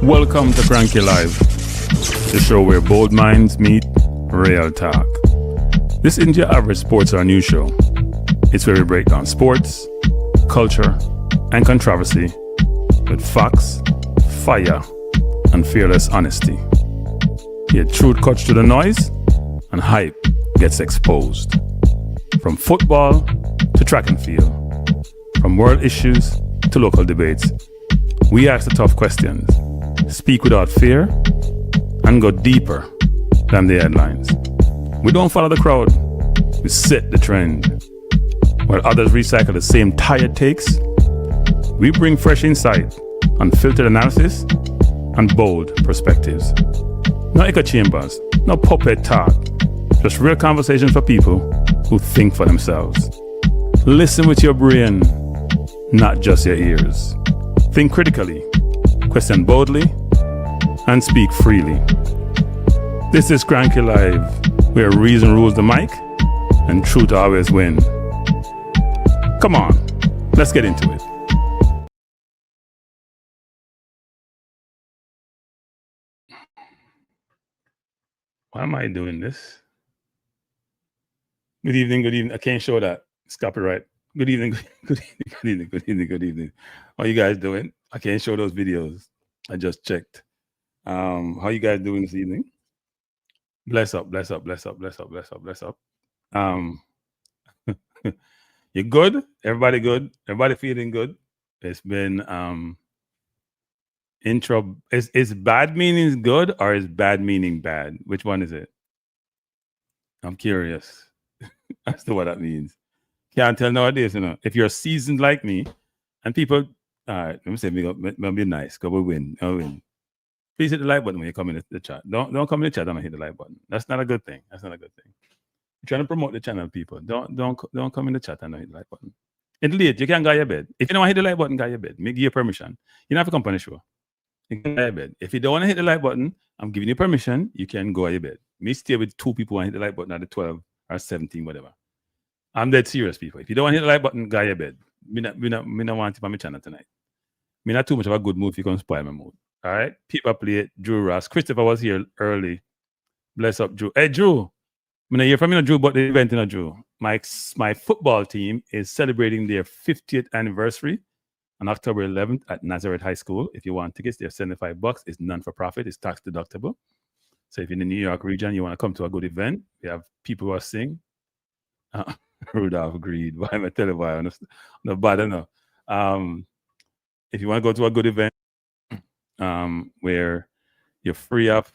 Welcome to Cranky Live, the show where bold minds meet real talk. This isn't your average sports or news show. It's where we break down sports, culture, and controversy with facts, fire, and fearless honesty. Here, truth cuts through the noise, and hype gets exposed. From football to track and field, from world issues to local debates, we ask the tough questions, speak without fear, and go deeper than the headlines. We don't follow the crowd, we set the trend. While others recycle the same tired takes, we bring fresh insight, unfiltered analysis, and bold perspectives. No echo chambers, no puppet talk, just real conversations for people who think for themselves. Listen with your brain, not just your ears. Think critically, question boldly, and speak freely. This is Cranky Live, where reason rules the mic and truth always win. Come on, let's get into it. Why am I doing this? Good evening, good evening. I can't show that. It's copyright. Good evening, good evening, good evening, good evening, good evening. How you guys doing? I can't show those videos. I just checked. How you guys doing this evening? Bless up, bless up, bless up, bless up, bless up, bless up. You good? Everybody good? Everybody feeling good? It's been intro. Is bad meaning good or is bad meaning bad? Which one is it? I'm curious as to what that means. Can't tell nowadays, you know. If you're seasoned like me, and people, all right, let me say, maybe be nice, because we win. I'll win. Please hit the like button when you come in the chat. Don't come in the chat and hit the like button. That's not a good thing. That's not a good thing. You're trying to promote the channel, people. Don't come in the chat and not hit the like button. It's late. You can't go to your bed. If you don't want to hit the like button, go to your bed. Me give you permission. You don't have to come on the show. You can go to your bed. If you don't want to hit the like button, I'm giving you permission. You can go to your bed. Me stay with two people and hit the like button at the 12 or 17, whatever. I'm dead serious, people. If you don't want to hit the like button, go to your bed. Me not want it on my channel tonight. Me not too much of a good mood if you can spoil my mood. All right? People play it. Drew Ross. Christopher was here early. Bless up, Drew. Hey, Drew. I'm not hear from you, Drew, but the event, Drew. My football team is celebrating their 50th anniversary on October 11th at Nazareth High School. If you want tickets, they're $75. It's non-for-profit. It's tax deductible. So if you're in the New York region, you want to come to a good event, we have people who are sing. Rudolph agreed. Why am I telling why? No bad enough. If you want to go to a good event where you're free of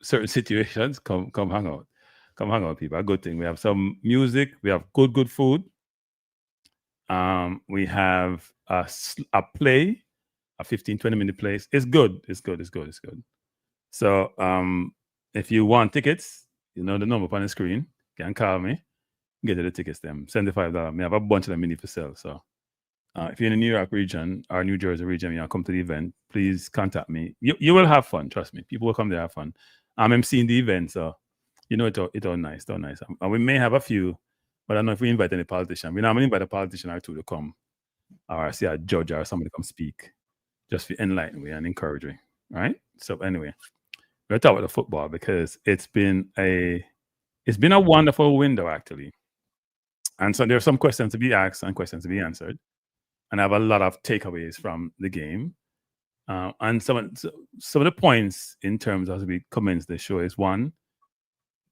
certain situations, come hang out. Come hang out, people. A good thing. We have some music. We have good food. We have a play, a 15-20 minute play. It's good. It's good. So if you want tickets, you know the number on the screen. You can call me. Get the tickets, them $75. I have a bunch of them in for sale. So if you're in the New York region or New Jersey region, you know, come to the event, please contact me. You will have fun, trust me. People will come there have fun. I'm emceeing the event, so you know it's all nice, And we may have a few, but I don't know if we invite any politician. We normally invite a politician or two to come, or see a judge or somebody come speak, just to enlighten me and encourage me. Right? So anyway, we're talking about the football because it's been a wonderful window actually. And so there are some questions to be asked and questions to be answered. And I have a lot of takeaways from the game. And some of the points in terms as we commence the show is one,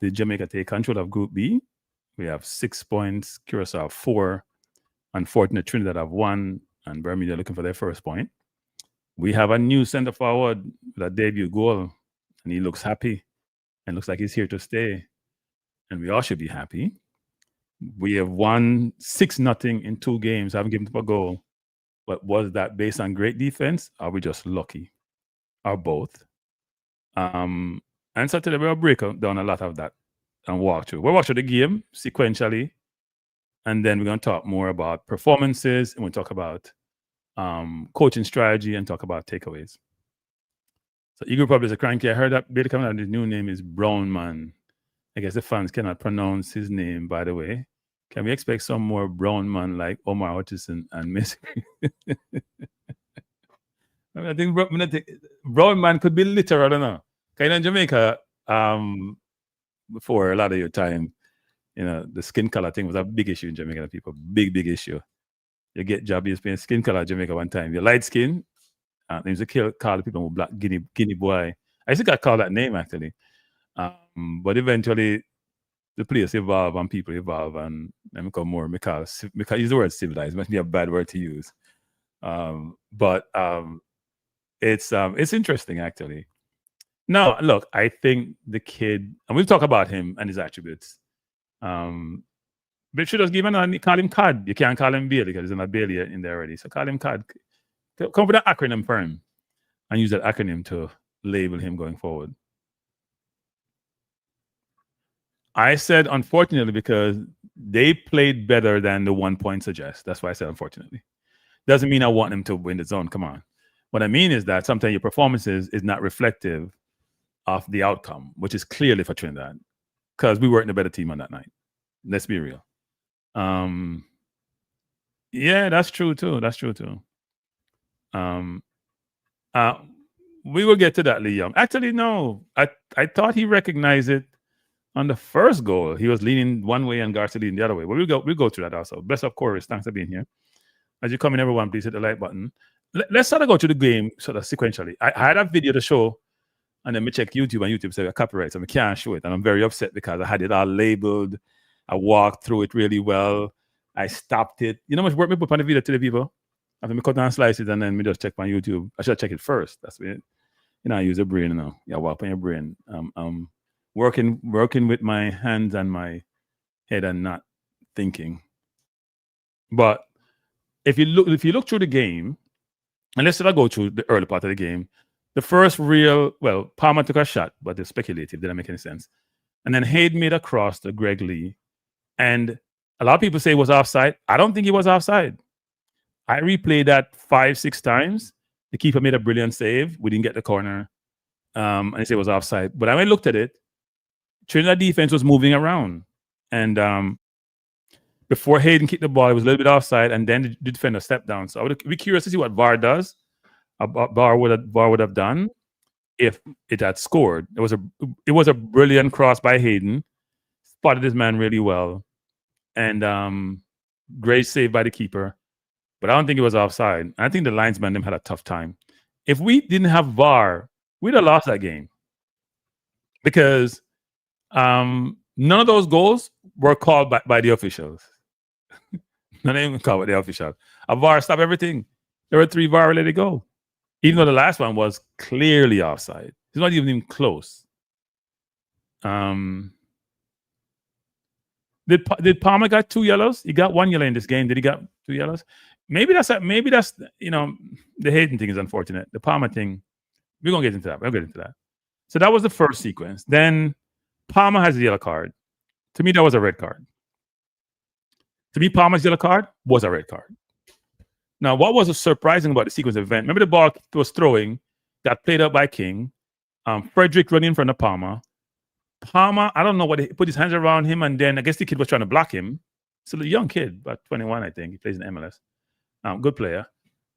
did Jamaica take control of Group B? We have 6 points, Curacao 4, unfortunate Trinidad have 1, and Bermuda looking for their first point. We have a new center forward with a debut goal, and he looks happy and looks like he's here to stay. And we all should be happy. We have won 6-0 in 2 games. I haven't given up a goal. But was that based on great defense? Or are we just lucky? Or both? And so today we'll break down a lot of that and walk through. We'll walk through the game sequentially. And then we're going to talk more about performances. And we'll talk about coaching strategy and talk about takeaways. So Eagle probably is a cranky. I heard that Bailey coming out, his new name is Brown Man. I guess the fans cannot pronounce his name, by the way. Can we expect some more brown man like Omar Hutchison and Miss? I think brown man could be literal, I don't know. Kind of in Jamaica, before a lot of your time, the skin color thing was a big issue in Jamaican people. Big issue. You get job, you spend skin color in Jamaica one time. You're light skin. They used to call the people black guinea boy. I used to got called that name actually. But eventually the place evolve and people evolve and become more because use the word civilized. It must be a bad word to use. But it's interesting actually. Now, look, I think the kid, and we've talked about him and his attributes. But should just give him call him COD. You can't call him Bailey because there's not Bailey in there already. So call him COD. Come with an acronym for him and use that acronym to label him going forward. I said unfortunately because they played better than the 1 point suggests. That's why I said unfortunately. Doesn't mean I want them to win the zone. Come on. What I mean is that sometimes your performances is not reflective of the outcome, which is clearly for Trinidad, because we weren't a better team on that night. Let's be real. Yeah, that's true too. We will get to that, Lee Young. Actually, no. I thought he recognized it on the first goal. He was leaning one way and Garcia leaning the other way. But we'll go through that also. Bless up, Chorus. Thanks for being here. As you come in, everyone, please hit the like button. Let's sort of go to the game sort of sequentially. I had a video to show, and then we check YouTube, and YouTube said copyright, so I can't show it. And I'm very upset because I had it all labeled. I walked through it really well. I stopped it. You know how much work we put on the video to the people? After me cut down slices and then we just check on YouTube. I should check it first. That's it. I use a brain now. Yeah, walk on your brain. Working with my hands and my head and not thinking. But if you look through the game, and let's go through the early part of the game. The first Palmer took a shot, but it's speculative. Didn't make any sense. And then Hayden made a cross to Greg Lee. And a lot of people say it was offside. I don't think he was offside. I replayed that 5-6 times. The keeper made a brilliant save. We didn't get the corner. And they say it was offside. But when I looked at it, Trinidad defense was moving around. And before Hayden kicked the ball, it was a little bit offside. And then the defender stepped down. So I would be curious to see what VAR does. VAR would have done if it had scored. It was a brilliant cross by Hayden. Spotted this man really well. And great save by the keeper. But I don't think it was offside. I think the linesman had a tough time. If we didn't have VAR, we'd have lost that game. Because none of those goals were called by the officials. None of them called by the officials. A VAR stopped everything. There were 3 VAR let it go. Even though the last one was clearly offside. It's not even close. Did Palmer got 2 yellows? He got 1 yellow in this game. Did he got 2 yellows? Maybe that's the Hayden thing is unfortunate. The Palmer thing, we're gonna get into that. We'll get into that. So that was the first sequence. Then Palmer has a yellow card. To me, that was a red card. To me, Palmer's yellow card was a red card. Now, what was surprising about the sequence event? Remember the ball was throwing, got played up by King. Frederick running in front of Palmer. Palmer, I don't know what he put his hands around him, and then I guess the kid was trying to block him. It's a young kid, about 21, I think. He plays in MLS. Good player.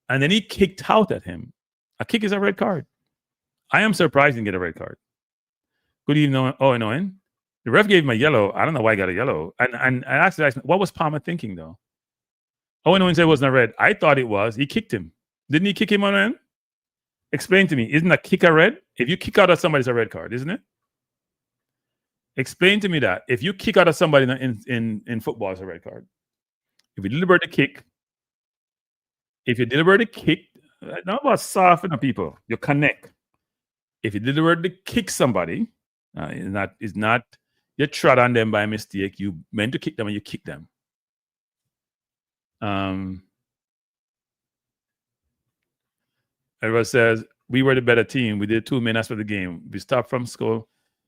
And then he kicked out at him. A kick is a red card. I am surprised he didn't get a red card. Good evening, Owen. The ref gave him a yellow. I don't know why he got a yellow. And I asked, what was Palmer thinking, though? Owen said it wasn't a red. I thought it was. He kicked him. Didn't he kick him on end? Explain to me. Isn't a kick a red? If you kick out at somebody, it's a red card, isn't it? Explain to me that. If you kick out at somebody in football, it's a red card. If you deliberately kick, not about softening people, you connect. If you deliberately kick somebody, it's not you trod on them by mistake. You meant to kick them and you kick them. Everyone says we were the better team. We did 2 minutes for the game. We stopped from school.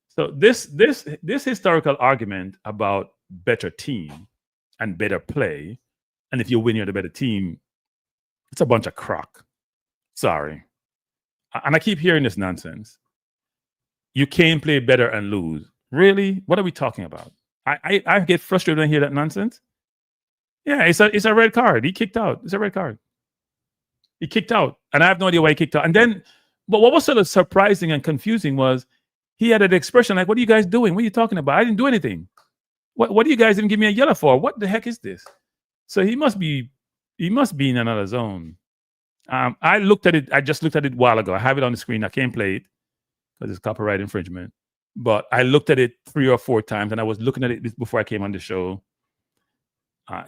So this historical argument about better team and better play, and if you win, you're the better team, it's a bunch of crock. Sorry. And I keep hearing this nonsense. You can't play better and lose. Really? What are we talking about? I get frustrated when I hear that nonsense. Yeah, it's a red card. He kicked out. It's a red card. He kicked out. And I have no idea why he kicked out. And then But what was sort of surprising and confusing was he had an expression like, "What are you guys doing? What are you talking about? I didn't do anything. What do you guys even give me a yellow for? What the heck is this?" So he must be in another zone. I just looked at it a while ago. I have it on the screen. I can't play it because it's copyright infringement. But I looked at it 3 or 4 times, and I was looking at it before I came on the show.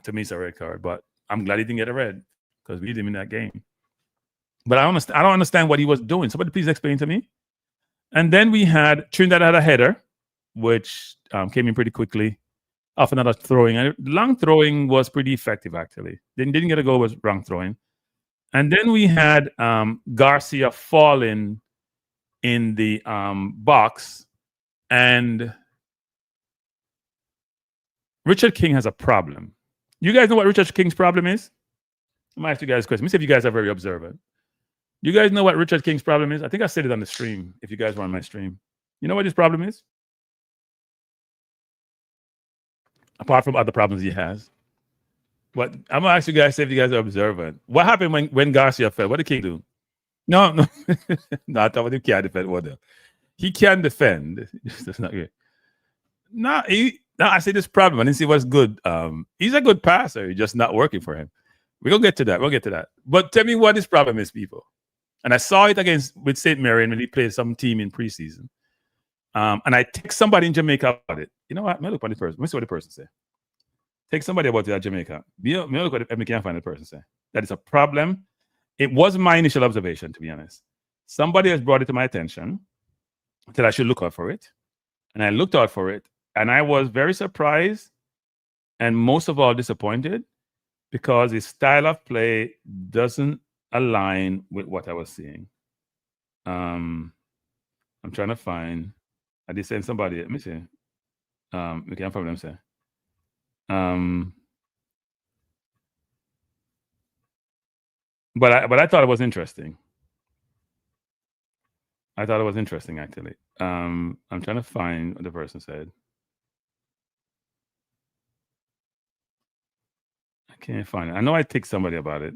To me, it's a red card, but I'm glad he didn't get a red because we did him in that game. But I don't understand what he was doing. Somebody please explain to me. And then we had Trinidad had a header, which came in pretty quickly off another throwing. And long throwing was pretty effective, actually. Didn't get a goal, was wrong throwing. And then we had Garcia falling in the box. And Richard King has a problem. You guys know what Richard King's problem is? I'm going to ask you guys a question. Let me see if you guys are very observant. You guys know what Richard King's problem is? I think I said it on the stream, if you guys were on my stream. You know what his problem is? Apart from other problems he has. But I'm going to ask you guys if you guys are observant. What happened when Garcia fell? What did King do? No. No, I thought he can't defend. What the? He can defend. That's not good. No, I see this problem. I didn't see what's good. He's a good passer. It's just not working for him. We'll get to that. We'll get to that. But tell me what his problem is, people. And I saw it with St. Marion when he played some team in preseason. And I text somebody in Jamaica about it. You know what? Let me look at the person. Let me see what the person said. Take somebody about it at Jamaica. Let me look at it if we can't find the person say. That is a problem. It wasn't my initial observation, to be honest. Somebody has brought it to my attention that I should look out for it. And I looked out for it. And I was very surprised and most of all disappointed because his style of play doesn't align with what I was seeing. I'm trying to find. I did send somebody. Let me see. We can't find them say. But I thought it was interesting. I thought it was interesting actually. I'm trying to find what the person said. I can't find it. I know I text somebody about it.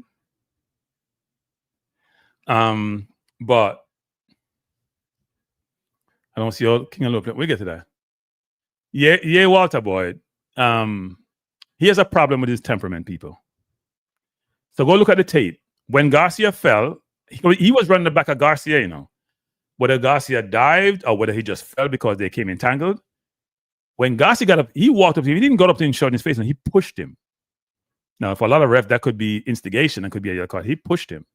But I don't see all King and Low. We'll get to that. Yeah, Walter Boyd. He has a problem with his temperament, people. So go look at the tape. When Garcia fell, he was running the back of Garcia, you know. Whether Garcia dived or whether he just fell because they came entangled. When Garcia got up, he walked up to him. He didn't go up to him, shot in his face, and he pushed him. Now, for a lot of refs, that could be instigation and could be a yellow card. He pushed him.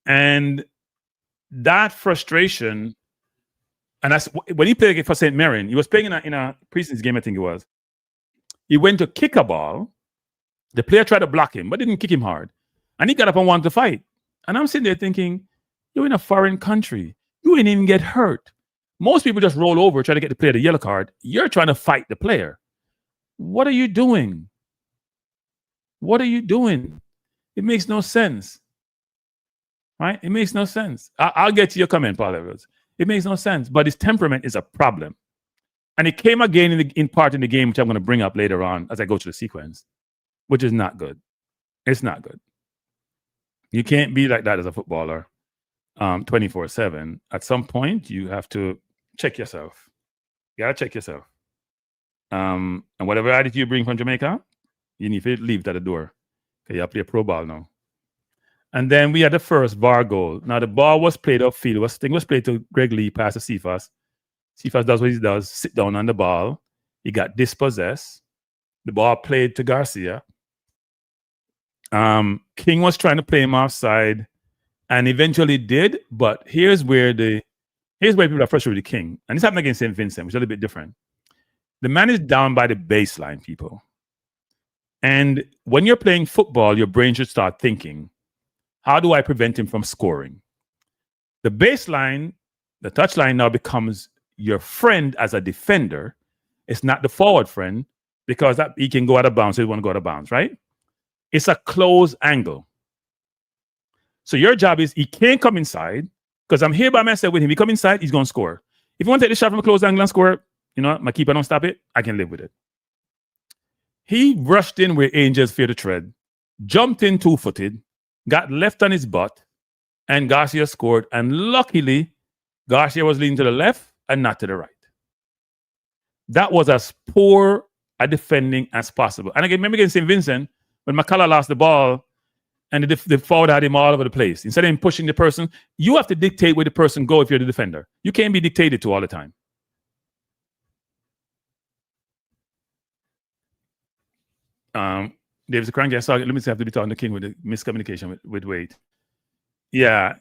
And that frustration, and that's when he played for St. Marion, he was playing in a preseason game, I think it was. He went to kick a ball. The player tried to block him, but didn't kick him hard. And he got up and wanted to fight. And I'm sitting there thinking, you're in a foreign country. You ain't even get hurt. Most people just roll over, try to get the player the yellow card. You're trying to fight the player. What are you doing? What are you doing? It makes no sense. Right? It makes no sense. I'll get to your comment, Paul Edwards. It makes no sense. But his temperament is a problem. And it came again in part in the game, which I'm going to bring up later on as I go through the sequence, which is not good. It's not good. You can't be like that as a footballer 24/7. At some point, you have to check yourself. You got to check yourself. And whatever attitude you bring from Jamaica, you need to leave that at the door. Okay, you have to play pro ball now. And then we had the first VAR goal. Now, the ball was played upfield. Thing was played to Greg Lee, pass to Cephas. Cephas does what he does, sit down on the ball. He got dispossessed. The ball played to Garcia. King was trying to play him offside and eventually did, but here's where people are frustrated with King. And this happened against St. Vincent, which is a little bit different. The man is down by the baseline, people. And when you're playing football, your brain should start thinking, how do I prevent him from scoring? The baseline, the touchline now becomes your friend as a defender. It's not the forward friend because that he can go out of bounds, so he want to go out of bounds, right? It's a close angle. So your job is he can't come inside because I'm here by myself with him. He come inside, he's going to score. If you want to take the shot from a close angle and score, you know, my keeper don't stop it, I can live with it. He rushed in where angels fear to tread, jumped in 2-footed, got left on his butt, and Garcia scored. And luckily, Garcia was leaning to the left and not to the right. That was as poor a defending as possible. And again, remember against St. Vincent, when McClaren lost the ball and the forward had him all over the place. Instead of him pushing the person, you have to dictate where the person go if you're the defender. You can't be dictated to all the time. David's a cranky. I saw it. Let me see, I have to be talking to King with the miscommunication with Wade. Yeah.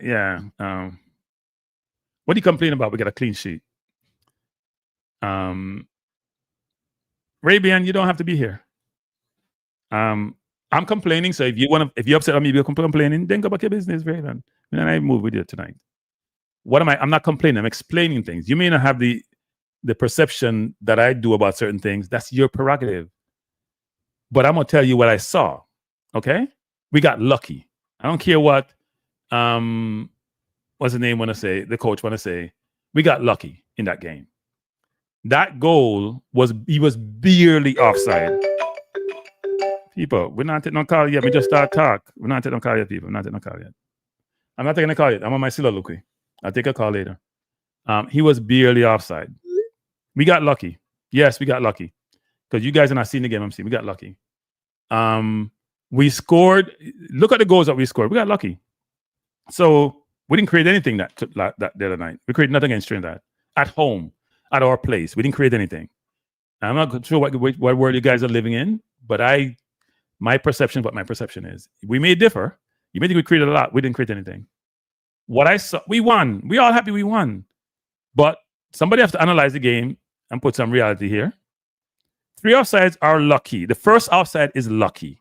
What are you complaining about? We got a clean sheet. Rabian, you don't have to be here. I'm complaining. So if you're upset at me because I'm complaining, then go back to your business, Raven. And I move with you tonight. What am I? I'm not complaining. I'm explaining things. You may not have the perception that I do about certain things. That's your prerogative. But I'm gonna tell you what I saw. Okay, we got lucky. I don't care what what's the name want to say. The coach want to say. We got lucky in that game. That goal was barely offside. People, we're not taking no call yet. We just start talk. We're not taking no call yet, people. We're not taking no call yet. I'm not taking a call yet. I'm on my soliloquy. I'll take a call later. He was barely offside. We got lucky. Yes, we got lucky. Because you guys are not seeing the game I'm seeing. We got lucky. We scored. Look at the goals that we scored. We got lucky. So we didn't create anything that the other night. We created nothing against Trinidad. At home. At our place. We didn't create anything. I'm not sure what world you guys are living in, but my perception, what my perception is. We may differ. You may think we created a lot. We didn't create anything. What I saw, we won. We all happy we won. But somebody has to analyze the game and put some reality here. 3 offsides are lucky. The first offside is lucky.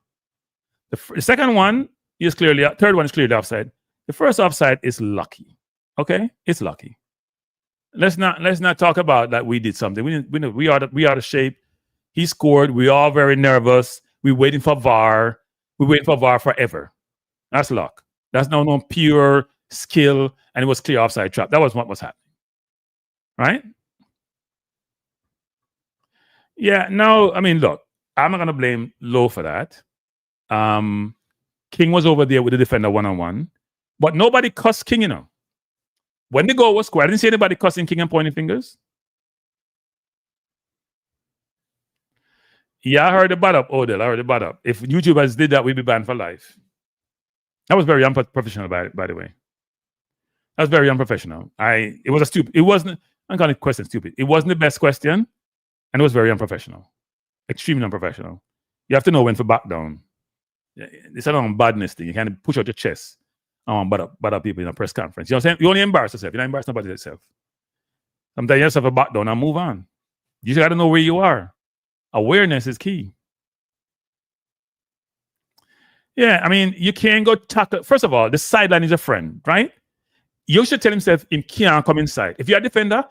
The second one is clearly, third one is clearly offside. The first offside is lucky. Okay? It's lucky. Let's not talk about that we did something. We are out of shape. He scored. We all very nervous. We're waiting for VAR. We're waiting for VAR forever. That's luck. That's no pure skill, and it was clear offside trap. That was what was happening. Right? Yeah, no, I mean, look, I'm not going to blame Lowe for that. King was over there with the defender one-on-one, but nobody cussed King, you know. When the goal was scored, I didn't see anybody cussing King and pointing fingers. Yeah, I heard the bad up, Odell. I heard the bad up. If YouTubers did that, we'd be banned for life. That was very unprofessional, by the way. That was very unprofessional. It was a stupid, it wasn't, I'm going to question stupid. It wasn't the best question. And it was very unprofessional, extremely unprofessional. You have to know when to back down. It's not a badness thing. You can't push out your chest bad up people in a press conference. You know what I'm saying? You only embarrass yourself. You're not embarrassing nobody yourself. Sometimes you have to back down and move on. You just got to know where you are. Awareness is key. Yeah, I mean, you can't go tackle. First of all, the sideline is a friend, right? You should tell himself he can't come inside. If you're a defender,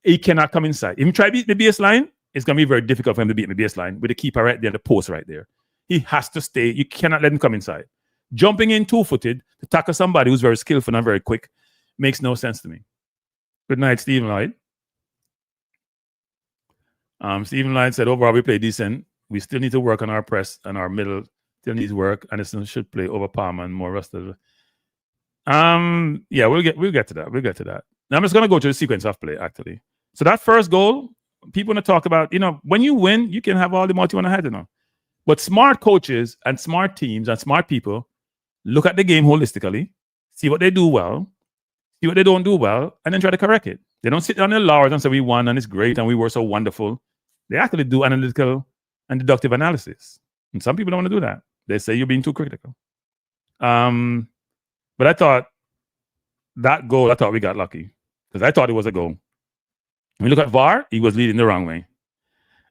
he cannot come inside. If you try to beat the baseline, it's going to be very difficult for him to beat the baseline with the keeper right there, the post right there. He has to stay. You cannot let him come inside. Jumping in two-footed to tackle somebody who's very skillful and very quick makes no sense to me. Good night, Stephen Lloyd. Stephen Lloyd said, overall, we play decent. We still need to work on our press and our middle. Still needs work. Anderson should play over Palmer and more rusted. Yeah, we'll get to that. We'll get to that. Now I'm just going to go to the sequence of play, actually. So that first goal, people want to talk about, when you win, you can have all the multi you want to have, But smart coaches and smart teams and smart people look at the game holistically, see what they do well, see what they don't do well, and then try to correct it. They don't sit on their laurels and say we won and it's great and we were so wonderful. They actually do analytical and deductive analysis. And some people don't want to do that. They say you're being too critical. But I thought that goal, we got lucky because I thought it was a goal. When we look at VAR, he was leading the wrong way.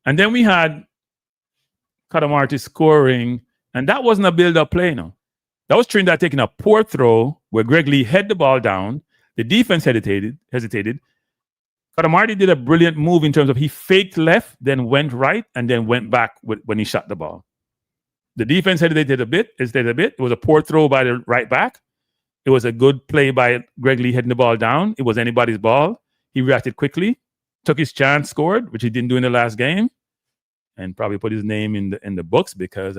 And then we had Cadamarteri scoring, and that wasn't a build-up play, no. That was Trinidad taking a poor throw where Greg Lee headed the ball down. The defense hesitated. Cadamarteri did a brilliant move in terms of he faked left, then went right, and then went back when he shot the ball. The defense hesitated a bit. It was a poor throw by the right back. It was a good play by Greg Lee heading the ball down. It was anybody's ball. He reacted quickly, took his chance, scored, which he didn't do in the last game, and probably put his name in the books because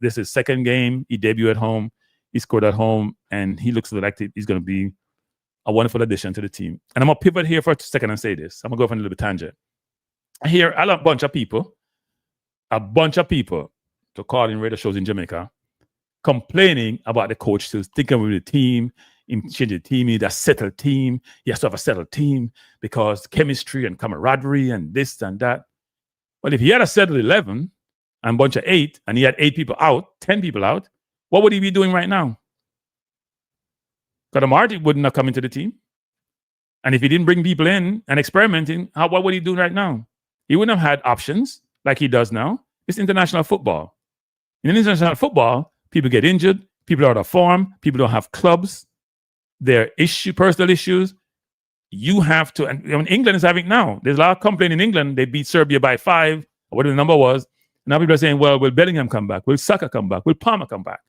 this is second game. He debuted at home. He scored at home, and he looks like he's going to be a wonderful addition to the team. And I'm going to pivot here for a second and say this. I'm going to go for a little bit tangent. I hear a bunch of people to call in radio shows in Jamaica complaining about the coach who's thinking with the team, change the team, he need a settled team. He has to have a settled team because chemistry and camaraderie and this and that. Well, if he had a settled 11 and a bunch of 8, and he had 8 people out, 10 people out, what would he be doing right now? Cadamarteri wouldn't have come into the team. And if he didn't bring people in and experimenting, what would he do right now? He wouldn't have had options like he does now. It's international football. In international football, people get injured, people are out of form, people don't have clubs, their personal issues. You have to, and England is having now. There's a lot of complaint in England. They beat Serbia by 5, or whatever the number was. Now people are saying, well, will Bellingham come back? Will Saka come back? Will Palmer come back?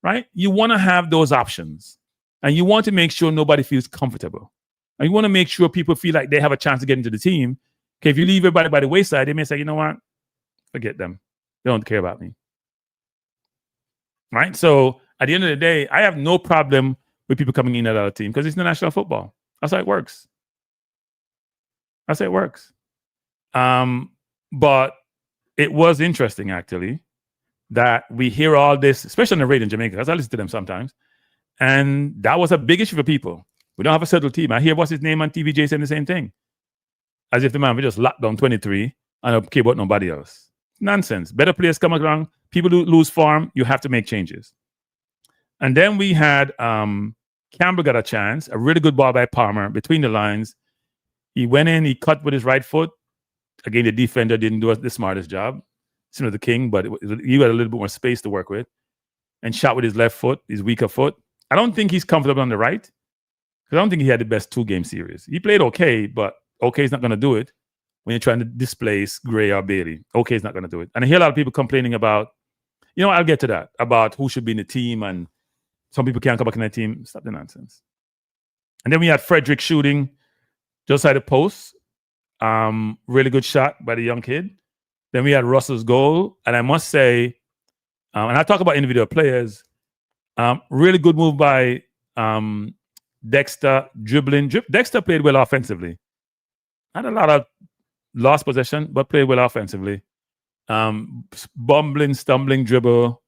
Right? You want to have those options. And you want to make sure nobody feels comfortable. And you want to make sure people feel like they have a chance to get into the team. Okay, if you leave everybody by the wayside, they may say, you know what? Forget them. They don't care about me. Right? So at the end of the day, I have no problem with people coming in at our team because it's international football. That's how it works. That's how it works. But it was interesting, actually, that we hear all this, especially on the radio in Jamaica, because I listen to them sometimes. And that was a big issue for people. We don't have a settled team. I hear what's his name on TVJ saying the same thing. As if the man, we just locked down 23 and don't care about nobody else. Nonsense. Better players come along. People lose form. You have to make changes. And then we had Campbell got a chance. A really good ball by Palmer between the lines. He went in. He cut with his right foot. Again, the defender didn't do the smartest job. Similar to King, but he had a little bit more space to work with. And shot with his left foot, his weaker foot. I don't think he's comfortable on the right. Because I don't think he had the best 2-game series. He played okay, but okay is not going to do it when you're trying to displace Gray or Bailey. Okay is not going to do it. And I hear a lot of people complaining about, I'll get to that, about who should be in the team and some people can't come back in the team. Stop the nonsense. And then we had Frederick shooting just side the post. Really good shot by the young kid. Then we had Russell's goal. And I must say, and I talk about individual players, really good move by Dexter dribbling. Dexter played well offensively. Had a lot of lost possession, but played well offensively. Bumbling, stumbling dribble.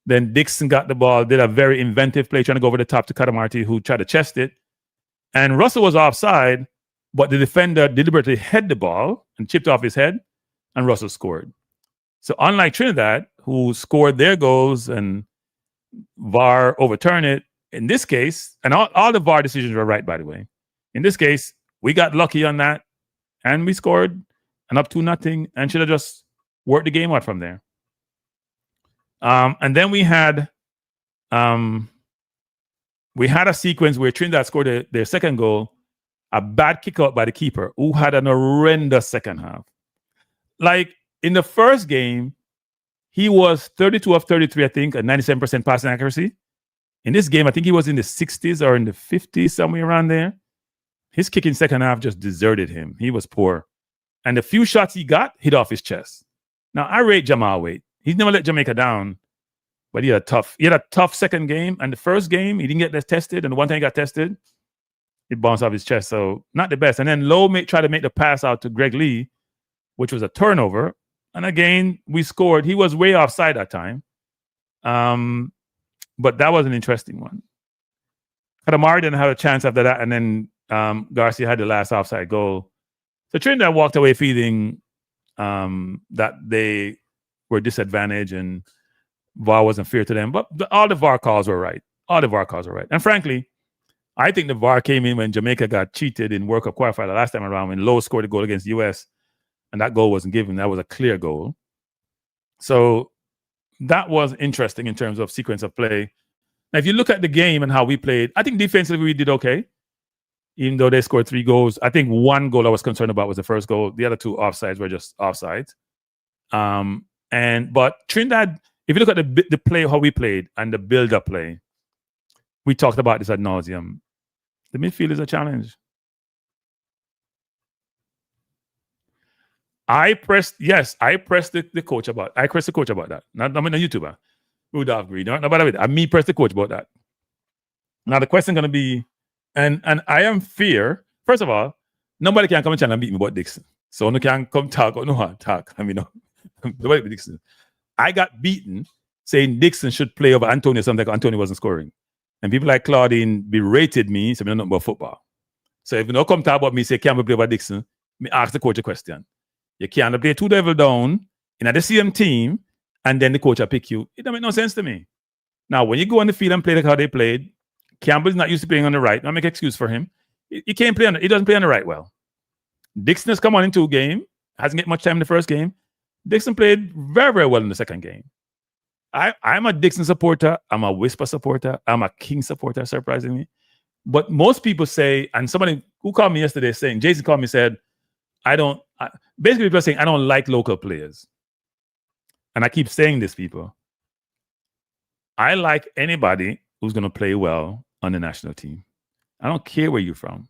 Then Dixon got the ball, did a very inventive play, trying to go over the top to Cadamarteri, who tried to chest it. And Russell was offside, but the defender deliberately hit the ball and chipped off his head, and Russell scored. So unlike Trinidad, who scored their goals and VAR overturned it, in this case, and all the VAR decisions were right, by the way. In this case, we got lucky on that, and we scored and up 2-0, and should have just worked the game out from there. And then we had a sequence where Trinidad scored their second goal, a bad kick out by the keeper, who had an horrendous second half. Like in the first game, he was 32 of 33, I think, at 97% passing accuracy. In this game, I think he was in the 60s or in the 50s, somewhere around there. His kick in second half just deserted him. He was poor. And the few shots he got hit off his chest. Now, I rate Jamal Waite. He's never let Jamaica down, but he had a tough second game. And the first game, he didn't get tested. And the one time he got tested, it bounced off his chest. So not the best. And then Lowe tried to make the pass out to Greg Lee, which was a turnover. And again, we scored. He was way offside that time. But that was an interesting one. Cadamarteri didn't have a chance after that. And then Garcia had the last offside goal. So Trinidad walked away feeling that they were disadvantaged and VAR wasn't fair to them. But all the VAR calls were right. And frankly, I think the VAR came in when Jamaica got cheated in World Cup qualifier the last time around when Lowe scored a goal against the US and that goal wasn't given. That was a clear goal. So that was interesting in terms of sequence of play. Now, if you look at the game and how we played, I think defensively we did okay. Even though they scored 3 goals. I think one goal I was concerned about was the first goal. The other 2 offsides were just offsides. But Trinidad, if you look at the play, how we played and the build-up play, we talked about this ad nauseum. The midfield is a challenge. I pressed the coach about that. I'm a YouTuber. We would have agreed. No, by the way, I'm me press the coach about that. Now the question going to be, and I am fear. First of all, nobody can come and challenge and beat me about Dixon. So no can come talk or no one talk. I mean, no, nobody beat Dixon. I got beaten saying Dixon should play over Antonio, something like Antonio wasn't scoring. And people like Claudine berated me, so I don't know about football. So if you don't come talk about me, say, can we play over Dixon? Me ask the coach a question. You can't play two devil down in the same team, and then the coach will pick you. It don't make no sense to me. Now, when you go on the field and play like how they played, Campbell's not used to playing on the right. Don't make an excuse for him. He can't play on he doesn't play on the right well. Dixon has come on into a game, hasn't get much time in the first game. Dixon played very, very well in the second game. I'm a Dixon supporter. I'm a Whisper supporter. I'm a King supporter, surprisingly. But most people say, and somebody who called me yesterday saying, Jason called me and said, basically people are saying, I don't like local players. And I keep saying this, people. I like anybody who's going to play well on the national team. I don't care where you're from.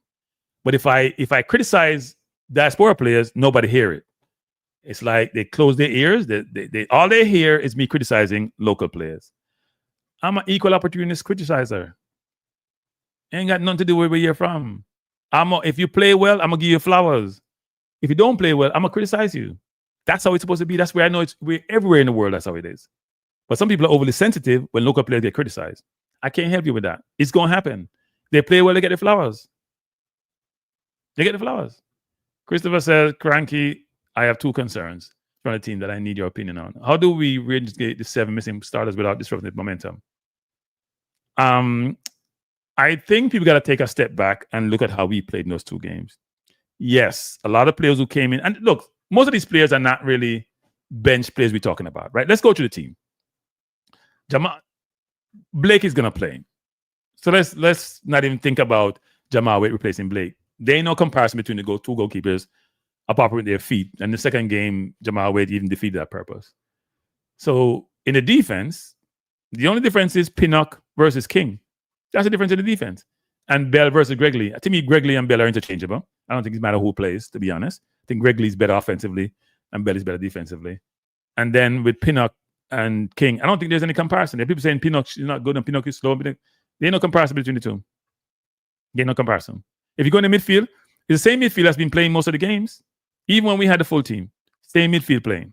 But if I criticize diaspora players, nobody hear it. It's like they close their ears. They all they hear is me criticizing local players. I'm an equal opportunist criticizer. Ain't got nothing to do with where you're from. If you play well, I'm going to give you flowers. If you don't play well, I'm going to criticize you. That's how it's supposed to be. That's where I know we're everywhere in the world. That's how it is. But some people are overly sensitive when local players get criticized. I can't help you with that. It's going to happen. They play well, they get the flowers. They get the flowers. Christopher says, Cranky, I have two concerns from the team that I need your opinion on. How do we reinstate the 7 missing starters without disrupting momentum? I think people got to take a step back and look at how we played in those two games. Yes, a lot of players who came in, and look, most of these players are not really bench players we're talking about, right? Let's go to the team. Blake is going to play. So let's not even think about Jamal Wade replacing Blake. There ain't no comparison between the two goalkeepers apart from their feet. And the second game, Jamal Wade even defeated that purpose. So in the defense, the only difference is Pinnock versus King. That's the difference in the defense. And Bell versus Gregley. To me, Gregley and Bell are interchangeable. I don't think it matters who plays, to be honest. I think Gregley's better offensively and Bell is better defensively. And then with Pinnock and King, I don't think there's any comparison. There are people saying Pinnock is not good and Pinnock is slow. But there's no comparison between the two. There's no comparison. If you go in the midfield, it's the same midfield that's been playing most of the games. Even when we had the full team, same midfield playing.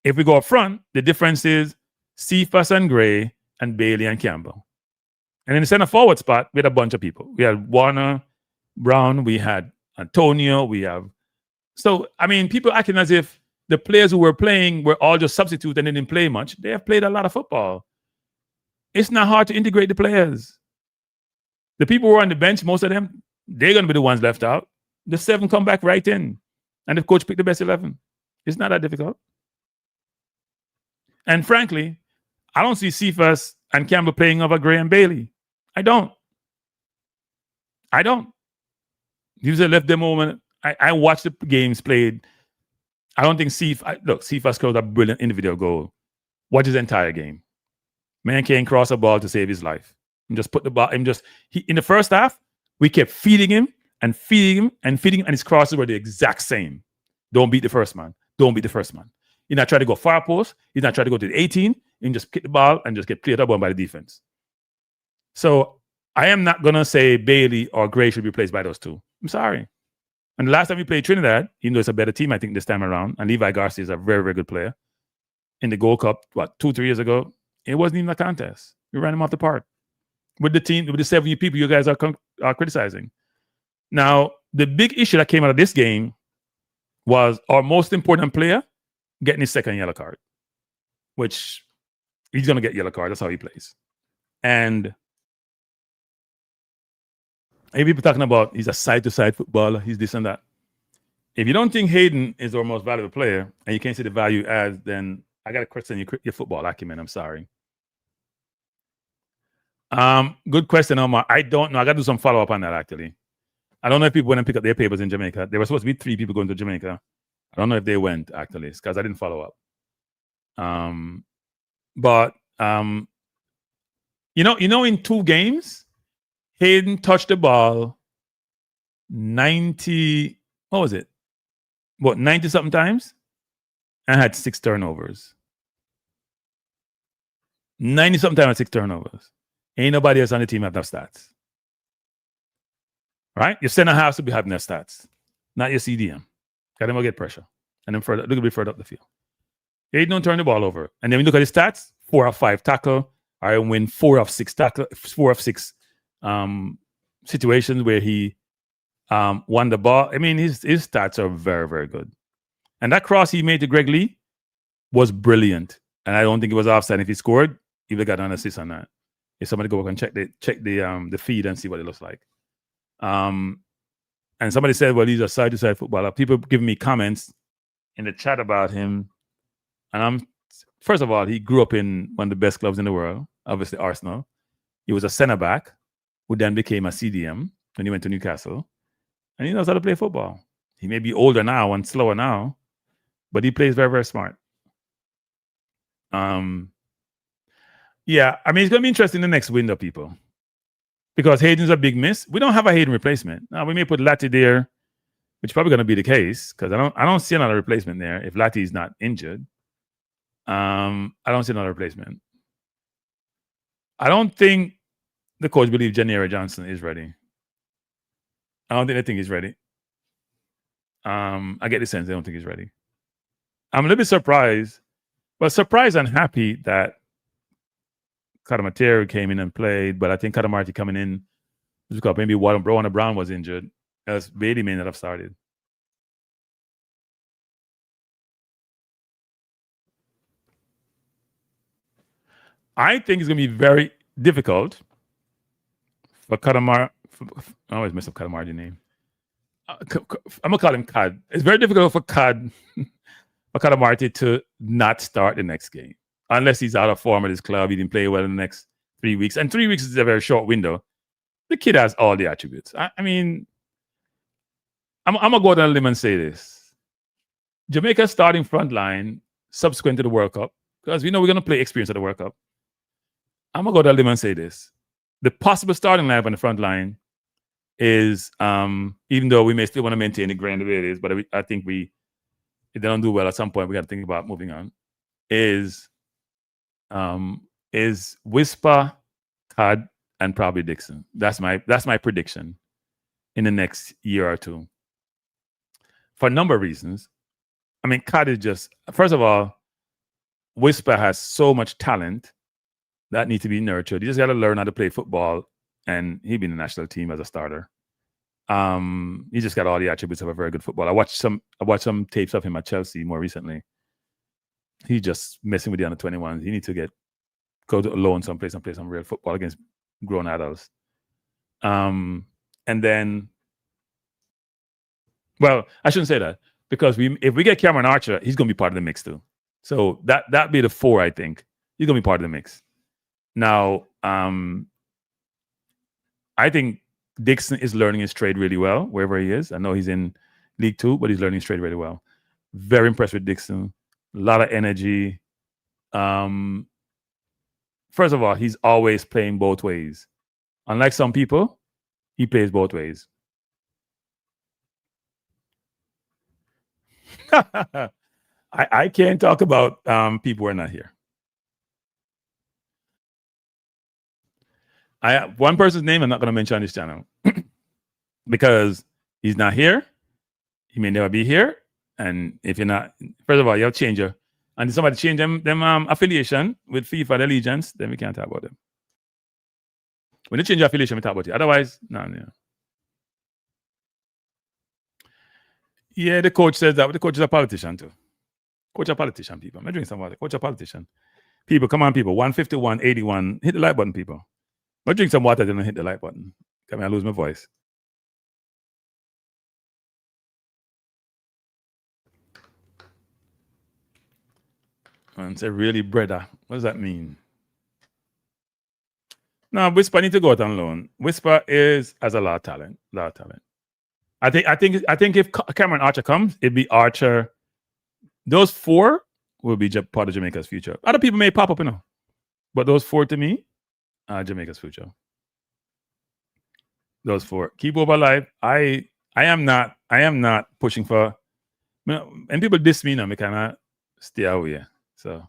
If we go up front, the difference is Cephas and Gray and Bailey and Campbell. And in the center forward spot, we had a bunch of people. We had Warner, Brown, we had Antonio, So, I mean, people acting as if the players who were playing were all just substitutes and they didn't play much. They have played a lot of football. It's not hard to integrate the players. The people who are on the bench, most of them, they're going to be the ones left out. The 7 come back right in. And the coach picked the best 11. It's not that difficult. And frankly, I don't see Cephas and Campbell playing over Gray and Bailey. I don't. These are left them moment. I watched the games played. I don't think Cephas scored a brilliant individual goal. Watch his entire game. Man can't cross a ball to save his life. And just put the ball, in the first half, we kept feeding him, and his crosses were the exact same. Don't beat the first man. He's not trying to go far post. He's not trying to go to the 18. He just kick the ball and just get cleared up by the defense. So I am not going to say Bailey or Gray should be replaced by those two. I'm sorry. And the last time we played Trinidad, even though it's a better team, I think, this time around, and Levi Garcia is a very, very good player. In the Gold Cup, 2-3 years ago, it wasn't even a contest. We ran him off the park. With the team, with the 70 people you guys are criticizing. Now, the big issue that came out of this game was our most important player getting his second yellow card, which he's going to get yellow card. That's how he plays. And people talking about he's a side-to-side footballer, he's this and that. If you don't think Hayden is our most valuable player and you can't see the value as, then I got to question your football acumen. I'm sorry. Good question, Omar. I don't know. I got to do some follow-up on that, actually. I don't know if people went and pick up their papers in Jamaica. There were supposed to be 3 people going to Jamaica. I don't know if they went, actually, because I didn't follow up. In 2 games, Hayden touched the ball 90, 90-something times and had 6 turnovers. 90-something times 6 turnovers. Ain't nobody else on the team have enough stats. Right? Your center has to be having their stats, not your CDM. Got them will get pressure. And then further, look a bit further up the field. He don't turn the ball over. And then we look at his stats, 4 of 5 tackle. I win 4 of 6 tackle, 4 of 6 situations where he won the ball. I mean, his stats are very, very good. And that cross he made to Greg Lee was brilliant. And I don't think it was offside. If he scored, he would have got an assist on that. If somebody go back and check the feed and see what it looks like. And somebody said, well, he's a side-to-side footballer. People giving me comments in the chat about him. And first of all, he grew up in one of the best clubs in the world, obviously Arsenal. He was a center back who then became a CDM when he went to Newcastle. And he knows how to play football. He may be older now and slower now, but he plays very, very smart. Yeah, I mean, it's going to be interesting in the next window, people. Because Hayden's a big miss. We don't have a Hayden replacement. Now, we may put Lati there, which is probably going to be the case, because I don't see another replacement there if Lati is not injured. I don't see another replacement. I don't think the coach believes Janira Johnson is ready. I don't think they think he's ready. I get the sense they don't think he's ready. I'm a little bit surprised, but surprised and happy that Cadamarteri came in and played, but I think Cadamarteri coming in because maybe Warner Brown was injured, else Bailey may not have started. I think it's going to be very difficult for Cadamarteri. I always mess up Cadamarteri's name. I'm going to call him Cad. It's very difficult for Cadamarteri to not start the next game. Unless he's out of form at his club, he didn't play well in the next 3 weeks. And 3 weeks is a very short window. The kid has all the attributes. I mean, I'm going to go down a limb and say this. Jamaica starting front line subsequent to the World Cup, because we know we're going to play experience at the World Cup. I'm going to go down a limb and say this. The possible starting lineup on the front line is, even though we may still want to maintain the grand the way it is, but I think if they don't do well at some point, we got to think about moving on, is Whisper, Cad, and probably Dixon. That's my prediction in the next year or two. For a number of reasons. I mean, Cad is just, first of all, Whisper has so much talent that needs to be nurtured. You just got to learn how to play football, and he'd be in the national team as a starter. He just got all the attributes of a very good footballer. I watched some tapes of him at Chelsea more recently. He's just messing with the under 21s. He needs to go to loan someplace and play some real football against grown adults. And then, well, I shouldn't say that, because if we get Cameron Archer, he's going to be part of the mix too. So that'd be the 4, I think. He's going to be part of the mix. Now, I think Dixon is learning his trade really well, wherever he is. I know he's in League 2, but he's learning his trade really well. Very impressed with Dixon. A lot of energy. First of all, he's always playing both ways. Unlike some people, he plays both ways. I can't talk about people who are not here. One person's name I'm not going to mention on this channel because he's not here. He may never be here. And if you're not, first of all, you have to change your, and if somebody change them affiliation with FIFA, the allegiance, then we can't talk about them. When you change your affiliation, we talk about it. Otherwise, no. Yeah, the coach says that, but the coach is a politician too. Coach a politician, people. I'm drinking some water. Coach a politician. People, come on, people. 151, 81. Hit the like button, people. I'll drink some water, then hit the like button. Come on, I lose my voice. And say, really, brother? What does that mean? No, Whisper need to go out on loan. Whisper has a lot of talent. I think if Cameron Archer comes, it'd be Archer. Those 4 will be part of Jamaica's future. Other people may pop up, but those 4 to me are Jamaica's future. Those 4. Keep Hope alive. I am not pushing for, and people diss me now, I kind of stay away. So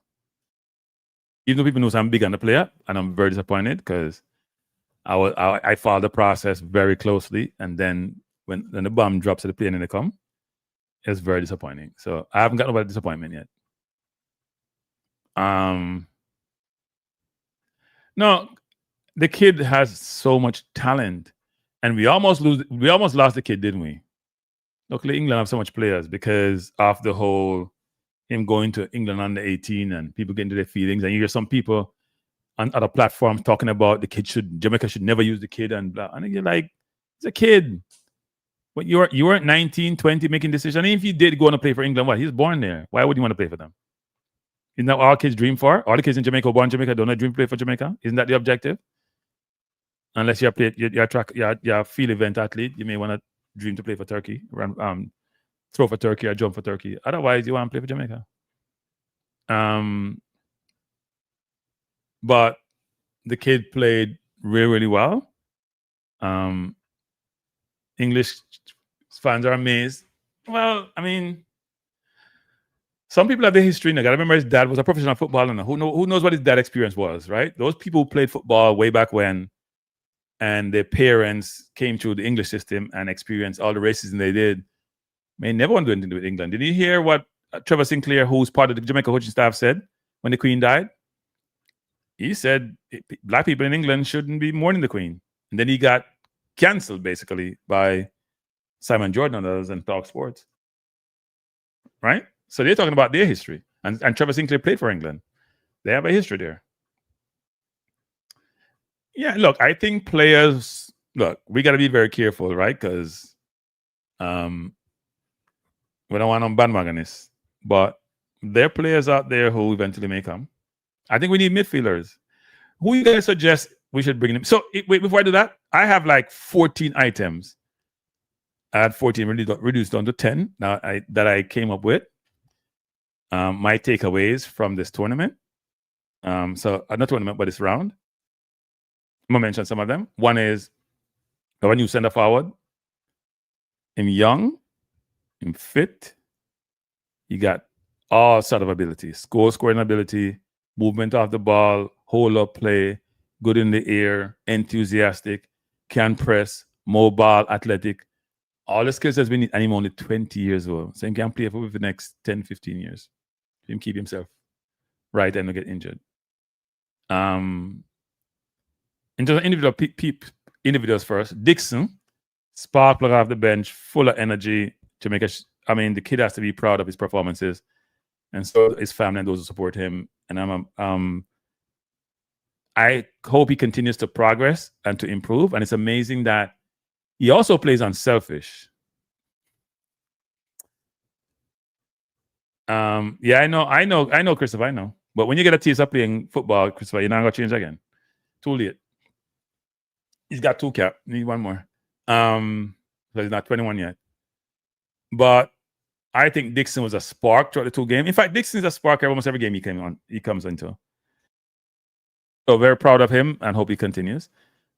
Even though people know I'm big on the player, and I'm very disappointed because I followed the process very closely, and then when the bomb drops at the plane and they come, it's very disappointing. So I haven't gotten over the disappointment yet. No, the kid has so much talent, and we almost lost the kid, didn't we? Luckily, England have so much players because of the whole him going to England under 18 and people getting to their feelings, and you hear some people on other platforms talking about Jamaica should never use the kid and blah. And you're like, it's a kid. But you weren't 19, 20 making decisions. I mean, if you did go on to play for England, what? He's born there. Why would you want to play for them? Isn't that what all kids dream for? All the kids in Jamaica born in Jamaica don't dream to play for Jamaica. Isn't that the objective? Unless you're a field event athlete, you may want to dream to play for Turkey, throw for Turkey or jump for Turkey. Otherwise, you want to play for Jamaica. But the kid played really, really well. English fans are amazed. Well, I mean, some people have the history. I remember his dad was a professional footballer. Who knows what his dad experience was, right? Those people who played football way back when, and their parents came through the English system and experienced all the racism they did, may never want to do anything to do with England. Did you hear what Trevor Sinclair, who's part of the Jamaica coaching staff, said when the Queen died? He said black people in England shouldn't be mourning the Queen. And then he got cancelled, basically, by Simon Jordan and others and Talk Sports. Right? So they're talking about their history. And Trevor Sinclair played for England. They have a history there. Yeah, look, I think players, we got to be very careful, right? Because we don't want no bandwagonists. But there are players out there who eventually may come. I think we need midfielders. Who you guys suggest we should bring in? So wait, before I do that, I have like 14 items. I had 14 reduced down to 10 now that I came up with. My takeaways from this tournament. So not tournament, but this round. I'm gonna mention some of them. One is we have a new center forward. I'm young, I'm fit. You got all sort of abilities: scoring ability, movement off the ball, hold up play, good in the air, enthusiastic, can press, mobile, athletic. All the skills that we need, and he's only 20 years old. So he can play for the next 10, 15 years. He can keep himself right and not get injured. In terms of individuals first, Dixon, spark plug off the bench, full of energy. Jamaica, the kid has to be proud of his performances, and so his family and those who support him. And I hope he continues to progress and to improve. And it's amazing that he also plays unselfish. Yeah, I know, Christopher, I know. But when you get a taste of playing football, Christopher, you're not going to change again. Too late. He's got 2 caps. Need 1 more. So he's not 21 yet. But I think Dixon was a spark throughout the 2 games. In fact, Dixon is a spark almost every game he comes into. So very proud of him and hope he continues.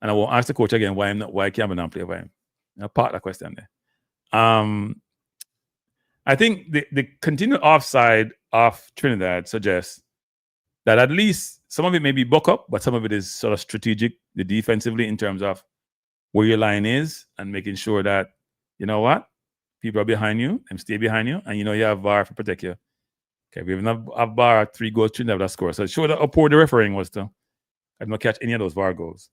And I will ask the coach again why can't we not play for him? I'll part that question there. I think the continued offside of Trinidad suggests that at least some of it may be buck up, but some of it is sort of strategic, the defensively, in terms of where your line is and making sure that, you know what, people are behind you and stay behind you, and you have VAR to protect you. Okay, we have a VAR 3 goals, Trinidad that score. So it showed how poor the refereeing was too. I did not catch any of those VAR goals.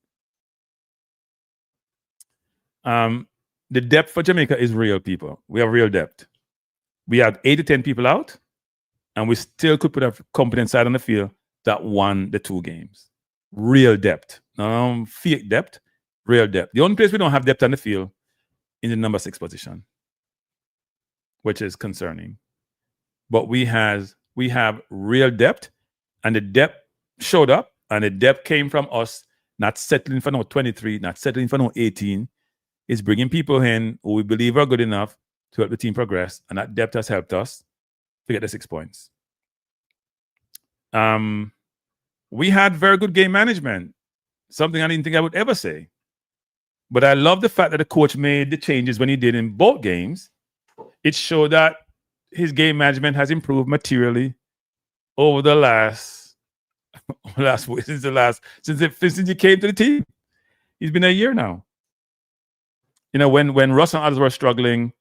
The depth for Jamaica is real, people. We have real depth. We had 8 to 10 people out, and we still could put a competent side on the field that won the 2 games. Real depth. Fake depth, real depth. The only place we don't have depth on the field is the number 6 position, which is concerning. But we have real depth, and the depth showed up, and the depth came from us not settling for no 23, not settling for no 18. It's bringing people in who we believe are good enough to help the team progress, and that depth has helped us to get the 6 points. We had very good game management, something I didn't think I would ever say. But I love the fact that the coach made the changes when he did in both games. It showed that his game management has improved materially over the last since he came to the team. He's been a year now. When Russ and others were struggling,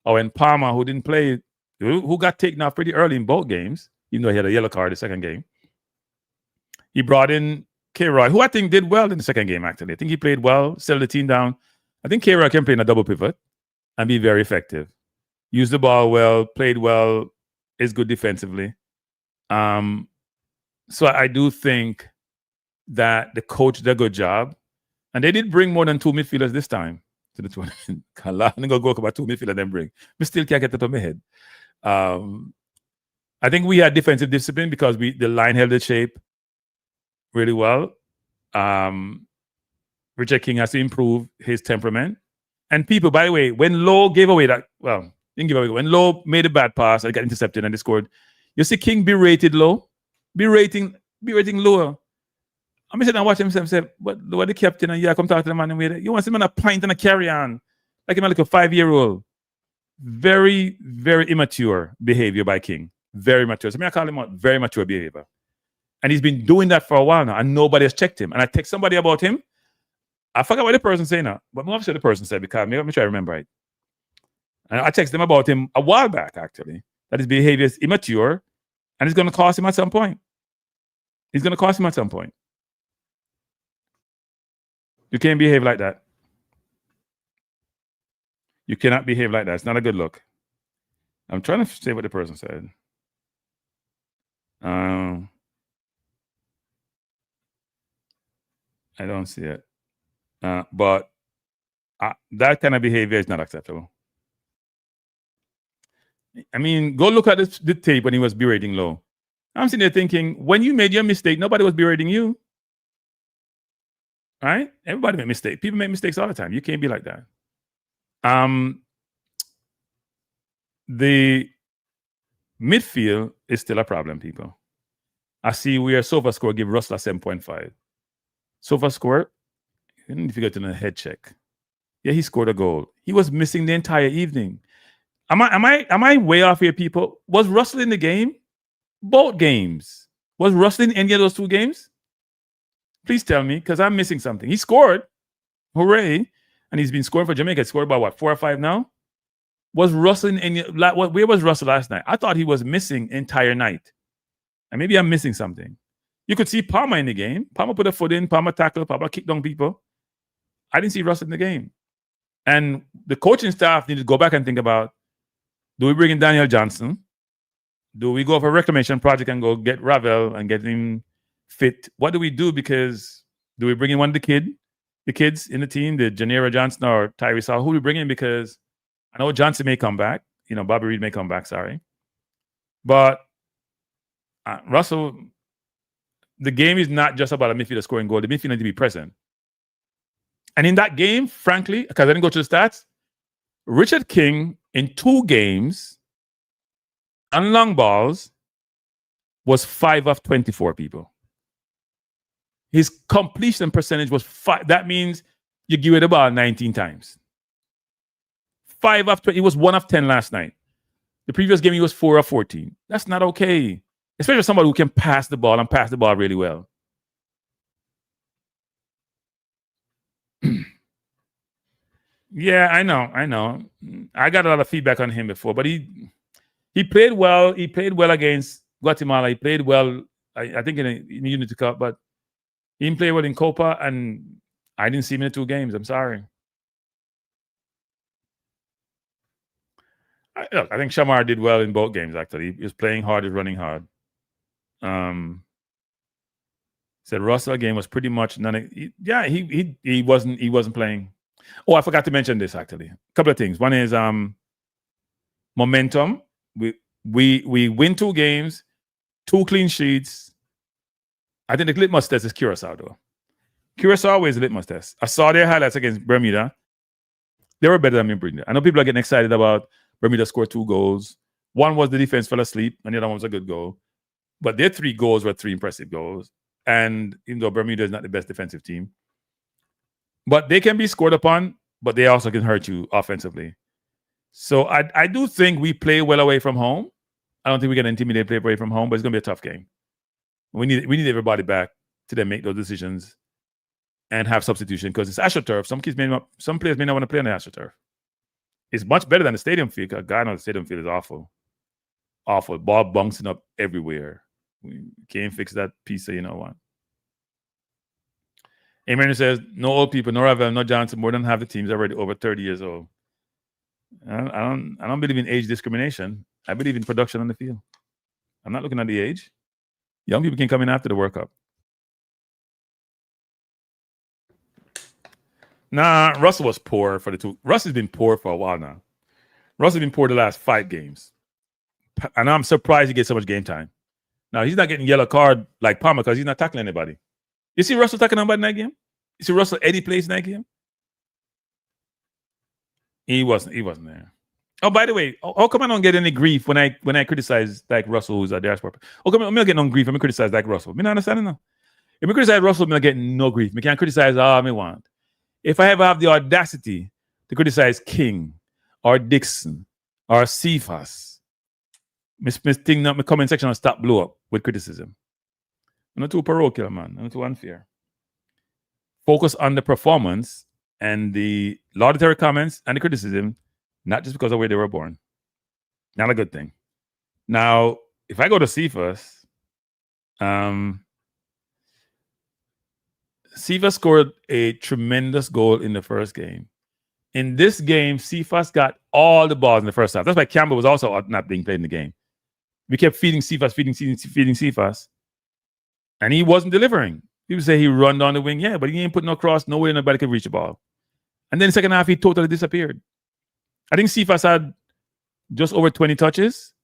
or when Palmer, who didn't play, who got taken off pretty early in both games, even though he had a yellow card the second game, he brought in K-Roy, who I think did well in the second game, actually. I think he played well, settled the team down. I think K-Roy can play in a double pivot and be very effective. Use the ball well, played well, is good defensively. So I do think that the coach did a good job. And they did bring more than 2 midfielders this time to the tournament. I'm going to go about 2 midfielders then bring. We still can't get it on my head. I think we had defensive discipline because the line held its shape really well. Richard King has to improve his temperament. And people, by the way, when Lowe gave away didn't give away. When Lowe made a bad pass, I got intercepted and they scored. You see King berated Lowe, berating Lowe. I'm sitting and watching him say, but Lowe the captain and come talk to the man and wait. You want him on a pint and a carry on. Like him like a 5-year-old. Very, very immature behavior by King. Very mature. So I call him out very mature behavior. And he's been doing that for a while now, and nobody has checked him. And I text somebody about him. I forgot what the person said now, but I'm sure the person said because maybe I'm sure I remember it. And I texted them about him a while back, actually, that his behavior is immature and it's going to cost him at some point. He's going to cost him at some point. You can't behave like that. You cannot behave like that. It's not a good look. I'm trying to say what the person said. I don't see it. But that kind of behavior is not acceptable. I mean, go look at the tape when he was berating Lowe. I'm sitting there thinking, when you made your mistake, nobody was berating you. Right? Everybody made mistakes. People make mistakes all the time. You can't be like that. The midfield is still a problem, people. I see where SofaScore give Russell a 7.5. SofaScore, if you get to a head check, yeah, he scored a goal. He was missing the entire evening. Am I way off here, people? Was Russell in the game? Both games. Was Russell in any of those 2 games? Please tell me, because I'm missing something. He scored. Hooray. And he's been scoring for Jamaica. He scored about what, 4 or 5 now? Was Russell in any where was Russell last night? I thought he was missing entire night. And maybe I'm missing something. You could see Palmer in the game. Palmer put a foot in, Palmer tackled, Palmer kicked down people. I didn't see Russell in the game. And the coaching staff need to go back and think about, do we bring in Daniel Johnson? Do we go for a reclamation project and go get Ravel and get him fit? What do we do? Because do we bring in one of the kids in the team, the Janera Johnson or Tyrese Hall? Who do we bring in? Because I know Johnson may come back. Bobby Reed may come back, sorry. But Russell, the game is not just about a midfielder scoring goal. The midfielder need to be present. And in that game, frankly, because I didn't go to the stats, Richard King in 2 games on long balls was 5 of 24 people. His completion percentage was 5. That means you give it the ball 19 times. 5 of 20. He was 1 of 10 last night. The previous game, he was 4 of 14. That's not okay. Especially somebody who can pass the ball and pass the ball really well. Yeah, I know. I got a lot of feedback on him before, but he played well. He played well against Guatemala. He played well, I think, in the Unity Cup, but he didn't play well in Copa, and I didn't see him in the 2 games. I'm sorry. I think Shamar did well in both games, actually. He was playing hard, he was running hard. Said Russell game was pretty much he wasn't playing. Oh, I forgot to mention this, actually. A couple of things. One is momentum. We win 2 games, 2 clean sheets. I think the litmus test is Curacao, though. Curacao always a litmus test. I saw their highlights against Bermuda. They were better than Bermuda. I know people are getting excited about Bermuda scored 2 goals. One was the defense fell asleep, and the other one was a good goal. But their 3 goals were 3 impressive goals. And even though Bermuda is not the best defensive team, but they can be scored upon, but they also can hurt you offensively. So I do think we play well away from home. I don't think we can intimidate play away from home, but it's going to be a tough game. We need everybody back to then make those decisions and have substitution because it's AstroTurf. Some players may not want to play on the AstroTurf. It's much better than the stadium field. Because God knows the stadium field is awful. Awful. Ball bouncing up everywhere. We can't fix that piece of, you know what. Amen says, no old people, no Ravel, no Johnson, more than half the teams already over 30 years old. I don't believe in age discrimination. I believe in production on the field. I'm not looking at the age. Young people can come in after the World Cup. Nah, Russell was poor for the two. Russell's been poor for a while now. Russell's been poor the last 5 games. And I'm surprised he gets so much game time. Now, he's not getting yellow card like Palmer because he's not tackling anybody. You see Russell tackling anybody in that game? You see Russell Eddie plays in that game? He wasn't there. Oh, by the way, how come I don't get any grief when I criticize like Russell, who's a diaspora? How come I'm not getting no grief when I criticize like Russell? Me not understanding now. If I criticize Russell, I'm not getting no grief. I can't criticize all I want. If I ever have the audacity to criticize King or Dixon or Cephas, Miss thing not my comment section will stop blow up with criticism. I'm not too parochial, man. I'm not too unfair. Focus on the performance and the laudatory comments and the criticism, not just because of where they were born. Not a good thing. Now, if I go to Cephas, Cephas scored a tremendous goal in the first game. In this game, Cephas got all the balls in the first half. That's why Campbell was also not being played in the game. We kept feeding Cephas, feeding Cephas, and he wasn't delivering. People say he run down the wing, yeah, but he ain't putting no cross, nowhere nobody could reach the ball. And then the second half, he totally disappeared. I think Cephas had just over 20 touches,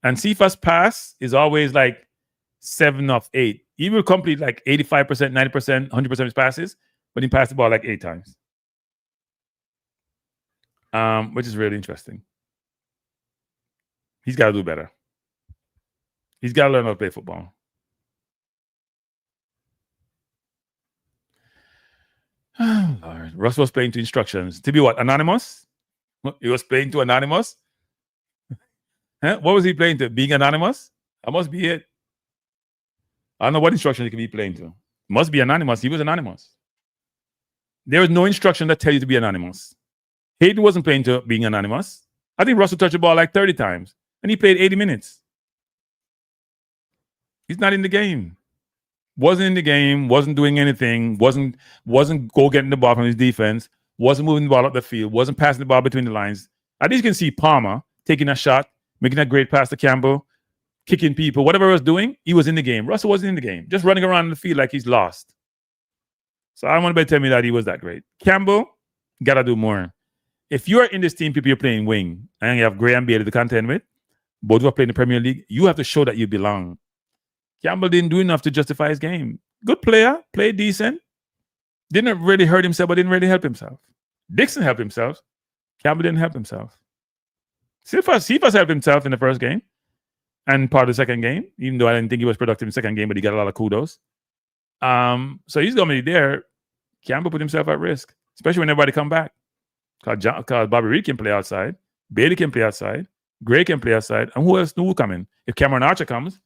and Cephas' pass is always like 7 of 8. He will complete like 85%, 90%, 100% of his passes, but he passed the ball like 8 times. Which is really interesting. He's got to do better. He's got to learn how to play football. Lord. Russ was playing to instructions. To be what? Anonymous? He was playing to Anonymous? Huh? What was he playing to? Being anonymous? That must be it. I don't know what instruction he could be playing to. Must be anonymous. He was anonymous. There was no instruction that tells you to be anonymous. Hayden wasn't playing to being anonymous. I think Russell touched the ball like 30 times, and he played 80 minutes. He's not in the game. Wasn't in the game, wasn't doing anything, wasn't go getting the ball from his defense, wasn't moving the ball up the field, wasn't passing the ball between the lines. At least you can see Palmer taking a shot, making a great pass to Campbell, kicking people, whatever he was doing, he was in the game. Russell wasn't in the game, just running around the field like he's lost. So I don't want anybody to tell me that he was that great. Campbell, got to do more. If you are in this team, people, you're playing wing, and you have Graham Bailey to contend with, both are playing the Premier League, you have to show that you belong. Campbell didn't do enough to justify his game. Good player, played decent. Didn't really hurt himself, but didn't really help himself. Dixon helped himself. Campbell didn't help himself. Cephas helped himself in the first game and part of the second game, even though I didn't think he was productive in the second game, but he got a lot of kudos. So he's going to be there. Campbell put himself at risk, especially when everybody come back. Because Bobby Reed can play outside. Bailey can play outside. Gray can play outside. And who else will come in? If Cameron Archer comes,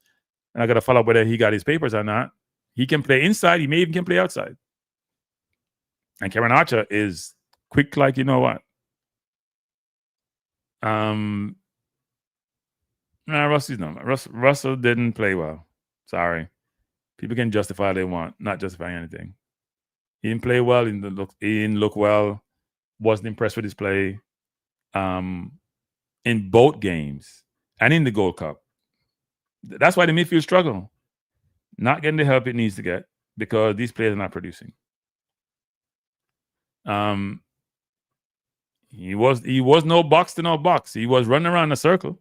and I got to follow up whether he got his papers or not, he can play inside. He may even can play outside. And Cameron Archer is quick like you know what. Russell didn't play well. Sorry. People can justify what they want, not justifying anything. He didn't play well. He didn't look well. Wasn't impressed with his play. In both games and in the Gold Cup. That's why the midfield struggle. Not getting the help it needs to get because these players are not producing. He was no box to no box. He was running around in a circle.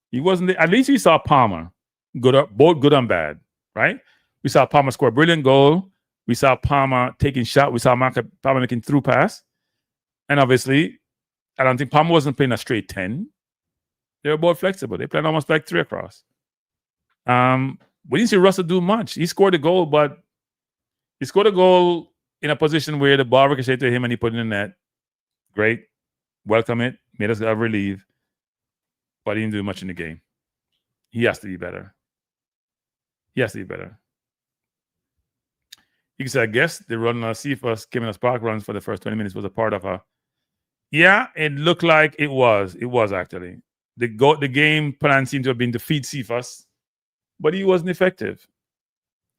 He wasn't. At least we saw Palmer both good and bad, right? We saw Palmer score a brilliant goal. We saw Palmer taking shot. We saw Palmer making through pass. And obviously, I don't think Palmer wasn't playing a straight 10. They were both flexible. They played almost like 3 across. We didn't see Russell do much. He scored a goal, but he scored a goal in a position where the ball ricocheted to him and he put it in the net. Great. Welcome it. Made us relieve. But he didn't do much in the game. He has to be better. He has to be better. You can say, I guess the run on Cephas giving us park runs for the first 20 minutes was a part of a. Yeah, it looked like it was. It was actually. The game plan seemed to have been to feed Cephas, but he wasn't effective.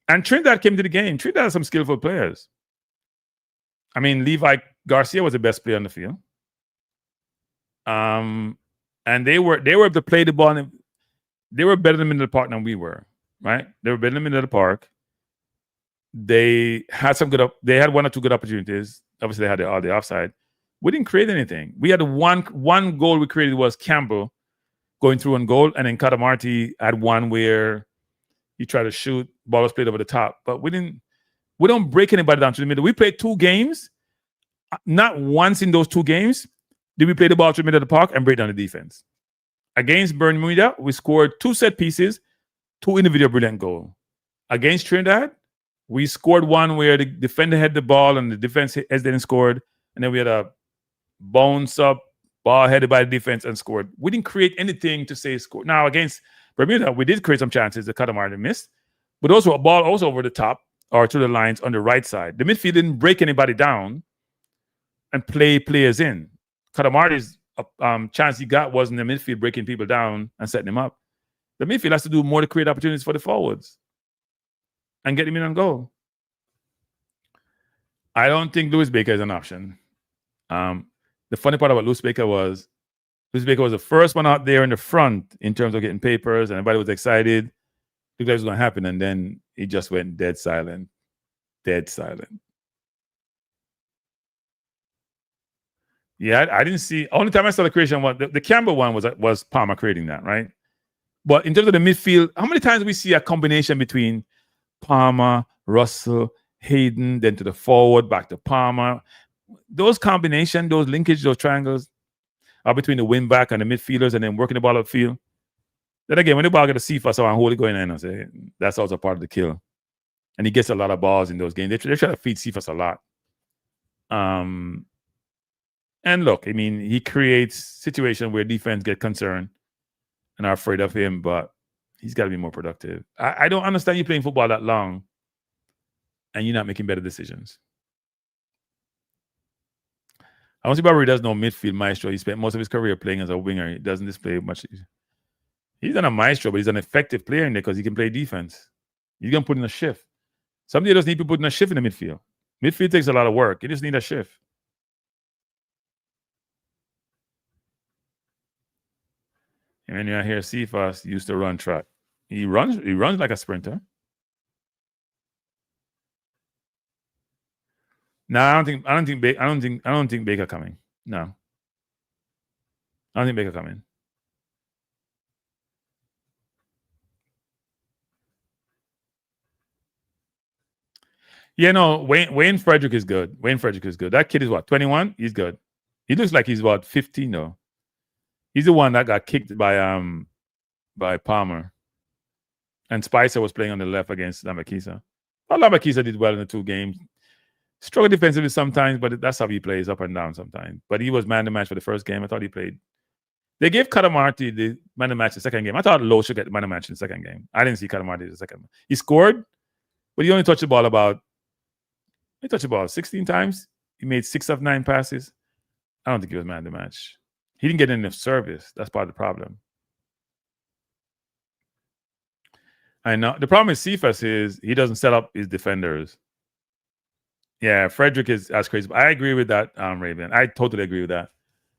And Trinidad came to the game. Trinidad has some skillful players. I mean, Levi Garcia was the best player on the field. And they were able to play the ball. They were better in the middle of the park than we were, right? They were better in the middle of the park. They had they had one or two good opportunities. Obviously, they had all the offside. We didn't create anything. We had one goal we created was Campbell going through on goal, and then Cadamarteri had one where he tried to shoot, ball was played over the top. But we don't break anybody down to the middle. We played 2 games. Not once in those 2 games did we play the ball to the middle of the park and break down the defense. Against Bermuda, we scored 2 set pieces, 2 individual brilliant goals. Against Trinidad, we scored one where the defender had the ball and the defense didn't scored, and then we had a bounce up ball headed by the defense and scored. We didn't create anything to say score. Now against Bermuda, we did create some chances that Cadamarteri missed, but also a ball also over the top or to the lines on the right side. The midfield didn't break anybody down and play players in. Cadamarteri's chance he got was in the midfield breaking people down and setting them up. The midfield has to do more to create opportunities for the forwards and get them in on goal. I don't think Lewis Baker is an option. The funny part about Lewis Baker was the first one out there in the front in terms of getting papers, and everybody was excited. Looked like it was going to happen, and then he just went dead silent. Dead silent. Yeah, I didn't see. Only time I saw the creation was the Campbell one was Palmer creating that, right? But in terms of the midfield, how many times we see a combination between Palmer, Russell, Hayden, then to the forward, back to Palmer? Those combination, those linkage, those triangles are between the wing back and the midfielders, and then working the ball upfield. Then again, when the ball gets a Cephas or hold it going in, I say that's also part of the kill. And he gets a lot of balls in those games. They try to feed Cephas a lot. And look, I mean, he creates situations where defense get concerned and are afraid of him, but he's got to be more productive. I don't understand you playing football that long and you're not making better decisions. I don't see Barry does no midfield maestro. He spent most of his career playing as a winger. He doesn't display much. He's not a maestro, but he's an effective player in there because he can play defense. He's going to put in a shift. Somebody doesn't need to put in a shift in the midfield. Midfield takes a lot of work. You just need a shift. And then you hear Cephas used to run track. He runs like a sprinter. No, I don't think Baker coming. No. I don't think Baker coming. Yeah, no, Wayne Frederick is good. That kid is what, 21? He's good. He looks like he's what, 15 though. He's the one that got kicked by Palmer. And Spicer was playing on the left against Lambakisa. Well, Lambakisa did well in the 2 games. Struggled defensively sometimes, but that's how he plays, up and down sometimes. But he was man to match for the first game. I thought he played. They gave Cadamarteri the man to match the second game. I thought Lowe should get man to match in the second game. I didn't see Cadamarteri the second. He scored, but he only touched the ball 16 times. He made 6 of 9 passes. I don't think he was man to match. He didn't get enough service. That's part of the problem. I know. The problem with Cephas is he doesn't set up his defenders. Yeah, Frederick is as crazy. I agree with that, Raven. I totally agree with that.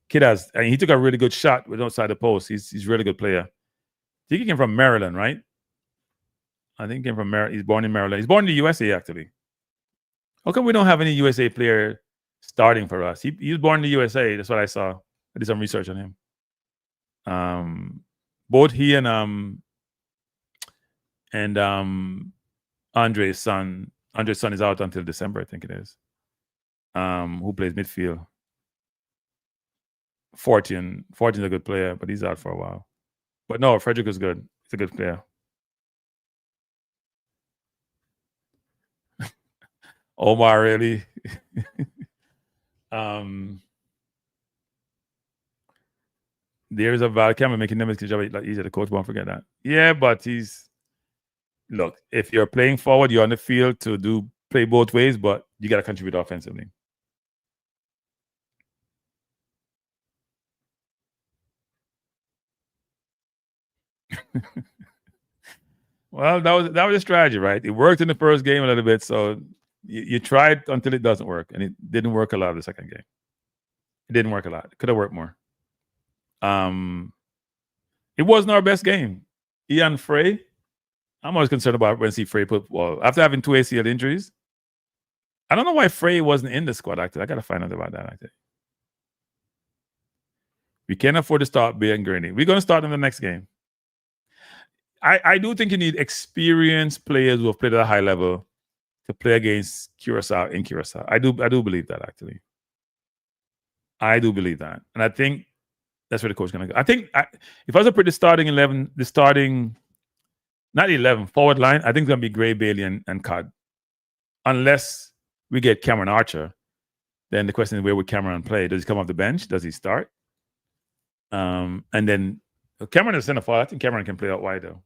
Kid he took a really good shot with outside the post. He's a really good player. I think he came from Maryland, right? I think he came from Maryland. He's born in Maryland. He's born in the USA, actually. How come we don't have any USA player starting for us? He was born in the USA. That's what I saw. I did some research on him. Both he and Andre's son. Andre's son is out until December, I think it is. Who plays midfield? Fortune's a good player, but he's out for a while. But no, Frederick is good. He's a good player. Omar, really? There's a Val Cameron making them job easier. The coach won't forget that. Yeah, but he's look, if you're playing forward, you're on the field to play both ways, but you got to contribute offensively. Well, that was a strategy, right? It worked in the first game a little bit, so you tried until it doesn't work, and it didn't work a lot the second game. It didn't work a lot. It could have worked more. It wasn't our best game. Ian Frey, I'm always concerned about when I see Frey after having 2 ACL injuries. I don't know why Frey wasn't in the squad, actually. I got to find out about that, actually. We can't afford to start Ben Gurney. We're going to start in the next game. I do think you need experienced players who have played at a high level to play against Curacao in Curacao. I do believe that, actually. I do believe that. And I think that's where the coach is going to go. I think if I was to put the starting 11, not 11, forward line, I think it's going to be Gray, Bailey, and Cod. Unless we get Cameron Archer, then the question is, where would Cameron play? Does he come off the bench? Does he start? And then Cameron is center forward. I think Cameron can play out wide, though.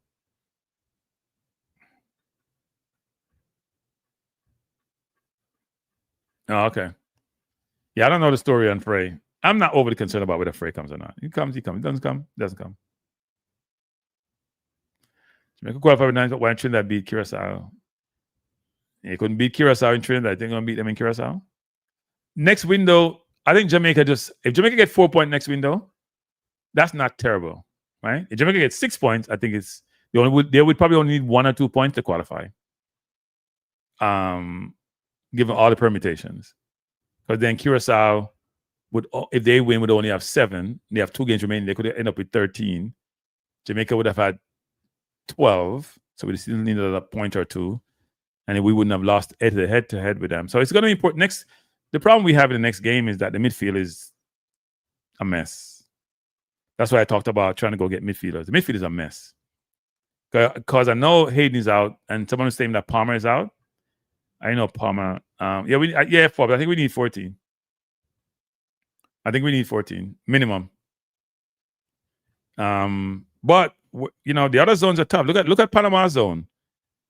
Oh, okay. Yeah, I don't know the story on Frey. I'm not overly concerned about whether Frey comes or not. He comes. He doesn't come. Doesn't come. Jamaica qualified with 9, but why Trinidad beat Curacao? He couldn't beat Curacao in Trinidad. I think they're going to beat them in Curacao. Next window, I think Jamaica if Jamaica get 4 points next window, that's not terrible, right? If Jamaica gets 6 points, I think they would probably only need 1 or 2 points to qualify. Given all the permutations. Because then Curacao if they win, would only have 7. They have 2 games remaining. They could end up with 13. Jamaica would have had 12. So we still needed a point or 2. And we wouldn't have lost head-to-head with them. So it's going to be important. The problem we have in the next game is that the midfield is a mess. That's why I talked about trying to go get midfielders. The midfield is a mess. Because I know Hayden is out, and someone was saying that Palmer is out. I know Palmer. Four, but I think we need 14. I think we need 14 minimum. But the other zones are tough. Look at Panama's zone,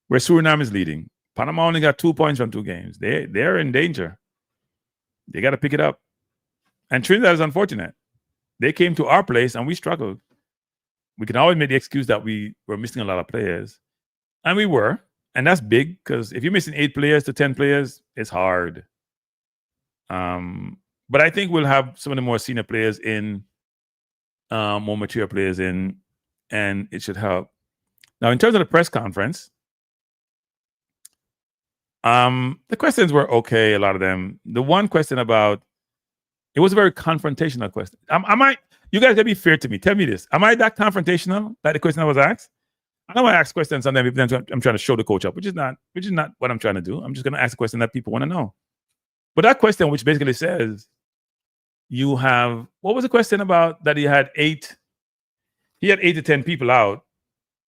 where Suriname is leading. Panama only got 2 points from 2 games. They're in danger. They got to pick it up. And Trinidad is unfortunate. They came to our place and we struggled. We can always make the excuse that we were missing a lot of players, and we were. And that's big, because if you're missing 8 players to 10 players, it's hard. But I think we'll have some of the more senior players in, more mature players in, and it should help. Now, in terms of the press conference, the questions were okay, a lot of them. The one question it was a very confrontational question. You guys gotta be fair to me. Tell me this. Am I that confrontational, like the question I was asked? I know I ask questions and then I'm trying to show the coach up, which is not what I'm trying to do. I'm just going to ask a question that people want to know. But that question, which basically says, what was the question about that he had 8 to 10 people out,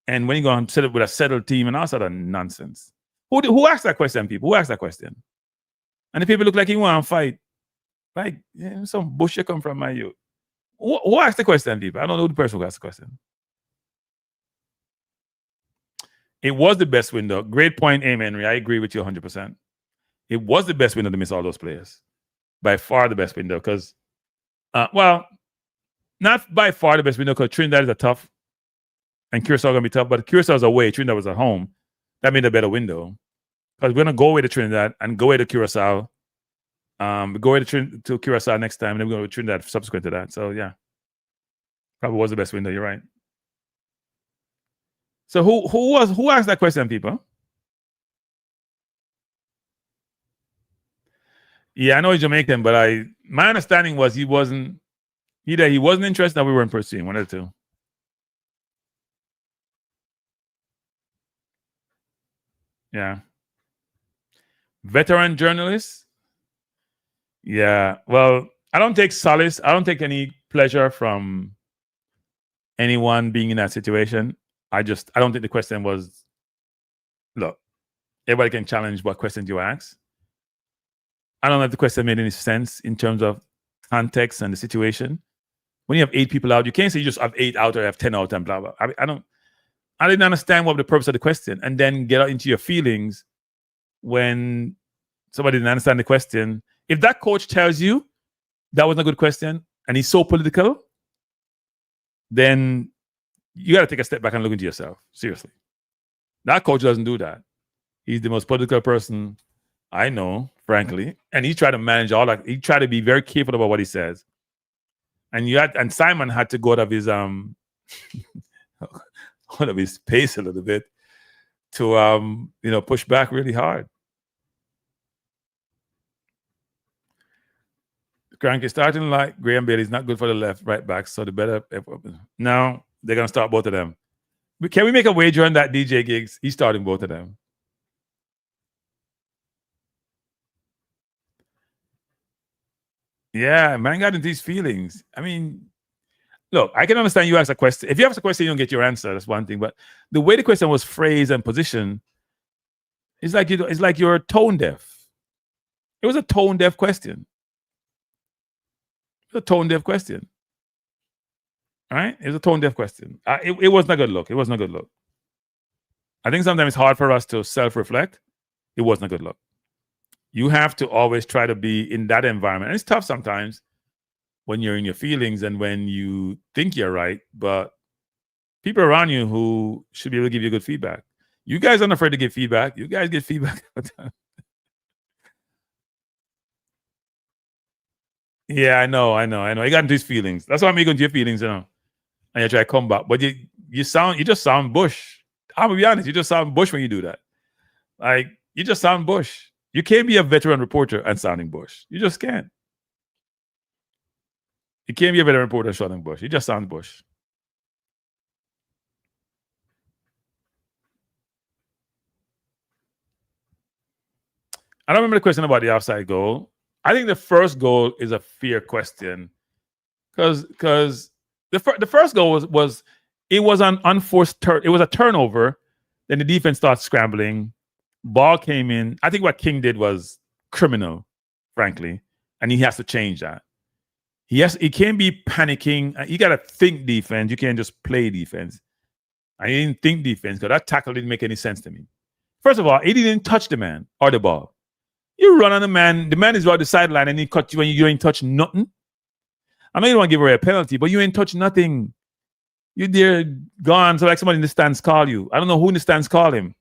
and when you go and set up with a settled team and all sort of nonsense. Who asked that question, people? Who asked that question? And the people look like he want to fight. Like, some bullshit come from my youth. Who asked the question, people? I don't know the person who asked the question. It was the best window. Great point, Aim Henry. I agree with you 100%. It was the best window to miss all those players. By far the best window, because, not by far the best window, because Trinidad is a tough, and Curacao going to be tough, but Curacao was away, Trinidad was at home. That made a better window. Because we're going to go away to Trinidad and go away to Curacao. We go away to Curacao next time, and then we're going to Trinidad subsequent to that. So, yeah. Probably was the best window. You're right. So who asked that question, people? Yeah, I know he's Jamaican, but my understanding was he wasn't interested, or we weren't pursuing. One of the two. Yeah. Veteran journalist. Yeah. Well, I don't take solace. I don't take any pleasure from anyone being in that situation. I don't think the question was, look, everybody can challenge what questions you ask. I don't know if the question made any sense in terms of context and the situation. When you have 8 people out, you can't say you just have 8 out or have 10 out and blah, blah. I don't, I didn't understand what the purpose of the question, and then get out into your feelings when somebody didn't understand the question. If that coach tells you that wasn't a good question and he's so political, then you got to take a step back and look into yourself. Seriously. That coach doesn't do that. He's the most political person I know, frankly. And he tried to manage all that. He tried to be very careful about what he says. And Simon had to go out of his out of his pace a little bit to push back really hard. Cranky starting like Graham Bailey is not good for the left right back, so the better. Now they're gonna start both of them. Can we make a wager on that DJ Gigs? He's starting both of them. Yeah, man got into these feelings. I mean, look, I can understand you ask a question. If you ask a question, you don't get your answer. That's one thing. But the way the question was phrased and positioned, it's like you're tone deaf. It was a tone deaf question. It was a tone deaf question. All right? It was a tone deaf question. It wasn't a good look. It wasn't a good look. I think sometimes it's hard for us to self-reflect. It wasn't a good look. You have to always try to be in that environment. And it's tough sometimes when you're in your feelings and when you think you're right, but people around you who should be able to give you good feedback. You guys aren't afraid to give feedback. You guys get feedback all the time. Yeah, I know. You got into his feelings. That's why I'm going to your feelings, and you try to come back. But you just sound Bush. I'm gonna be honest, you just sound Bush when you do that. Like, you just sound Bush. You can't be a veteran reporter and sounding Bush. You just can't. You can't be a veteran reporter and sounding Bush. You just sound Bush. I don't remember the question about the offside goal. I think the first goal is a fair question because the first goal was an unforced turn. It was a turnover. Then the defense starts scrambling. Ball came in. I think what King did was criminal, frankly, and he has to change that. He can't be panicking. You got to think defense. You can't just play defense. I didn't think defense because that tackle didn't make any sense to me. First of all, he didn't touch the man or the ball. You run on the man. The man is on the sideline and he cut you when you ain't touch nothing. I know you don't want to give away a penalty, but you ain't touch nothing. You there gone. So like somebody in the stands call you. I don't know who in the stands called him,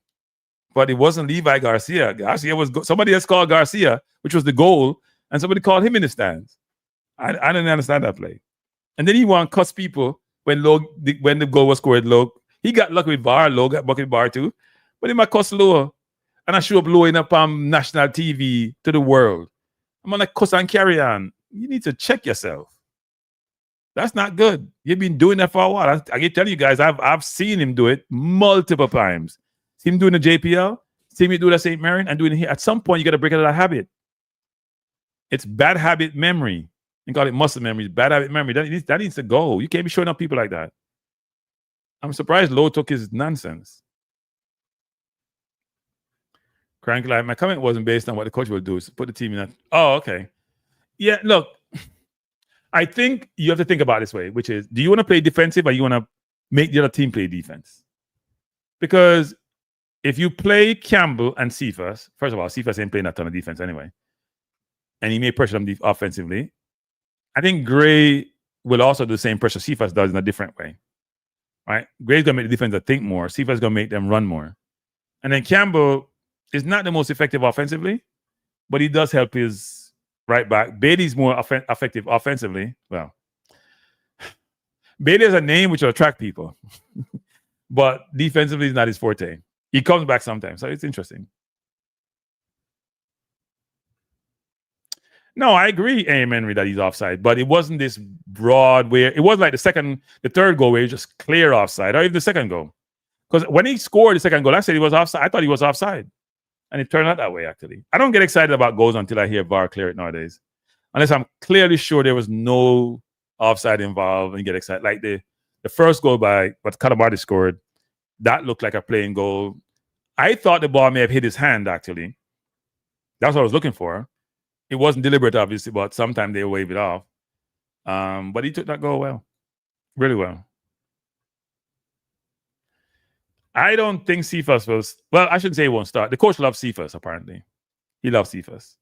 but it wasn't Levi Garcia. Garcia was somebody else called Garcia, which was the goal, and somebody called him in the stands. I didn't understand that play. And then he want to cuss people when the goal was scored low. He got lucky with VAR. Low got bucket VAR too, but he might cuss low. And I show up blowing up on national TV to the world. I'm gonna cuss and carry on. You need to check yourself. That's not good. You've been doing that for a while. I can tell you guys, I've seen him do it multiple times. See him doing the JPL, see me do the St. Marion, and doing it here. At some point, you got to break out of that habit. It's bad habit memory. You call it muscle memory. Bad habit memory. That needs to go. You can't be showing up people like that. I'm surprised Lowe took his nonsense. Crank like my comment wasn't based on what the coach will do. So put the team in that. Oh, okay. Yeah, look, I think you have to think about it this way, which is, do you want to play defensive or you want to make the other team play defense? Because if you play Campbell and Cephas, first of all, Cephas ain't playing that ton of defense anyway, and he may pressure them offensively, I think Gray will also do the same pressure Cephas does in a different way, right? Gray's going to make the defense think more. Cephas is going to make them run more. And then Campbell is not the most effective offensively, but he does help his right back. Bailey's more effective offensively. Well, Bailey has a name which will attract people, but defensively is not his forte. He comes back sometimes, so it's interesting. No, I agree, Henry, that he's offside, but it wasn't this broad where it was like the third goal where he just clear offside, or even the second goal. Because when he scored the second goal, I said he was offside. I thought he was offside. And it turned out that way, actually. I don't get excited about goals until I hear VAR clear it nowadays. Unless I'm clearly sure there was no offside involved and get excited. Like the first goal by what Cadamarteri scored, that looked like a playing goal. I thought the ball may have hit his hand, actually. That's what I was looking for. It wasn't deliberate, obviously, but sometimes they wave it off. But he took that goal well. Really well. I don't think Cephas was. Well, I shouldn't say he won't start. The coach loves Cephas. Apparently, he loves Cephas.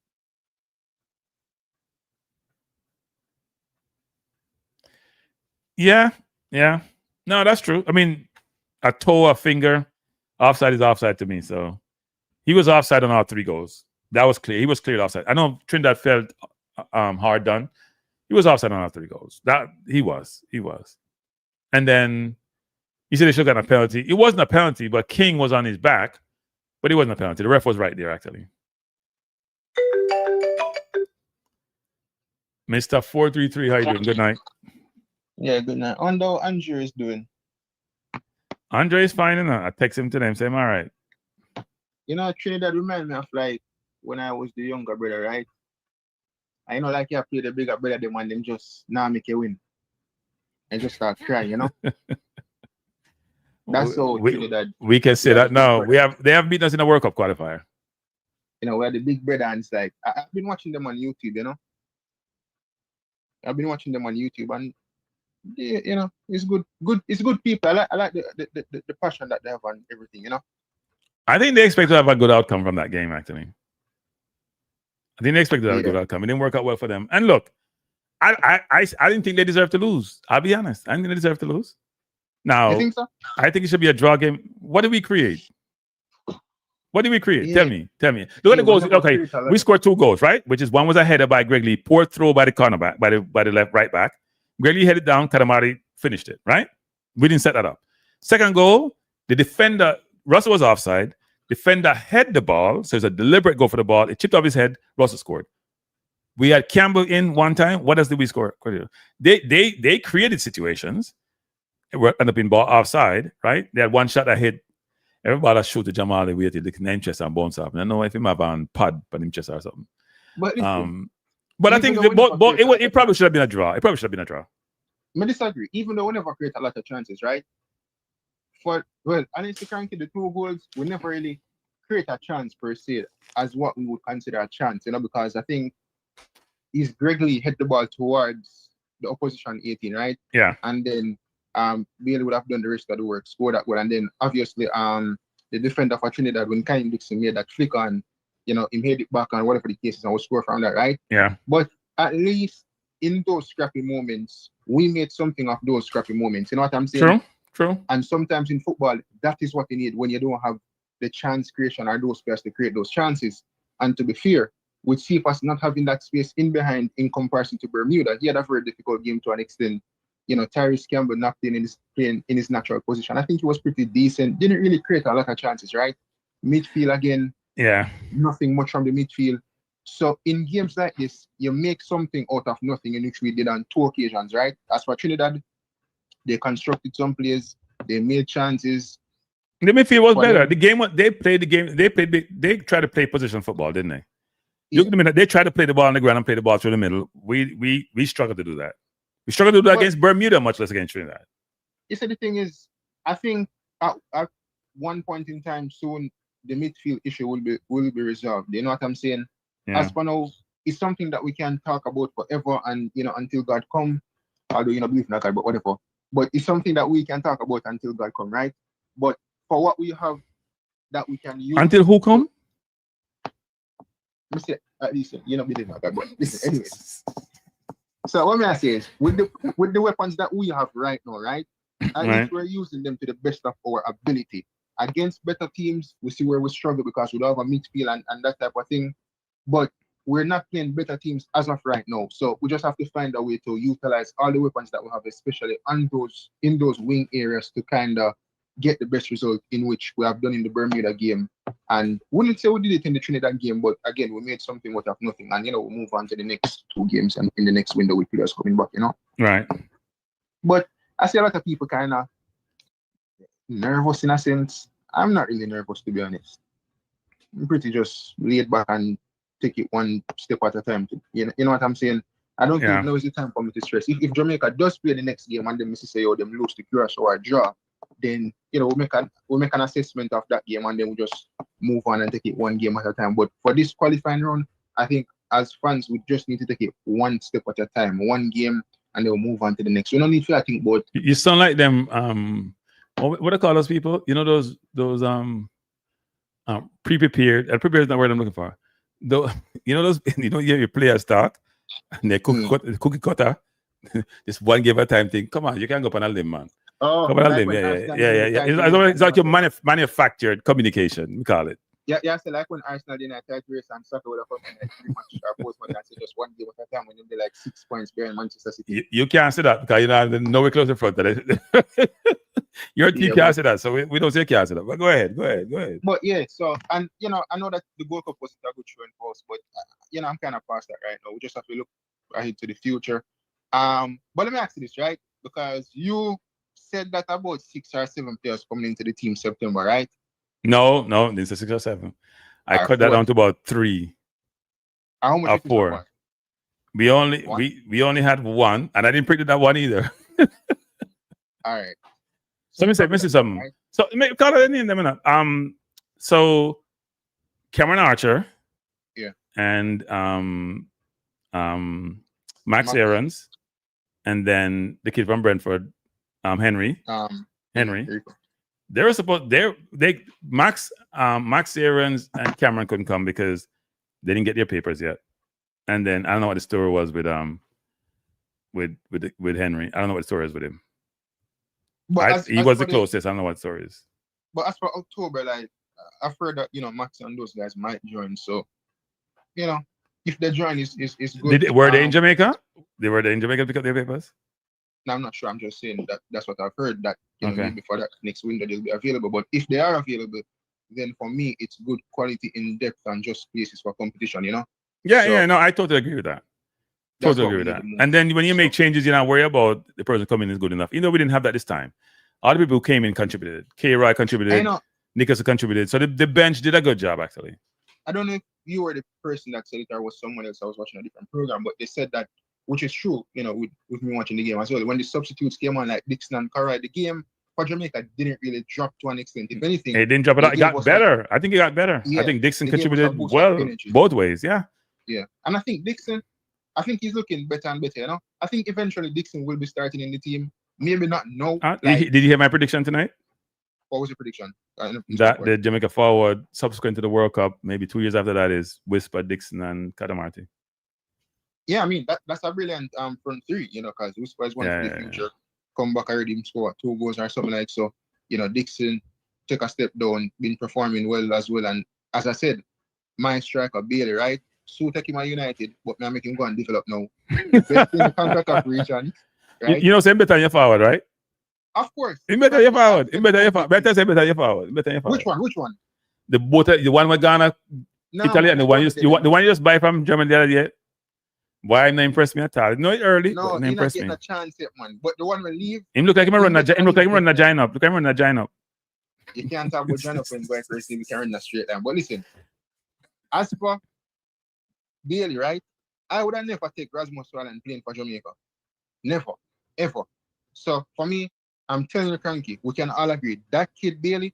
Yeah. No, that's true. I mean, a toe, a finger, offside is offside to me. So he was offside on all 3 goals. That was clear. He was cleared offside. I know Trinidad felt hard done. He was offside on all 3 goals. That he was. And then he said he should have gotten a penalty. It wasn't a penalty, but King was on his back. But it wasn't a penalty. The ref was right there, actually. Mr. 433, how you doing? Good night. Yeah, good night. I wonder how Andre is doing. Andre is fine enough. I text him today and say, I'm all right. You know, Trinidad remind me of like when I was the younger brother, right? I know like you play the bigger brother them and them just now make you win. And just start crying, you know? That's how Trinidad. We can say that now. They have beaten us in a World Cup qualifier. You know, we're the big brother and it's like I've been watching them on YouTube, you know. I've been watching them on YouTube and they, you know, it's good people. I like the passion that they have on everything, you know. I think they expect to have a good outcome from that game, actually. I think they expect to have a good outcome. It didn't work out well for them. And look, I didn't think they deserved to lose. I'll be honest. I didn't think they deserved to lose. Now, you think so? I think it should be a draw game. What did we create? Yeah. Tell me. Look at the goals. Okay, we scored 2 goals, right? Which is one was a header by Greg Lee, poor throw by the cornerback, by the left right back. Greg Lee headed down, Cadamarteri finished it, right? We didn't set that up. Second goal, the defender, Russell was offside. Defender headed the ball, so it's a deliberate go for the ball. It chipped off his head. Russell scored. We had Campbell in one time. What else did we score? They created situations. It ended up in ball offside, right? They had one shot that hit. Everybody shoot the Jamal the way to the name chest and bounce up. I don't know if he might have on pad but him chest or something. But I think it probably should have been a draw. It probably should have been a draw. I disagree. Even though we never create a lot of chances, right? Honestly, currently the 2 goals, we never really create a chance per se as what we would consider a chance, you know, because I think he's Gregory hit the ball towards the opposition 18, right? Yeah. And then Bailey would have done the rest of the work, scored that goal, and then obviously the defender for Trinidad when Kyle Dixon made that flick on, you know, him head it back on whatever the case is and we'll score from that, right? Yeah. But at least in those scrappy moments, we made something of those scrappy moments. You know what I'm saying? True. And sometimes in football, that is what you need when you don't have the chance creation or those players to create those chances. And to be fair, with Cephas not having that space in behind in comparison to Bermuda, he had a very difficult game to an extent. You know, Tyrese Campbell not playing in his natural position. I think he was pretty decent. Didn't really create a lot of chances, right? Midfield again. Yeah. Nothing much from the midfield. So in games like this, you make something out of nothing, in which we did on 2 occasions, right? As for Trinidad, they constructed some plays, they made chances. The midfield was better. They tried to play position football, didn't they? Yeah. They tried to play the ball on the ground and play the ball through the middle. We struggled to do that. We struggled to do that against Bermuda, much less against Trinidad. You see, the thing is, I think at one point in time soon, the midfield issue will be resolved. You know what I'm saying? Yeah. As for now, it's something that we can talk about forever and, you know, until God come. Although, you know, believe in God, but whatever. But it's something that we can talk about until God come, right? But for what we have that we can use. Until who come? Let me say, at least, you know, believe in God, but listen, anyway. So what may I say is, with the weapons that we have right now, right? At least we're using them to the best of our ability. Against better teams, we see where we struggle because we don't have a midfield and that type of thing. But we're not playing better teams as of right now. So we just have to find a way to utilize all the weapons that we have, especially in those wing areas, to kind of get the best result, in which we have done in the Bermuda game. And we wouldn't say we did it in the Trinidad game, but again, we made something out of nothing. And, you know, we'll move on to the next 2 games and in the next window with players coming back, you know? Right. But I see a lot of people kind of nervous in a sense. I'm not really nervous, to be honest. I'm pretty just laid back and take it one step at a time. You know what I'm saying? I don't think now is the time for me to stress. If Jamaica does play the next game and then Missy say, oh, them lose to Curacao or draw, then, you know, we'll make an assessment of that game and then we'll just move on and take it one game at a time. But for this qualifying round, I think as fans, we just need to take it one step at a time, one game, and then we'll move on to the next. We don't need to think about. You sound like them what do they call those people? You know those pre-prepared. Prepared is not the word I'm looking for. Though you know those you have your players talk and they cookie cutter. This one give a time thing. Come on, you can't go up on a limb, man. Oh, come on a limb. Yeah. It's like your manufactured communication. We call it. Yeah. So like when Arsenal did not try to race and soccer would have come like 3 matches or 4 months and say just one game at a time when they like 6 points behind Manchester City. You can't say that because you know nowhere close in front of it. Your team can't say that, so we don't say you can't say that. But go ahead. But yeah, so and I know that the Gold Cup wasn't a good show for us, but I'm kind of past that right now. We just have to look ahead to the future. But let me ask you this, right? Because you said that about 6 or 7 players coming into the team September, right? No, this is 6 or 7. I cut that down to about 3 or 4. We only had 1, and I didn't predict that one either. All right. So let me say something. Right? So call it in them. So Cameron Archer, and Max Aarons, and then the kid from Brentford, Henry. They were supposed Max Aarons and Cameron couldn't come because they didn't get their papers yet. And then I don't know what the story was with Henry. I don't know what the story is with him. But he was the closest. I don't know what the story is. But as for October, like I've heard that Max and those guys might join. So if they join, is good. Were they in Jamaica? They were in Jamaica to pick up their papers? No, I'm not sure. I'm just saying that's what I've heard. That maybe for that next window they'll be available. But if they are available, then for me it's good quality in depth and just places for competition. No, I totally agree with that. Totally agree with that. And then when you make changes, you're not worried about the person coming in is good enough. We didn't have that this time. All the people who came in contributed. K-Roy contributed. Nicholson contributed. So the bench did a good job, actually. I don't know if you were the person that said it or was someone else. I was watching a different program, but they said that, which is true, with me watching the game as well. When the substitutes came on, like Dixon and Carey, the game for Jamaica didn't really drop to an extent. If anything, it didn't drop it. It got better. I think it got better. I think Dixon contributed well both ways. Yeah. Yeah. And I think Dixon, he's looking better and better. I think eventually Dixon will be starting in the team. Maybe not now. Did you hear my prediction tonight? What was your prediction? That the Jamaica forward, subsequent to the World Cup, maybe 2 years after that, is Whisper, Dixon, and Cadamarteri. Yeah, I mean that's a brilliant front three, because Whisper is one for the future. Come back already, him score 2 goals or something like so. Dixon took a step down, been performing well as well. And as I said, my striker Bailey, right? So take him at United, but now make him go and develop now. Best in the contract of region, right? Same better than your forward, right? Of course. Him better your forward. Better say better your forward. Which one? The one with Ghana, Italy, and the one you just buy from Germany the other day. Why not impress me at all? No, early. No, he's not getting a chance yet, man. But the one will leave. Him look like him run a giant up. Look like him run a giant up. You can't talk about giant up when going first. We can run a straight line. But listen, as for Bailey, right? I would have never take Rasmus Holland playing for Jamaica. Never, ever. So for me, I'm telling you, Cranky, we can all agree that kid Bailey,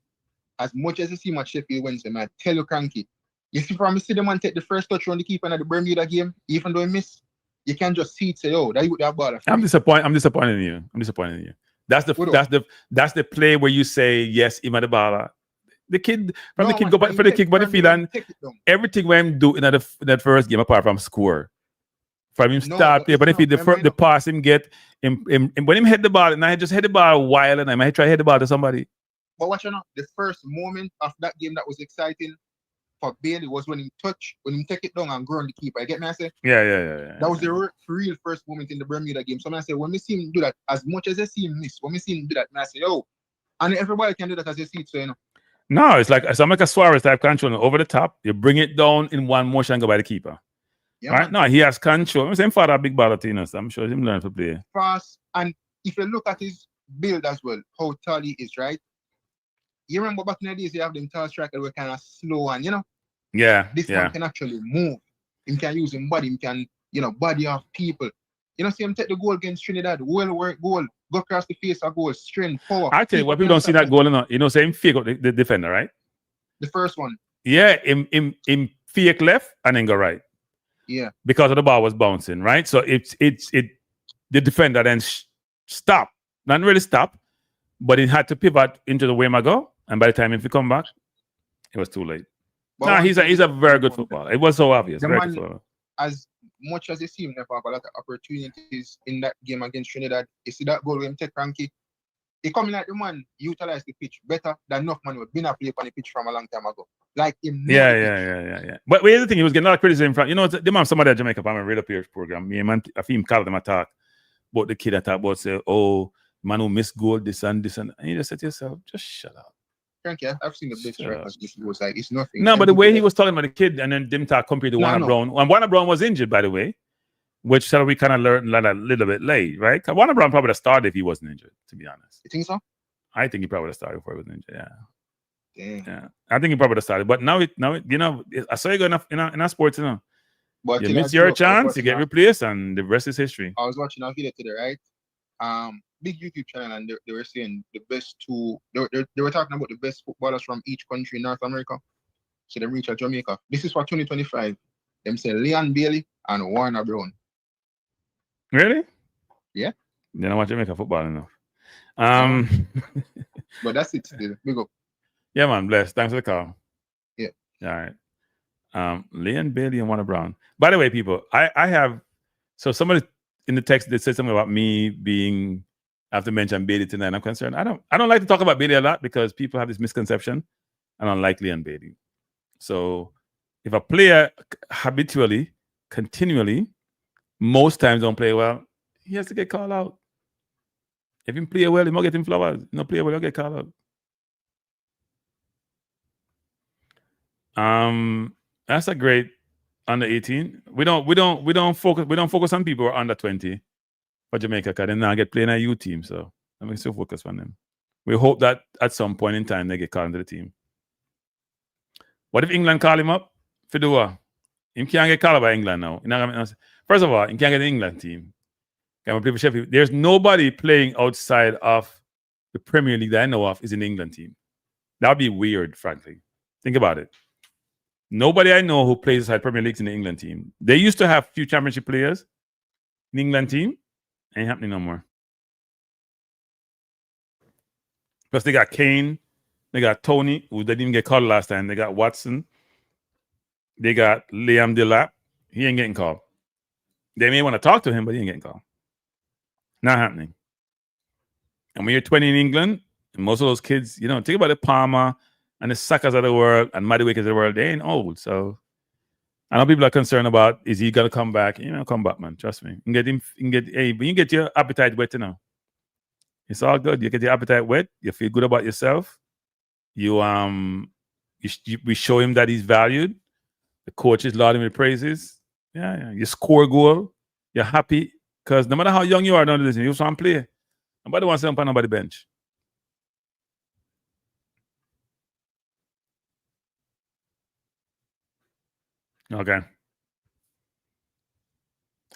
as much as you see him at Sheffield Wednesday, man, I tell you, Cranky, you see from see the man take the first touch on the keeper in the Bermuda game, even though he missed, you can just see it, say, oh, that you would have ball. I'm disappointed in you. That's the play where you say, yes, him at the ball. The kid go back for the kick by the field, and everything when him do in that first game apart from score. From him start play, but if the pass him get him when him hit the ball, and I just hit the ball a while, and I might try to hit the ball to somebody. But watch out, the first moment of that game that was exciting for Bailey was when him take it down and grow on the keeper. You get me? I say, yeah. That was the real first moment in the Bermuda game. So I say, when we see him do that, as much as I see him miss, when we see him do that, I say, oh, and everybody can do that as you see it. So No, it's like a Suarez type control over the top. You bring it down in one motion and go by the keeper. Yeah, right? No, he has control. I'm saying for that big ball, so I'm sure him learn to play. Fast, and if you look at his build as well, how tall he is, right? You remember back in the days, you have them tall strikers were kind of slow and, Yeah. This one can actually move. He can use his body. He can, body off people. See him take the goal against Trinidad. Well-worked goal. Go across the face of goal. Strength, power. I tell you what, people don't see that goal enough. Say him fake out the defender, right? The first one. Yeah, him fake left and then go right. Yeah. Because of the ball was bouncing, right? So it's the defender then stop. Not really stop. But he had to pivot into the way I go, and by the time if he come back, it was too late. But He's a very good footballer. It was so obvious. The very man, good footballer. as much as he seemed never have a lot of opportunities in that game against Trinidad, you see that goal when take Ranky, he coming like the man utilize the pitch better than enough man who been a play on the pitch from a long time ago. Like him. Yeah. But here's the thing, he was getting a lot of criticism from, the man somebody at Jamaica on a radio peers program. Me and man, I feel him call them attack. But the kid that talk about say, oh, man who missed goal, this and this and you just said to yourself, just shut up. Frankie, I've seen the best strikers. This was like it's nothing. No, but the way he was talking about the kid and then them talk compared to Warner Brown. And Warner Brown was injured, by the way, which we kind of learned a little bit late, right? Warner Brown probably would have started if he wasn't injured, to be honest. You think so? I think he probably would have started before he was injured. Yeah. Damn. Yeah. I think he probably would have started. But now I saw you go in sports, But you miss your chance, you get replaced, and the rest is history. I was watching a video today, right? Big YouTube channel, and they were saying the best two. They were talking about the best footballers from each country in North America. So they reach Jamaica. This is for 2025. Them say Leon Bailey and Warner Brown. Really? Yeah. They don't watch Jamaica football enough. But that's it. Still. Big up. Yeah, man. Bless. Thanks for the call. Yeah. All right. Leon Bailey and Warner Brown. By the way, people, I have somebody in the text that said something about me being. I have to mention Bailey tonight. I'm concerned. I don't like to talk about Bailey a lot because people have this misconception. I don't like Leon Bailey. So if a player habitually, continually, most times don't play well, he has to get called out. If he play well, he might get him flowers. No play well, he'll get called out. That's a great under 18. We don't focus on people who are under 20 for Jamaica because they now get playing a U team. So let me still focus on them. We hope that at some point in time they get called into the team. What if England call him up? Fidua. He can't get called by England now. First of all, he can't get the England team. Can play for Sheffield? There's nobody playing outside of the Premier League that I know of is in the England team. That would be weird, frankly. Think about it. Nobody I know who plays outside Premier League in the England team. They used to have few championship players in the England team. Ain't happening no more. Plus they got Kane, they got Tony, who didn't even get called last time. They got Watson. They got Liam Delap. He ain't getting called. They may want to talk to him, but he ain't getting called. Not happening. And when you're 20 in England, and most of those kids, think about the Palmer and the Sakas of the world and Madueke of the world, they ain't old. So I know people are concerned about, is he gonna come back? Come back, man. Trust me. You can get your appetite wet, It's all good. You get your appetite wet, you feel good about yourself. We show him that he's valued. The coaches laud him with praises. Yeah. You score a goal, you're happy. Because no matter how young you are, don't listen. You just want to play. Nobody wants to jump on nobody's bench. Okay.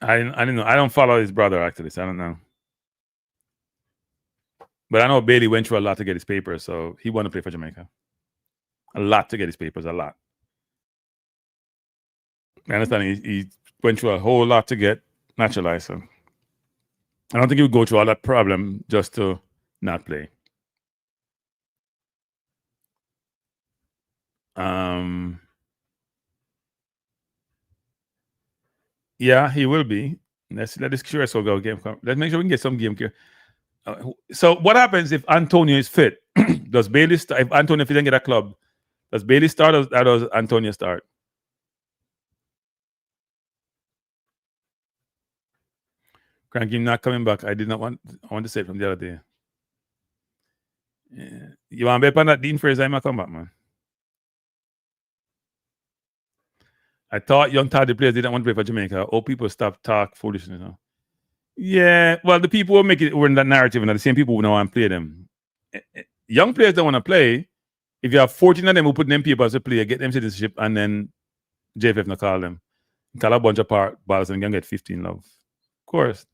I didn't know. I don't follow his brother actually, so I don't know. But I know Bailey went through a lot to get his papers, so he wanted to play for Jamaica. A lot to get his papers, a lot. I understand he went through a whole lot to get naturalized. So I don't think he would go through all that problem just to not play. Yeah, he will be. Let's let this QSO go game. Let's make sure we can get some game here. So what happens if Antonio is fit? Does Bailey start? If Antonio didn't get a club, does Bailey start or does Antonio start? Cranky not coming back. I want to say it from the other day. Yeah. You want to bet on that Dean Fraser might come back, man? I thought young talented players didn't want to play for Jamaica. All people stop talk foolishness. Yeah, well, the people who make it were in that narrative, and the same people who don't want to play them. Young players don't want to play. If you have 14 of them who put them people as a player, get them citizenship, and then JFF not call them. Call a bunch of balls and can get 15 love. Of course.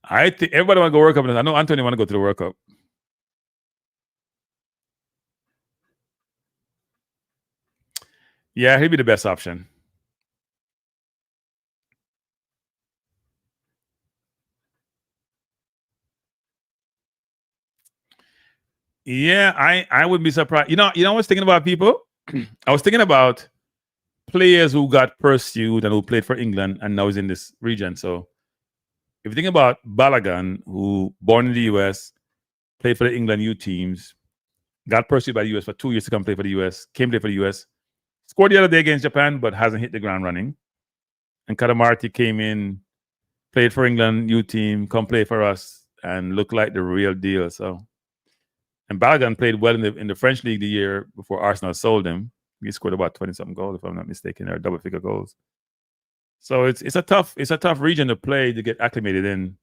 I think everybody want to go World Cup. I know Anthony want to go to the World Cup. Yeah, he'd be the best option. Yeah, I would be surprised. You know, I was thinking about people. I was thinking about players who got pursued and who played for England and now is in this region. So if you think about Balogun, who born in the US, played for the England U teams, got pursued by the US for 2 years to come play for the US, came play for the US, scored the other day against Japan, but hasn't hit the ground running. And Cadamarteri came in, played for England U team, come play for us, and looked like the real deal. So, and Balogun played well in the French league the year before Arsenal sold him. He scored about 20-something goals, if I'm not mistaken, or double-figure goals. So it's a tough region to play to get acclimated in.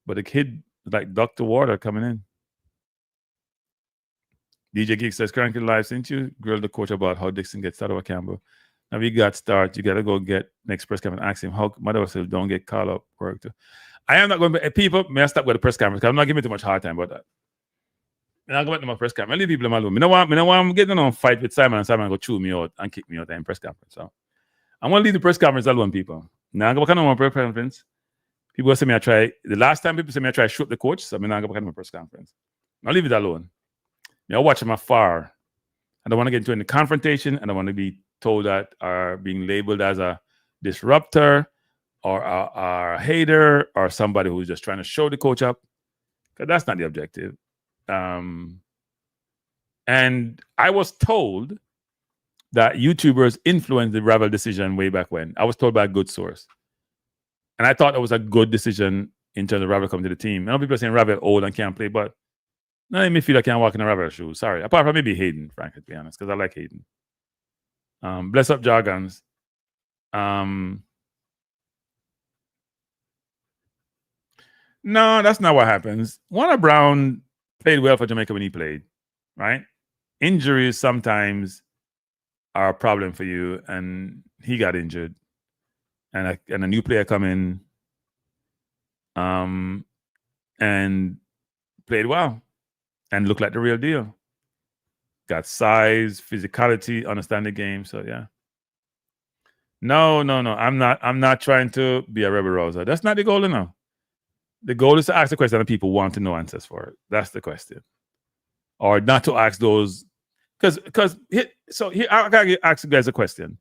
But a kid like Dr. Water coming in. DJ Geek says, currently live, since you grilled the coach about how Dixon gets out of a Campbell. Now we got start. You got to go get next press conference and ask him how mother says don't get called up work too. I am not going to people. May I stop with the press conference? I'm not giving too much hard time about that. And I'll go back to my press conference. I leave people alone. I don't want I'm getting on a fight with Simon and Simon go chew me out and kick me out in press conference. So I'm going to leave the press conference alone, people. Now I go back on my press conference. People say me I try. The last time people say me I try to shoot the coach, so I now go back on my press conference. I'll leave it alone. I watch them afar. I don't want to get into any confrontation. I don't want to be told that are being labeled as a disruptor or a hater or somebody who's just trying to show the coach up. Because that's not the objective. And I was told that YouTubers influenced the Ravel decision way back when. I was told by a good source. And I thought it was a good decision in terms of Ravel coming to the team. I know people are saying Ravel old and can't play, but no, me feel I can't walk in a Ravel shoes. Sorry. Apart from maybe Hayden, frankly, to be honest, because I like Hayden. Bless up Jargons. No, that's not what happens. Warner Brown played well for Jamaica when he played, right? Injuries sometimes are a problem for you, and he got injured. And a new player come in and played well and looked like the real deal. Got size, physicality, understand the game. So yeah. No. I'm not trying to be a rebel rouser. That's not the goal now. The goal is to ask the question that people want to know answers for it. That's the question. Or not to ask those. Because here I gotta ask you guys a question.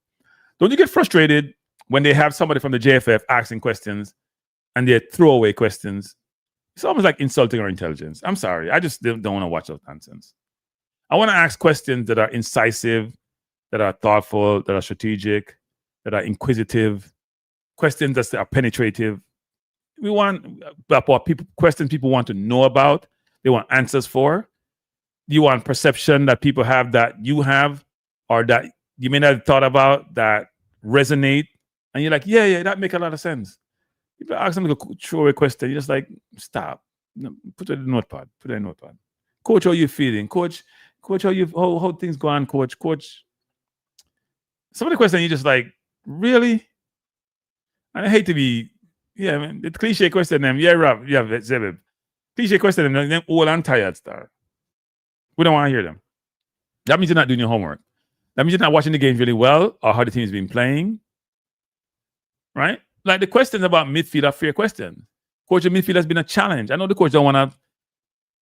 Don't you get frustrated when they have somebody from the JFF asking questions and they throw away questions? It's almost like insulting our intelligence. I'm sorry. I just don't want to watch those nonsense. I want to ask questions that are incisive, that are thoughtful, that are strategic, that are inquisitive, questions that are penetrative. We want questions people want to know about. They want answers for. You want perception that people have that you have or that you may not have thought about that resonate. And you're like, yeah, that makes a lot of sense. If you ask them to throw a question, you're just like, stop. No, put it in the notepad. Coach, how you feeling? Coach, how things go on, coach? Some of the questions you're just like, really? And I hate to be, yeah, man, the cliche question them, yeah, Rob, yeah, Zebib. Cliche question them old and tired star. We don't want to hear them. That means you're not doing your homework. That means you're not watching the games really well or how the team's been playing. Right? Like the questions about midfield are fair questions. Coach of midfield has been a challenge. I know the coach don't want to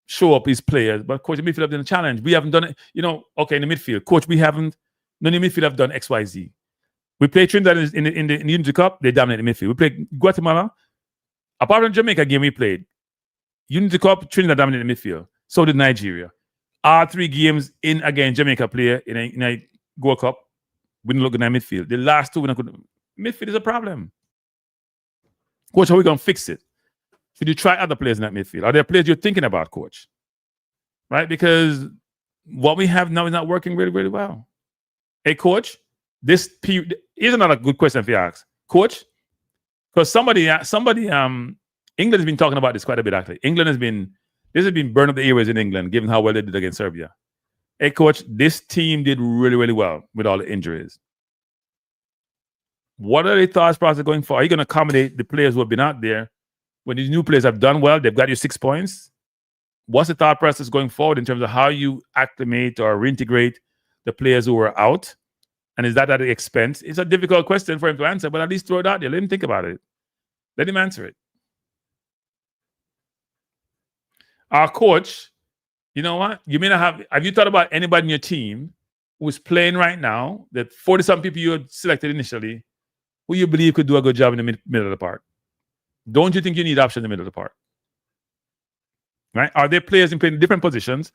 show up his players, but coach of midfield has been a challenge. We haven't done it, okay, in the midfield. Coach, none of the midfield have done XYZ. We played Trinidad in the Unity Cup, they dominated the midfield. We played Guatemala. Apart from Jamaica game we played, Unity Cup, Trinidad dominated the midfield. So did Nigeria. All 3 games in again, Jamaica player in a Gold Cup, we didn't look in that midfield. The last 2, midfield is a problem. Coach, how are we going to fix it? Should you try other players in that midfield? Are there players you're thinking about, coach? Right? Because what we have now is not working really, really well. Hey, coach, this is another good question if you ask. Coach, because somebody, England has been talking about this quite a bit, actually. This has been burned up the airways in England, given how well they did against Serbia. Hey, coach, this team did really, really well with all the injuries. What are the thoughts process going for? Are you going to accommodate the players who have been out there? When these new players have done well, they've got you 6 points. What's the thought process going forward in terms of how you acclimate or reintegrate the players who are out? And is that at the expense? It's a difficult question for him to answer, but at least throw it out there. Let him think about it. Let him answer it. Our coach, You know what? You may not have you thought about anybody in your team who's playing right now, that 40-some people you had selected initially, who you believe could do a good job in the middle of the park? Don't you think you need option in the middle of the park? Right? Are there players in playing different positions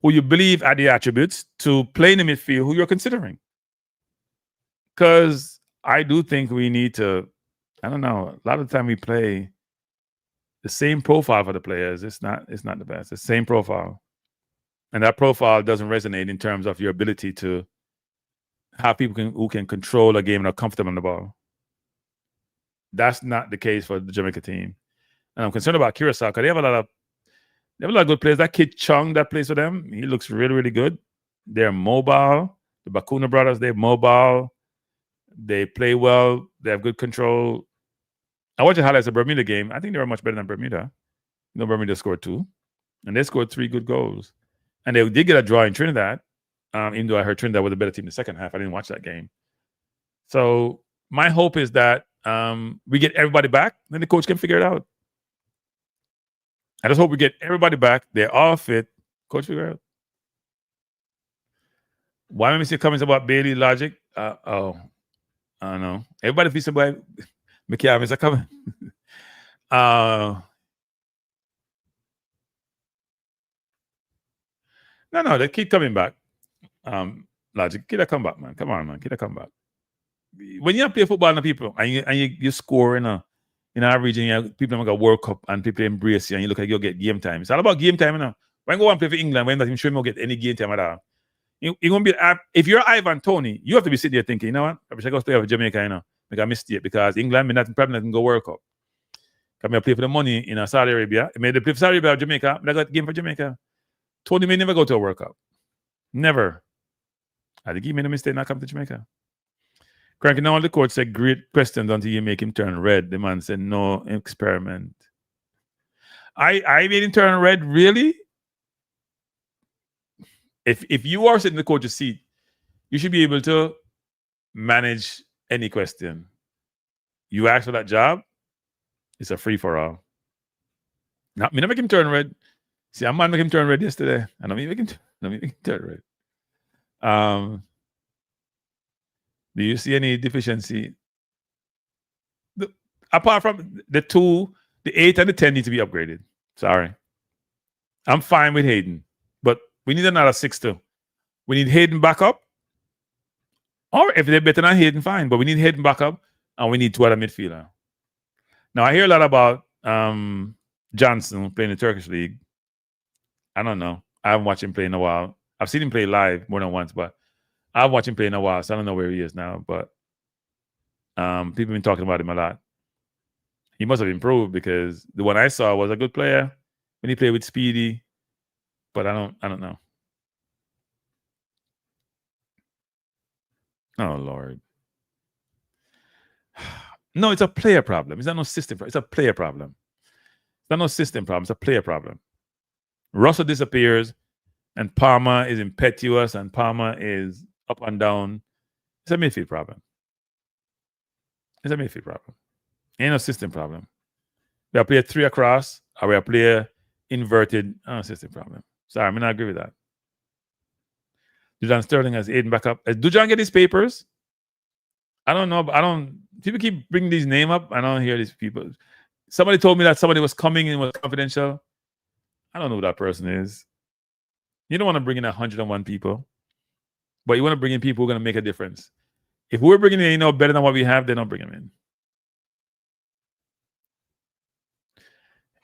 who you believe are the attributes to play in the midfield who you're considering? Because I do think we need to, I don't know, a lot of the time we play the same profile for the players. It's not the best. It's the same profile. And that profile doesn't resonate in terms of your ability to have people who can control a game and are comfortable on the ball. That's not the case for the Jamaica team. And I'm concerned about Curacao because they have a lot of good players. That kid Chung that plays for them, he looks really, really good. They're mobile. The Bakuna brothers, they're mobile. They play well. They have good control. I watched the highlights of the Bermuda game. I think they were much better than Bermuda. You know, Bermuda scored 2. And they scored 3 good goals. And they did get a draw in Trinidad, even though I heard Trinidad was a better team in the second half. I didn't watch that game. So my hope is that we get everybody back, then the coach can figure it out. I just hope we get everybody back. They're all fit. Coach figure it out. Why let me see comments about Bailey Logic? I don't know. Everybody feels about McClaren is coming. No, they keep coming back. Logic, kid, come back, man. Come on, man. Kid, come back. When you play football and people and you score in our region, people have got World Cup and people embrace you and you look like you'll get game time. It's all about game time, you know. When you go and play for England, when I'm sure you'll get any game time at all. You're gonna be if you're Ivan Toney, you have to be sitting there thinking, you know what? I wish I could play for Jamaica, you know. Make a mistake because England may not probably not go World Cup. Come here play for the money in Saudi Arabia. It made the play for Saudi Arabia or Jamaica, but I got game for Jamaica. Tony may never go to a World Cup. Never. I think he made a mistake not come to Jamaica. Cranking on the coach said, great questions until you make him turn red. The man said, no experiment. I made him turn red, really? If you are sitting in the coach's seat, you should be able to manage any question. You ask for that job, it's a free-for-all. Now, me not make him turn red. See, a man make him turn red yesterday. I don't make him turn red. Do you see any deficiency? Apart from the 2, the 8 and the 10 need to be upgraded. Sorry. I'm fine with Hayden. But we need another 6 too. We need Hayden back up. Or if they're better than Hayden, fine. But we need Hayden back up and we need 2 other midfielder. Now, I hear a lot about Johnson playing in the Turkish League. I don't know. I haven't watched him play in a while. I've seen him play live more than once, but I've watched him play in a while, so I don't know where he is now. But people have been talking about him a lot. He must have improved because the one I saw was a good player when he played with Speedy. But I don't know. Oh Lord. No, it's a player problem. It's not no system problem. It's a player problem. It's not no system problem. It's a player problem. Russell disappears and Palmer is impetuous and Palmer is up and down. It's a midfield problem. It's a midfield problem. Ain't no system problem. We are play 3 across or we are play inverted. System problem. Sorry, I'm not agree with that. Dujan Sterling has Aiden back up. Does Dujan get his papers? I don't know. But people keep bringing these names up. I don't hear these people. Somebody told me that somebody was coming and was confidential. I don't know who that person is. You don't want to bring in 101 people, but you want to bring in people who are going to make a difference. If we're bringing in, better than what we have, then don't bring him in.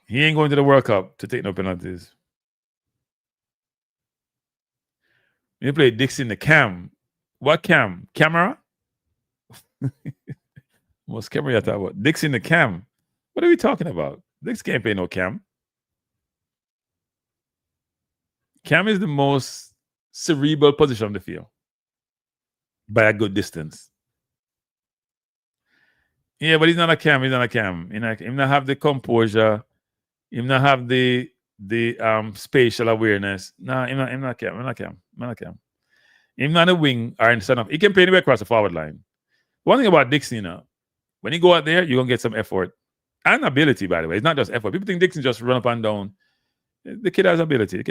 He ain't going to the World Cup to take no penalties. You play Dixie in the cam. What cam? Camera? What's camera you talking about? Dixie in the cam. What are we talking about? Dix can't play no cam. Cam is the most cerebral position on the field by a good distance. Yeah, but he's not a cam. He's not a cam. He not have the composure. He not have the spatial awareness. No, he's not a cam. He's not a cam. He's not a wing or in the center. He can play anywhere across the forward line. One thing about Dixon, when you go out there, you're gonna get some effort and ability. By the way, it's not just effort. People think Dixon just run up and down. The kid has ability.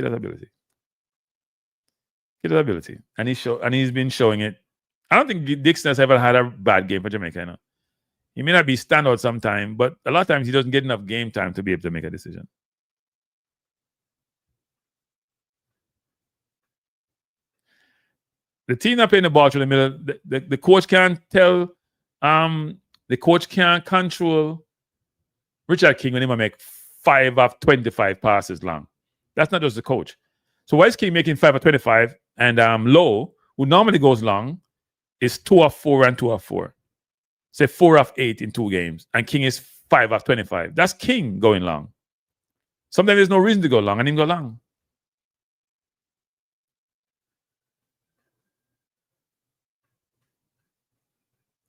He has ability, and he's been showing it. I don't think Dixon has ever had a bad game for Jamaica. You know? He may not be standout sometime, but a lot of times he doesn't get enough game time to be able to make a decision. The team not playing the ball through the middle. The coach can't tell. The coach can't control Richard King when he might make 5 of 25 passes long. That's not just the coach. So why is King making 5 of 25 and Low, who normally goes long, is 2 of 4 and 2 of 4. Say 4 of 8 in 2 games, and King is 5 of 25. That's King going long. Sometimes there's no reason to go long, and him go long.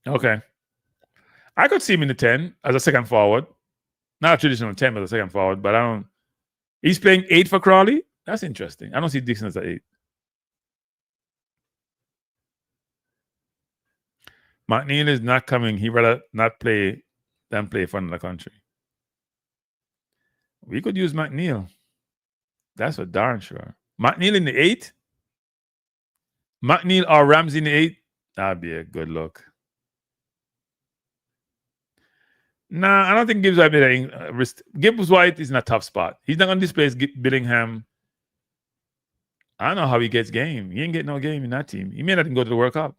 Okay. I could see him in the 10 as a second forward. Not a traditional 10 as a second forward, but I don't. He's playing 8 for Crawley. That's interesting. I don't see Dixon as an 8. McNeil is not coming. He'd rather not play than play for another country. We could use McNeil. That's for darn sure. McNeil in the 8? McNeil or Ramsey in the 8? That'd be a good look. Nah, I don't think Gibbs White made a risk. Gibbs White is in a tough spot. He's not going to displace Billingham. I don't know how he gets game. He ain't getting no game in that team. He may not even go to the World Cup.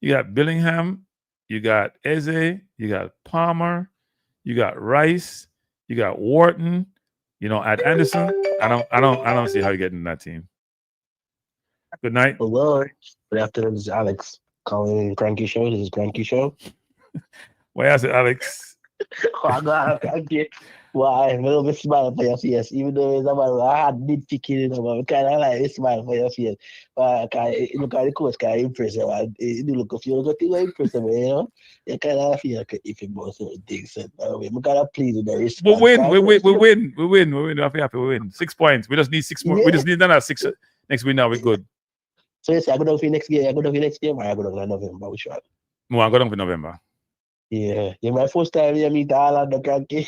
You got Billingham, you got Eze, you got Palmer, you got Rice, you got Wharton, at Anderson. I don't see how you get in that team. Good night. Hello. Good afternoon. This is Alex calling Cranky Show. This is Cranky Show. Why is it Alex? Why? I'm a little bit smile for your face, even though it's about a hard nitpicking, but kind of like a smile for your face. Look at the coach, kind of impressive. You look if you look at the impressive, you kind of feel like if you both things. We kind of please with the response. We win. We're happy. We win. 6 points. We just need 6 more. Yeah. We just need another 6 next week. Now we're good. So you say I go down for next game. I go down for next game, or I go down for November. Which one? No, I go down for November. Yeah, my first time you meet all of the Cranky.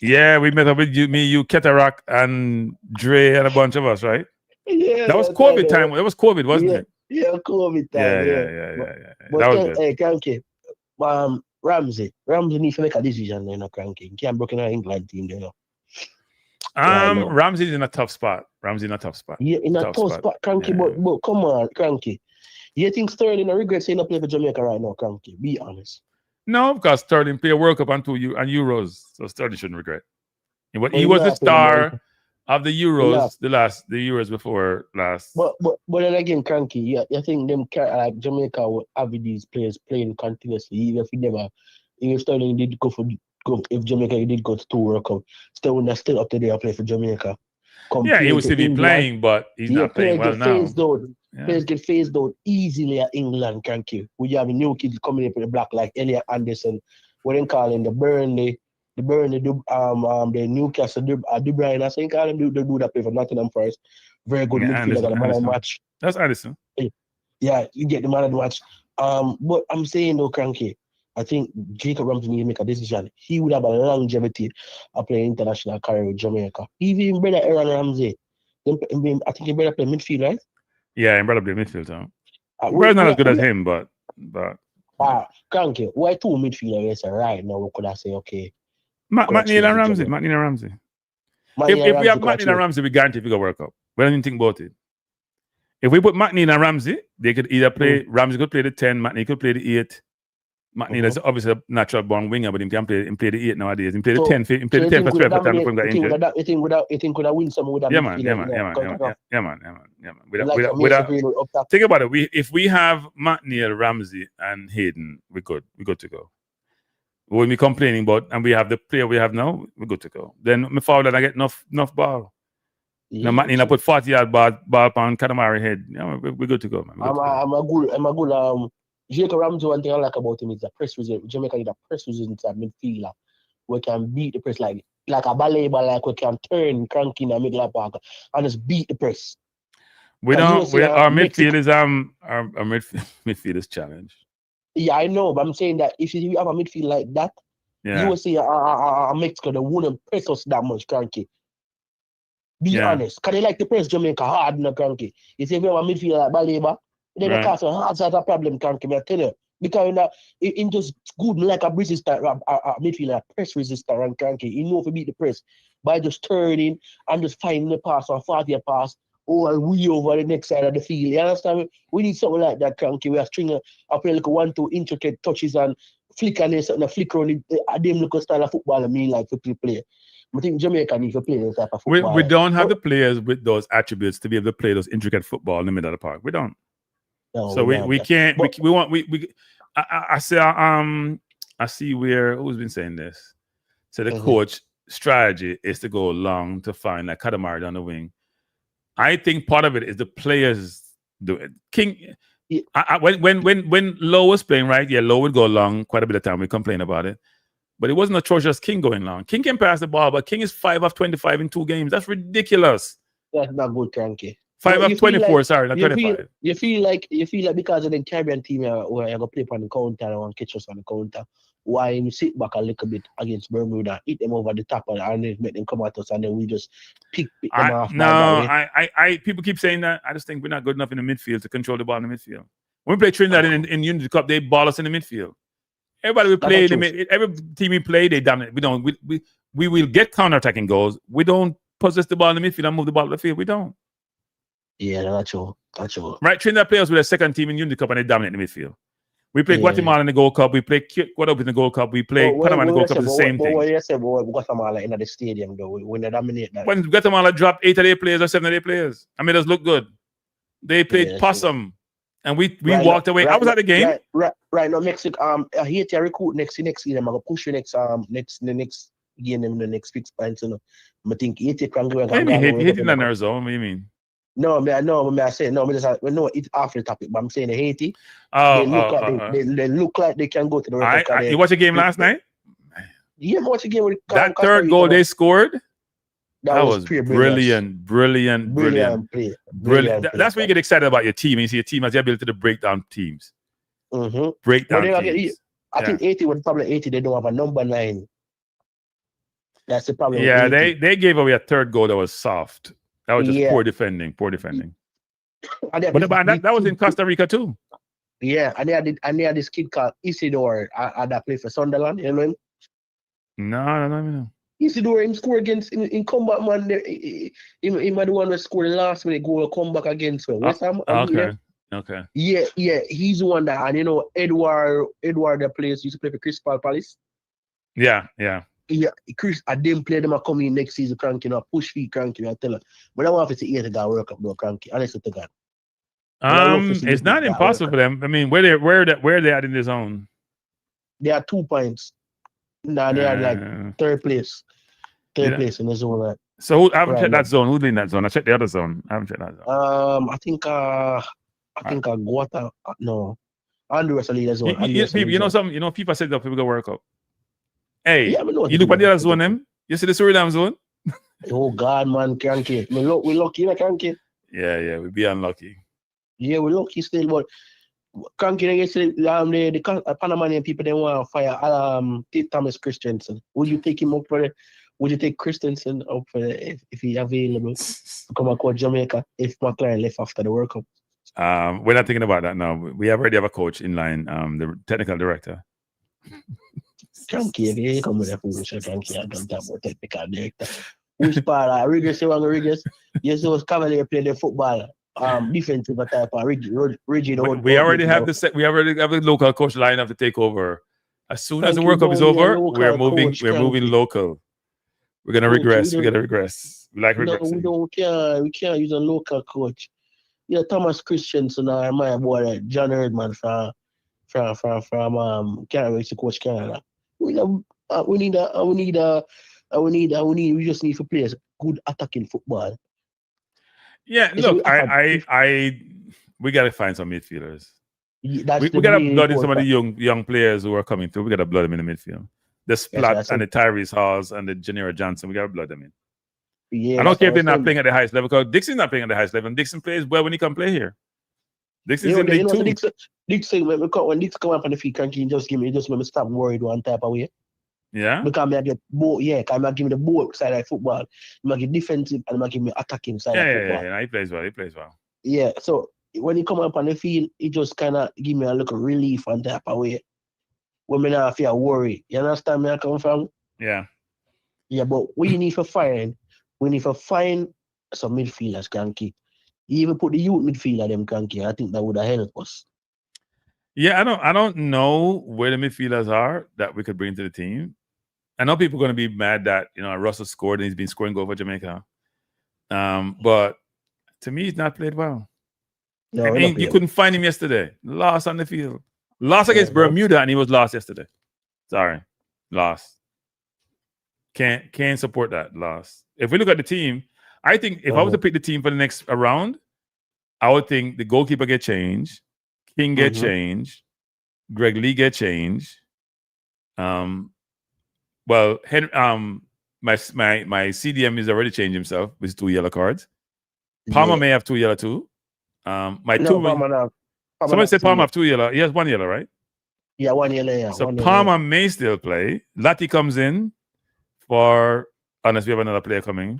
Yeah, we met up with you, Ketterak, and Dre, and a bunch of us, right? Yeah, that was COVID time. It was COVID, wasn't it? Yeah, COVID time. Yeah. But that was good. Hey, Cranky, Ramsey needs to make a decision, Cranky. He can't break in our England team, Ramsey's in a tough spot. Yeah, in a tough spot, Cranky. But come on, Cranky. You think Sterling regrets saying not play for Jamaica right now, Cranky? Be honest. No, because Sterling played a World Cup and Euros, so Sterling shouldn't regret. He was the star of the Euros, the Euros before last. But then again, Cranky, you think them like Jamaica will have these players playing continuously, even if Sterling did if Jamaica did go to 2 World Cup, Sterling is still up to there play for Jamaica. Yeah, he would still be playing, but he's not playing well now. Players get phased out easily at England, Cranky. We have new kids coming up with the black like Elliot Anderson. What they call him the Burnley, the Newcastle, De Bruyne. I think call him they do that play for Nottingham Forest. Very good midfielder, got the man of the match. That's Anderson. Yeah, you get the man of the match. But I'm saying though, Cranky, I think Jacob Ramsey need to make a decision. He would have a longevity of playing international career with Jamaica. Even brother Aaron Ramsey, I think he better play midfield, right? Yeah, he better play midfield. We're not as good as him, but. Cranky, why 2 midfielders right now? We could have say okay. McNeil and Ramsey. If we have McNeil and Ramsey, we guarantee we go World Cup. We don't even think about it. If we put McNeil and Ramsey, they could either play. Ramsey could play the 10, McNeil could play the 8. McNeil is obviously a natural born winger, but he can play the 8 nowadays. He play the 10 for 12 time before he got injured. You think could have win some with that? Yeah, man. Think about it. If we have McNeil, Ramsey, and Hayden, we're good. We're good to go. When we're complaining about, and we have the player we have now, we're good to go. Then my forward, I get enough ball. Yeah, McNeil, I put 40-yard ball on Cadamarteri head. Yeah, we're good to go, man. I'm a good. Jacob Ramsey, one thing I like about him is the press result. Jamaica need a press result midfielder. We can beat the press like a ballet ball, like we can turn Cranky in the middle of the park and just beat the press. Our midfield is our midfield is challenged. Yeah, I know, but I'm saying that if you have a midfield like that, you will see a Mexico that wouldn't press us that much, Cranky. Be honest. Because they like to press Jamaica hard in the cranky. You see, if you have a midfielder like Baleba, then the cast hard side of problem cranky, I tell you. Because in just good like a resistor, a midfielder, press resistor and cranky. You know if you beat the press by just turning and just finding the pass or 40 pass or we over the next side of the field. You understand? We need something like that cranky. We are stringing up like 1-2 intricate touches and flick and something, flick around them look style of football I mean like to play. I think Jamaica need to play this type of football. We don't have the players with those attributes to be able to play those intricate football in the middle of the park. We don't. No, so we can't. But, we want. I see where who's been saying this. So the coach strategy is to go long to find like Cadamarteri on the wing. I think part of it is the players do it. King. When Lowe was playing, right? Yeah, Lowe would go long quite a bit of time. We complain about it. But it wasn't atrocious King going long. King can pass the ball, but King is 5 of 25 in 2 games. That's ridiculous. That's not good, cranky. 5 of 24, like, sorry, not 25. You feel like because of the Caribbean team where you go play on the counter and catch us on the counter, why you sit back a little bit against Bermuda, hit them over the top and then make them come at us and then we just pick them off. No, people keep saying that. I just think we're not good enough in the midfield to control the ball in the midfield. When we play Trinidad in Unity Cup, they ball us in the midfield. Everybody we play, every team we play, they dominate. We don't. We will get counter-attacking goals. We don't possess the ball in the midfield and move the ball to the field. We don't. Yeah, that's true. That's true. Right, Trinidad players with a second team in Unity Cup and they dominate the midfield. We play Guatemala in the Gold Cup. We play Guadeloupe in the Gold Cup. We play Panama in the Gold Cup. It's the same thing. What you say about Guatemala in the stadium, though, when they dominate that. When Guatemala dropped 8 of their players or 7 of their players, I made us look good. They played possum. And we walked away. I was at the game. Right now, Mexico. Haiti recruit next year. I'm gonna push you next game in the next 6 points. You know, I think Haiti can go. What do you mean Haiti in our zone? What do you mean? No, I say no. It's after the topic, but I'm saying Haiti. They look like they can go to the World Cup. You watched the game last night? Yeah, I watched the game. That third goal they scored. That was brilliant. That's when you get excited about your team. And you see your team has the ability to break down teams. Break down teams. I think 80 was probably 80. They don't have a number 9. That's the problem. Yeah, they gave away a third goal that was soft. That was just poor defending. But that was in Costa Rica too. Yeah, and they had this kid called Isidore that played for Sunderland. You know him? No. Isidore him score against in combat man. He might the one that scored the last minute goal come back against West Ham. Okay. Yeah. He's the one that, and you know Edward that plays used to play for Crystal Palace. Yeah. Chris, I didn't play them. I come in next season cranky, push feet cranky. I tell her, but I want to see 8 guy work up no cranky. Honestly to God. It's not impossible for them. I mean, where they at in the zone? They are 2 points. Nah, they are like third place in the zone. Right? So I haven't checked that zone. Who's in that zone? I checked the other zone. I haven't checked that zone. I think Guata. No, Andrew was a leader zone. You know something. You know, people said that people go work up. Hey, you look at the other zone, them. You see the Suriname zone? Oh God, man, cranky. We lucky, cranky. Yeah, we be unlucky. Yeah, we lucky still, but cranky. They say the Panamanian people they want to fire Thomas Christensen. Would you take him up for the? Would you take Christensen up for the, if he's available to come and coach Jamaica if McClaren left after the World Cup? We're not thinking about that now. We already have a coach in line, the technical director. Cranky, you come with a foolish cranky. I don't talk about technical director. Which part? Riggers. Yes, those Cavalier play the football. Defensive type of rigid. We already have the local coach line up to take over. As soon as the World Cup is over, we're moving local. We're gonna regress. We're gonna regress. We like regressing. No, we can't use a local coach. Yeah, Thomas Christensen or my boy John Herdman from Canada to coach Canada. We just need to play good attacking football. Yeah, look, we gotta find some midfielders. We gotta blood in some of the young players who are coming through. We gotta blood them in the midfield. The Splat and the Tyrese Halls and the Janira Johnson, we gotta blood them in. Yeah, I don't care if they're not playing at the highest level because Dixon's not playing at the highest level. And Dixon plays well when he can play here. Dixon's in League 2. Dixon, when Dixon come up on the field, cranky, just make me stop worried one type of way. Yeah. Because I get both, because I give me the both side of football. I give defensive and I give me attacking side of football. Yeah. He plays well. Yeah, so when he come up on the field, he just kind of give me a little relief on type of way. When I not feel worry. You understand where I come from? Yeah. Yeah, but we need to find some midfielders can keep. You even put the youth midfielder them can keep. I think that would have helped us. Yeah, I don't know where the midfielders are that we could bring to the team. I know people are going to be mad that Russell scored and he's been scoring goals for Jamaica. But to me, he's not played well. No, I mean, you couldn't find him yesterday. Lost on the field. Lost against Bermuda, and he was lost yesterday. Sorry, lost. Can't support that loss. If we look at the team, I think if I was to pick the team for the next round, I would think the goalkeeper get changed, King get changed, Greg Lee get changed. Well, my CDM is already changed himself with 2 yellow cards. Palmer may have 2 yellow too. Somebody said Palmer have 2 yellow. He has 1 yellow, right? Yeah, 1 yellow. Yeah. So Palmer may still play. Lati comes in for unless we have another player coming,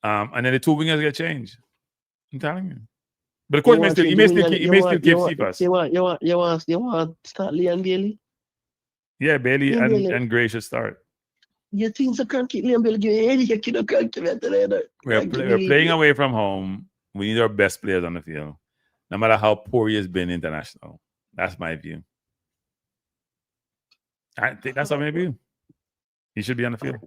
and then the 2 wingers get changed. I'm telling you. But of course, he may still keep Cephas. You want start Lee and Bailey? Yeah, Bailey and Gray should start. You think so can't keep Lee and Bailey? We're playing away from home. We need our best players on the field, no matter how poor he has been international. That's my view. I think that's my view. He should be on the field.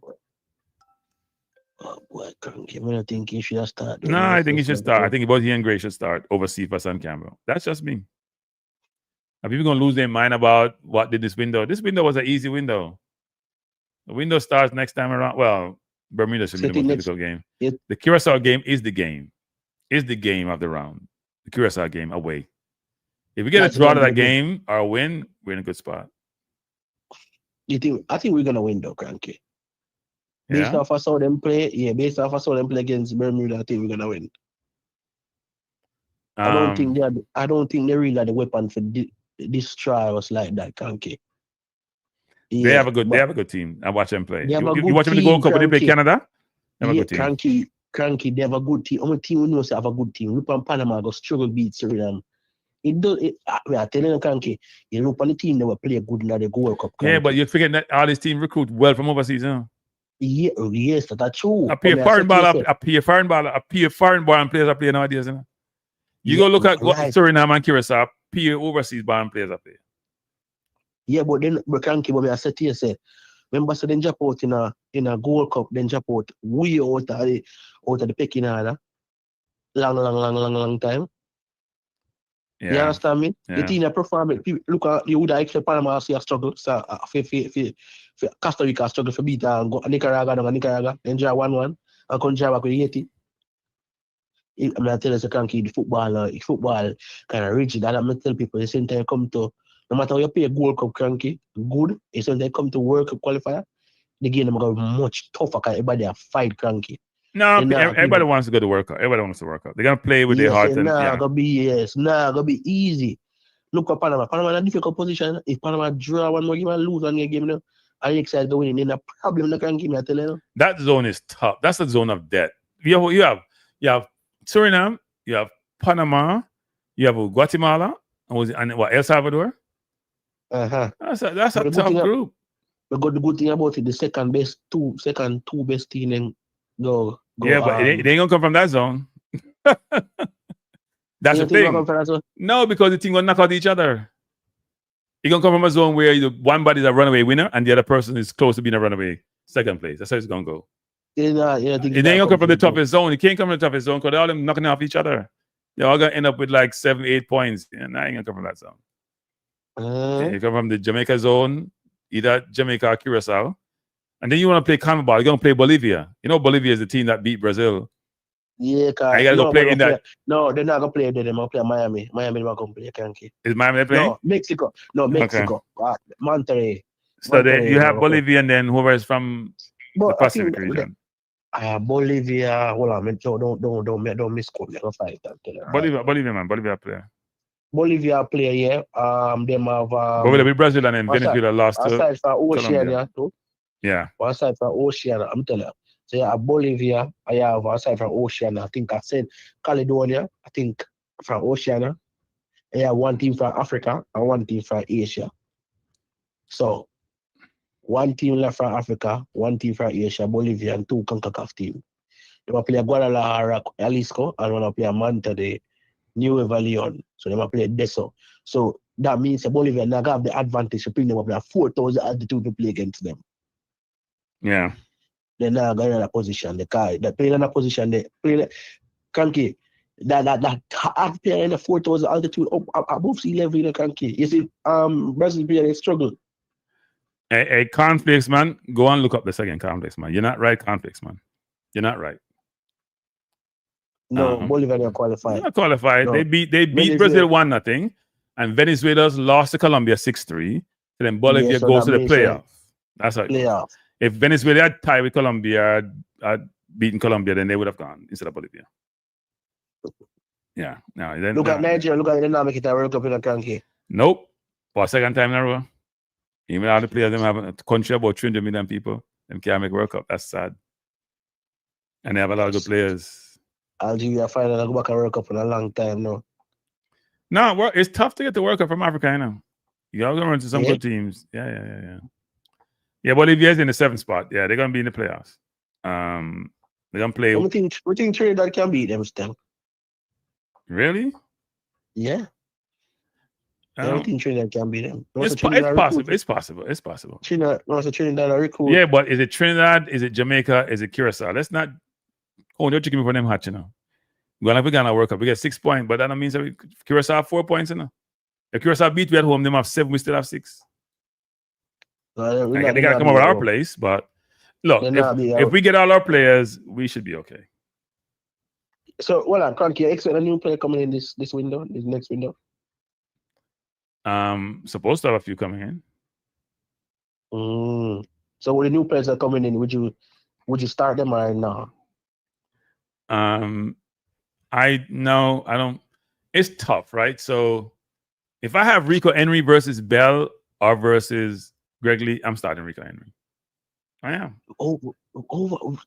Oh boy, I don't think he should start. No, I think he should start. I think both he and Gray should start over Cephas and Campbell. That's just me. Are people going to lose their mind about what did this window? This window was an easy window. The window starts next time around. Well, Bermuda should be the most difficult game. The Curacao game is the game. Is the game of the round. The Curacao game away. If we get a draw to that game or a win, we're in a good spot. I think we're gonna win though, Cranky. Based off I saw them play against Bermuda, I think we're gonna win. I don't think they really have the weapon for destroy us like that, Cranky. Yeah, they have a good team. I watch them play. You watch them in the Gold Cup when they play Canada? They have a good team. Cranky, they have a good team. Only team we know have a good team. Look on Panama go struggle beat Suriname. We are telling you, Cranky, you look on the team that will play good in the Gold Cup. Yeah, but you're forgetting that all this team recruit well from overseas, huh? Yeah, yes, that's true. A foreign ball and players are playing nowadays, you know? You go look at Suriname and Curacao, overseas ball and players are playing. Yeah, but then Cranky, what I said to you, remember, so then jump out in a Gold Cup, then jump out way out of the pecking order. Long time. Yeah. You understand me? Yeah. The team that perform it, look at you would expect Panama see a struggle. So Costa Rica struggle for beat and go Nicaragua, then draw 1-1 and come draw back with Haiti. I'm not telling you, Cranky, the football kind of rigid. And I'm going to tell people the same time come to, no matter how you play a Gold Cup, Cranky, good. It's when they come to World Cup qualifier, the game is going to be much tougher because everybody have fight, Cranky. No, everybody wants to go to World Cup. Everybody wants to World Cup. They're going to play with their heart. Gonna be easy. Look at Panama. Panama in a difficult position. If Panama draw one more game and lose on your game now, and you excited going in, then a problem they can give me, I tell you. That zone is tough. That's the zone of death. You have Suriname, you have Panama, you have Guatemala, and what, El Salvador? That's a tough group. But the good thing about it, the second two best team then go. Yeah, but they ain't gonna come from that zone. That's the thing. No, because the team gonna knock out each other. You're gonna come from a zone where one body's a runaway winner and the other person is close to being a runaway second place. That's how it's gonna go. It ain't gonna come from the toughest zone. You can't come from the toughest zone because they're all them knocking off each other. They're all gonna end up with like 7-8 points. And I ain't gonna come from that zone. You come from the Jamaica zone, either Jamaica or Curacao. And then you want to play CONMEBOL. You're going to play Bolivia. You know Bolivia is the team that beat Brazil. Yeah, because you got to go play in that. No, they're not going to play there. They're going to play Miami. Miami not going to play, Cranky. Is Miami playing? No, Mexico. Okay. Monterrey. So then you have Bolivia and then whoever is from the Pacific region. Bolivia. Hold on, don't misquote me. Bolivia player. Bolivia player, yeah. Them have. Bolivia beat Brazil and then Venezuela lost to aside for Oceania too. Yeah. Aside from Oceania, I'm telling you. So you have Bolivia, I have aside from Oceania, I think I said Caledonia, I think from Oceania. I have one team from Africa and one team from Asia. So one team left from Africa, one team from Asia, Bolivia, and 2 CONCACAF teams. They will play Guadalajara, Jalisco, and one will play Manta de Nueva Leon. So they will play Deso. So that means Bolivia now have the advantage to bring them up at 4,000 altitude to play against them. Yeah. They're not going in a position. They play in a position. They play Kanki. That hard player in the 4,000 altitude up above sea level in the Kanki. You see, Brazil player they struggle. Hey, Cornflakes, man. Go and look up this again, Cornflakes, man. You're not right, Cornflakes, man. You're not right. No, Bolivia are qualified. They're not qualified. No. They beat Brazil 1-0, and Venezuela's lost to Colombia 6-3. So then Bolivia goes to the playoff. That's how it goes. If Venezuela had tied with Colombia, had beaten Colombia, then they would have gone instead of Bolivia. Yeah. No. Then, look at Nigeria. Look at the dynamic in the World Cup in the country. Nope. For a second time in a row. Even all the players, them have a country about 300 million people. Them can't make World Cup. That's sad. And they have a lot of good players. Algeria finally go back a World Cup in a long time now. No, it's tough to get the World Cup from Africa, you know. You got to run to some good teams. Yeah. Yeah, Bolivia's in the 7th spot. Yeah, they're going to be in the playoffs. They're going to play. We think Trinidad can beat them still. Really? Yeah. I don't think Trinidad can beat them. It's possible. Trinidad are recruit. Yeah, but is it Trinidad? Is it Jamaica? Is it Curacao? Let's not. Oh, they're checking me for them hot, you know. We're going to World Cup. We get 6 points, but that means that Curacao have 4 points, you know. If Curacao beat we at home, they have 7, we still have 6. They got to come over our place, but look, if we get all our players, we should be okay. So, well, can't you expect a new player coming in this window, this next window? Supposed to have a few coming in. So, when the new players are coming in, would you start them or no? I don't. It's tough, right? So, if I have Rico Henry versus Bell or versus Greg Lee, I'm starting Rico Henry. I am.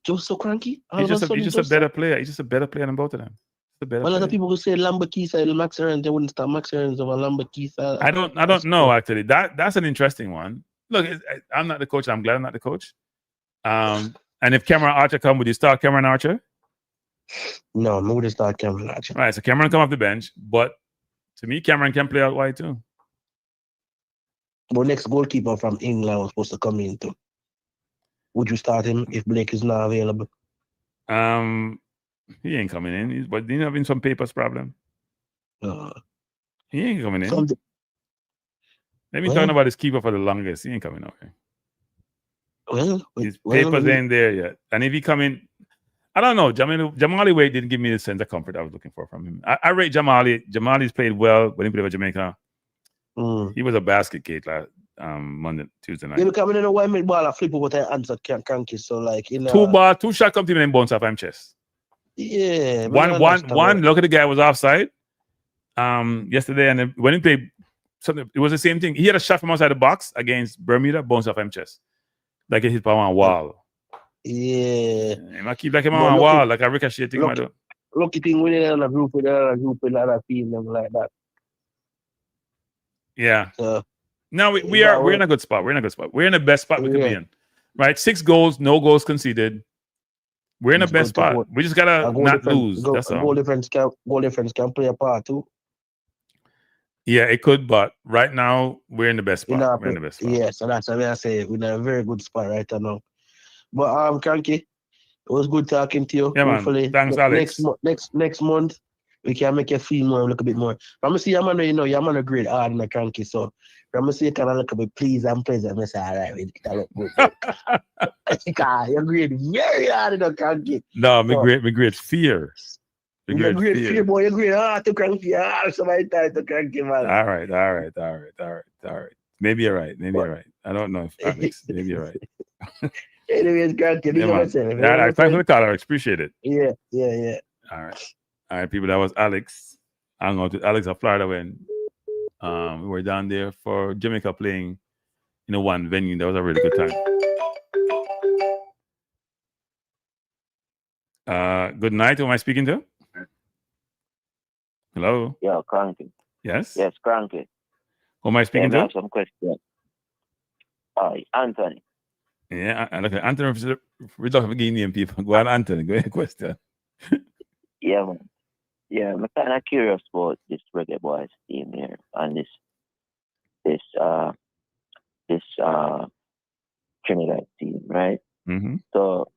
Just so cranky? He's just a better player. He's just a better player than both of them. A lot of people who say Lambakisa and McClaren, they wouldn't start McClaren over Lambakisa. I don't know actually. That's an interesting one. Look, I'm not the coach. I'm glad I'm not the coach. And if Cameron Archer come, would you start Cameron Archer? No, I would start Cameron Archer. Right, so Cameron come off the bench, but to me, Cameron can play out wide too. But next goalkeeper from England was supposed to come in too. Would you start him if Blake is not available? He ain't coming in. But he's having some papers problem. He ain't coming in. They've been talking about his keeper for the longest. He ain't coming over. His papers ain't there yet. And if he come in, I don't know. Jamali Wade didn't give me the sense of comfort I was looking for from him. I rate Jamali. Jamali's played well when he played for Jamaica. He was a basket case last Tuesday night. You look coming in a 1 minute ball, I flip over the answer can't kiss. So like two shot come to him and bounce off him chest. Yeah. One. Look at the guy was offside. Yesterday, and then when he played something, it was the same thing. He had a shot from outside the box against Bermuda, bounce off him chest, like it hit by one wall. Yeah. I keep like him on a wall, like a ricochet thing. Lucky thing when they're in a group with other team, them like that. Yeah. Now we're in a good spot. We're in the best spot we could be in. Right? 6 goals, no goals conceded. We're in the best spot. We just gotta not lose. That's all. Goal difference can play a part too. Yeah, it could, but right now we're in the best spot. We're in the best spot. Yeah, so that's why I say we're in a very good spot right now. But Cranky, it was good talking to you. Yeah, hopefully, man. Thanks, Alex. Next month we can make you feel more, look a bit more. I'm gonna see you're a great hard in the Cranky, so I'm gonna see you kind of look a bit pleased and pleasant. I say, all right, that look good. You're great, very hard in the Cranky. No, me great fear. You're great fear, boy. You're great to Cranky. Somebody tired to Cranky, man. All right. Maybe you're right. I don't know if Alex. Maybe you're right. Anyways, Cranky, thanks for the call, Alex. Appreciate it. Yeah. All right, people. That was Alex. I'm going to Alex of Florida when we were down there for Jamaica playing in one venue. That was a really good time. Good night. Who am I speaking to? Hello. Yeah, Cranky. Yes. Yes, Cranky. Who am I speaking I to? have some questions. Anthony. Yeah, look, Anthony, we're talking Guinean people. Go on, Anthony. Go ahead, question. Yeah, man. Yeah, I'm kind of curious about this Reggae Boyz team here and this Trinidad team, right? Mm-hmm. So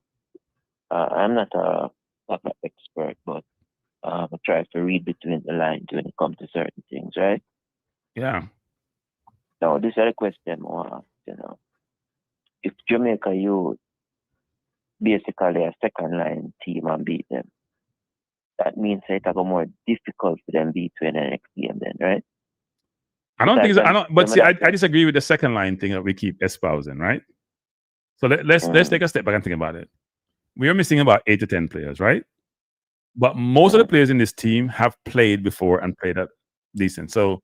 I'm not a soccer expert, but I try to read between the lines when it comes to certain things, right? Yeah. So this is a question more, if Jamaica youth basically a second line team and beat them, that means it's a more difficult for them beat to the next game then, right? I don't think so. But see, I disagree with the second line thing that we keep espousing, right? So let's take a step back and think about it. We are missing about 8 to 10 players, right? But most of the players in this team have played before and played at decent. So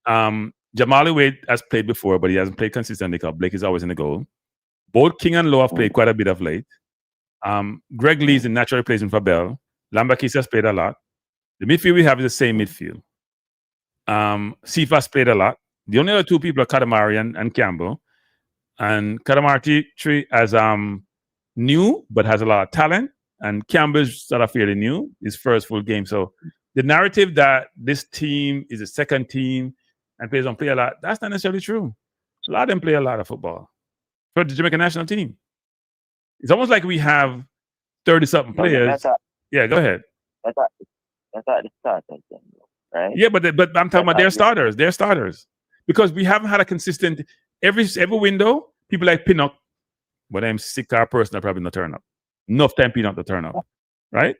Jamali Wade has played before, but he hasn't played consistently because Blake is always in the goal. Both King and Lowe have played quite a bit of late. Greg Lee's in natural replacement for Bell. Lambakis has played a lot. The midfield we have is the same midfield. Cephas played a lot. The only other two people are Cadamarteri and Campbell. And Cadamarteri as new, but has a lot of talent. And Campbell's sort of fairly new, his first full game. So the narrative that this team is a second team and players don't play a lot, that's not necessarily true. A lot of them play a lot of football for the Jamaican national team. It's almost like we have 30-something players. Yeah, go ahead. That's at the start, right? Yeah, but I'm talking about their starters. They're starters. Because we haven't had a consistent, every window, people like Pinnock, but I'm sick car person, I probably not turn up. Enough time Pinnock to turn up. Right?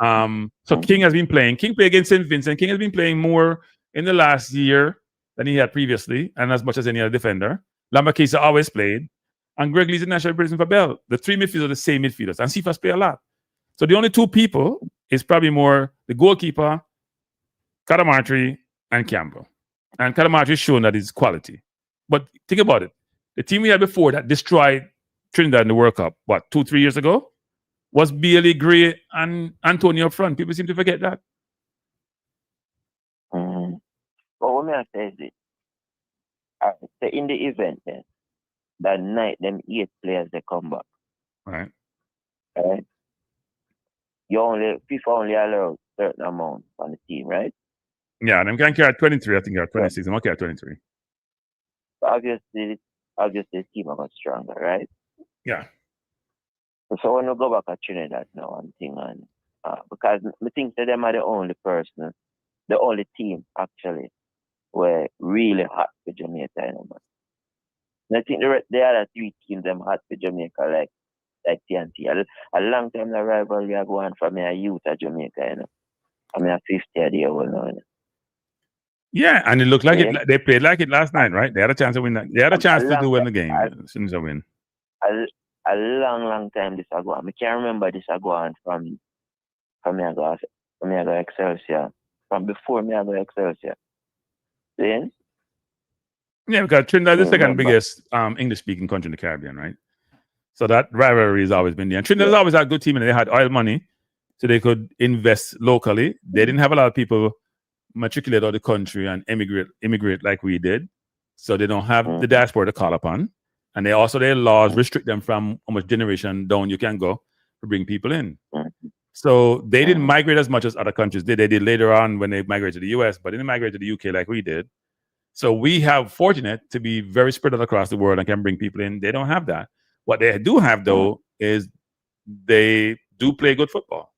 So King has been playing. King played against St. Vincent. King has been playing more in the last year than he had previously, and as much as any other defender. Lambakisa always played. And Greg Lee's a national replacement for Bell. The three midfielders are the same midfielders. And Cephas play a lot. So the only two people is probably more the goalkeeper, Cadamarteri, and Campbell. And Cadamarteri has shown that it's quality. But think about it. The team we had before that destroyed Trinidad in the World Cup, 2-3 years ago, was Bailey, Gray, and Antonio up front. People seem to forget that. Well, what may I say is this. In the event then, that night, them 8 players, they come back. Right. FIFA only allows certain amount on the team, right? Yeah, them can carry 23, I think they're 26. I'm okay at 23. So obviously the team are got stronger, right? Yeah. So when we go back at Trinidad now and thing, and because I think that them are the only team actually were really hot for Jamaica, man. And I think the other 3 teams them hot for Jamaica like TNT. A long time the rivalry are going from a youth at Jamaica, I'm a 50 old now. Yeah, and it looked like it. They played like it last night, right? They had a chance to win that. They had a chance to win the game. As soon as I win. A long time this ago. I can't remember this ago from me I go Excelsior. From before me I go Excelsior. Then? Yeah, because Trinidad is the second biggest English-speaking country in the Caribbean, right? So that rivalry has always been there. And Trinidad has always had a good team, and they had oil money, so they could invest locally. They didn't have a lot of people matriculate out of the country and immigrate like we did. So they don't have the diaspora to call upon. And their laws restrict them from how much generation down you can go to bring people in. So they didn't migrate as much as other countries did. They did later on when they migrated to the US, but they didn't migrate to the UK like we did. So we have fortunate to be very spread out across the world and can bring people in. They don't have that. What they do have though is they do play good football.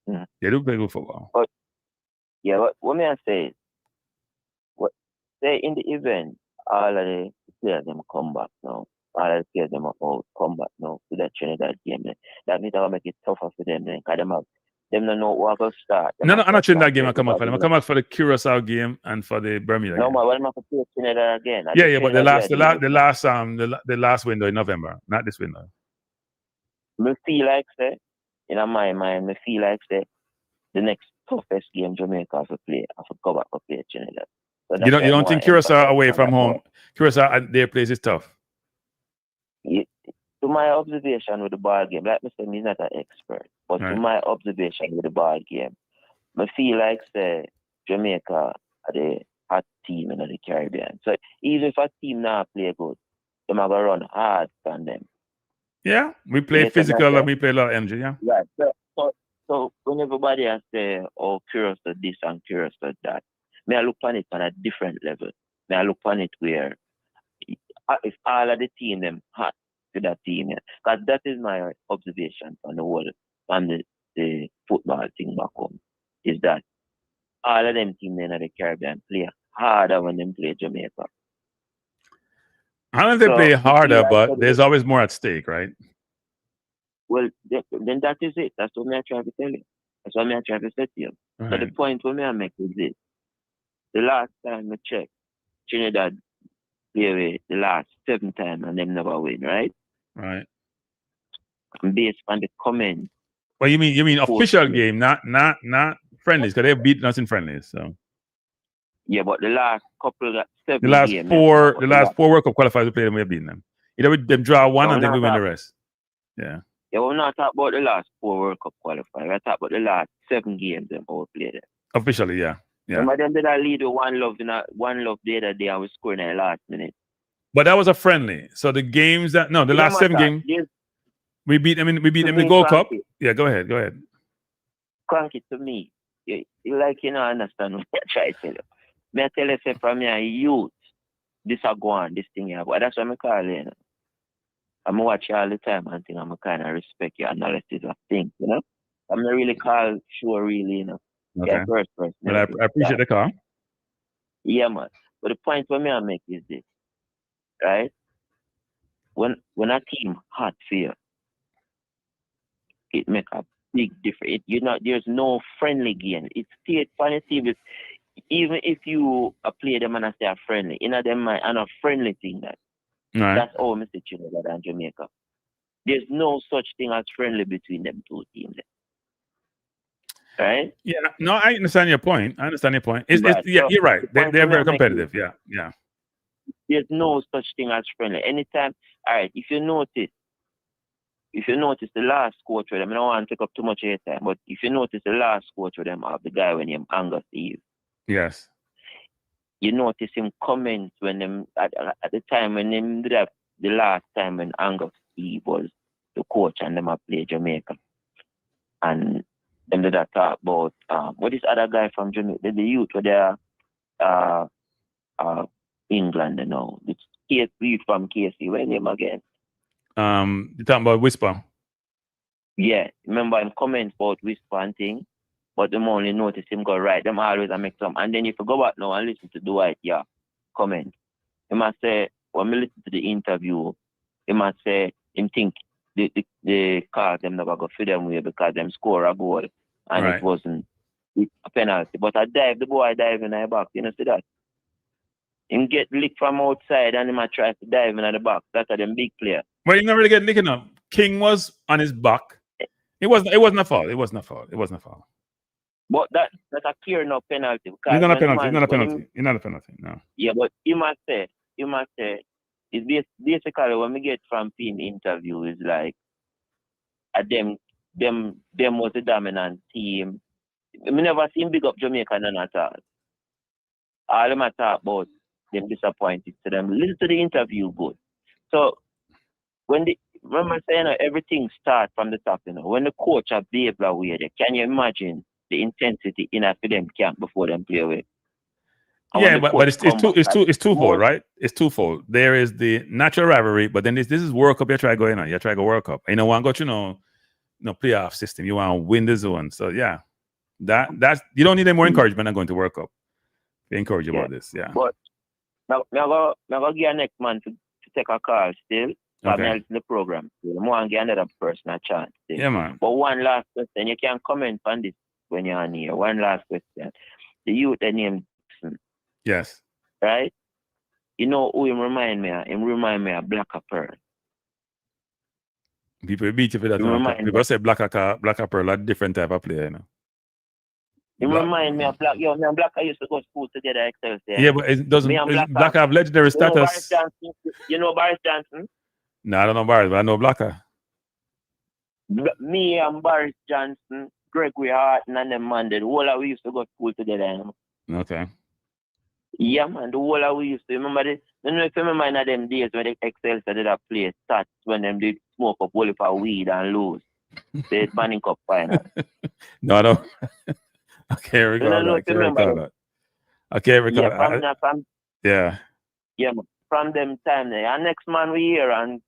They do play good football. But what may I say? Say in the event, all of the players them come back now. All of the players them come back now to that Trinidad game. That means that will make it tougher for them then. Because them don't know what will start. No, I'm not Trinidad game I come out for them. I come out for the Curacao game and for the Bermuda game. No, I'm not for Trinidad again. Yeah, but the last window in November, not this window. Me feel like say, in my mind, me feel like say the next toughest game Jamaica have to play, have to go back to play Trinidad. So you don't think Curacao away from home, Curacao at their place is tough? to my observation with the ball game, like I said, he's not an expert, but to my observation with the ball game, I feel like say Jamaica are the hot team in the Caribbean. So even if a team not play good, them are gonna run hard on them. Yeah, we play physical and we play a lot of energy. Yeah. Right. So when everybody has say, "Oh, curious to this and curious to that," may I look on it on a different level. May I look on it where if all of the team them hot to that team, because that is my observation on the world on the football thing back home, is that all of them teams in the Caribbean play harder when they play Jamaica. I don't know if they play harder, but there's always more at stake, right? Well, then that is it. That's what I'm trying to tell you. That's what I'm trying to say to you. Right. So the point what I make is this. The last time I checked, Trinidad play away the last 7 times and them never win, right? Right. And based on the comment. Well, you mean official game, not friendlies, because they've beaten us in friendlies. So yeah, but the last couple of 7 the last games, four World Cup qualifiers we played them, we have beaten them. Either we them draw one and then we win the rest. Yeah. Yeah, we're not talking about the last 4 World Cup qualifiers. We're talking about the last 7 games them all played them. Officially, yeah. Yeah. Remember them did a lead with one love the other day and we scored in the last minute. But that was a friendly. So the games the last 7 games we beat them in the Gold Cup. Yeah, go ahead. Cranky to me. You like understand what I try to tell you. Me I tell you say from your youth, this a go on, this thing here. But that's what I call you. I'm watch you all the time and think I'm kind of respect your analysis of things, you know? I'm not really call sure really, you know. Okay. Yeah, first person. But I appreciate the call. Yeah, man. But the point for me I make is this, right? When a team hot for you, it make a big difference. There's no friendly game. It's state funny team. Even if you play them and I say a friendly, them mind and a friendly thing that. Right. That's all Mr. Trinidad and Jamaica. There's no such thing as friendly between them two teams. Right? Yeah, no, I understand your point. You're right. They're very competitive. Yeah. There's no such thing as friendly. Anytime, all right, if you notice the last coach with them, I don't want to take up too much of your time, but if you notice the last coach with them of the guy when him Angus Eve. Yes. You notice him comment when them at the time when him did that the last time when Angus Eve was the coach and them played Jamaica. And them did that talk about what is other guy from Jamaica, the youth were there England, you know. It's KC from KC, where name again? You're talking about Whisper. Yeah. Remember him comment about Whisper and thing. But them only notice him go right. Them always make some. And then if you go back now and listen to Dwight, comment. He must say, when we listen to the interview, he must say, him think the cars them never go for them way because them score a goal and right. It wasn't a penalty. But the boy dive in the back. You know, see that? Him get licked from outside and he might try to dive in the back. That's a them big player. Well, you never really get licked enough. King was on his back. It wasn't a foul. It wasn't a foul. But that's a clear enough penalty. It's not a penalty. No. Yeah, but you must say, it's basically when we get from team interview is like, them was the dominant team. We never seen big up Jamaica none at all. All them talk about them disappointed to them. Listen to the interview good. So remember saying everything starts from the top, you know. When the coach have behaved that way, can you imagine the intensity in a for them camp before them play away? Yeah, but it's twofold, right? It's twofold. There is the natural rivalry, but then this is World Cup. You try going on. You try go World Cup. You know, one got playoff system. You want to win the zone. So yeah, that's you don't need any more encouragement than going to World Cup. They encourage you about this. Yeah. But now go give a next man to take a call still. I'm in the program. I want to give another person a chance. Still. Yeah, man. But one last question. You can comment on this when you're on here. One last question. The youth named Kingston. Yes. Right? You know who him remind me of? Him remind me of Black Pearl. People beat you for that. People say Black Pearl a different type of player, you know. Him remind me of Black. Yo, me and Black used to go to school together, Excel. Yeah, but it doesn't. Black have legendary status. You know Boris Johnson? No, I don't know Barry, but I know Blacker. Me and Boris Johnson, Gregory Harton, and them man, the whole of we used to go to school together. You know? Okay. Yeah, man, the whole of we used to remember this. I don't know if you remember in them days when the Excel did that play stats when them did smoke up whole for weed and lose. The Manning Cup final. No, I don't. I can't recall that. I can't recall that. I can't recall that. Yeah. Yeah, man. From them time there. And next man we here and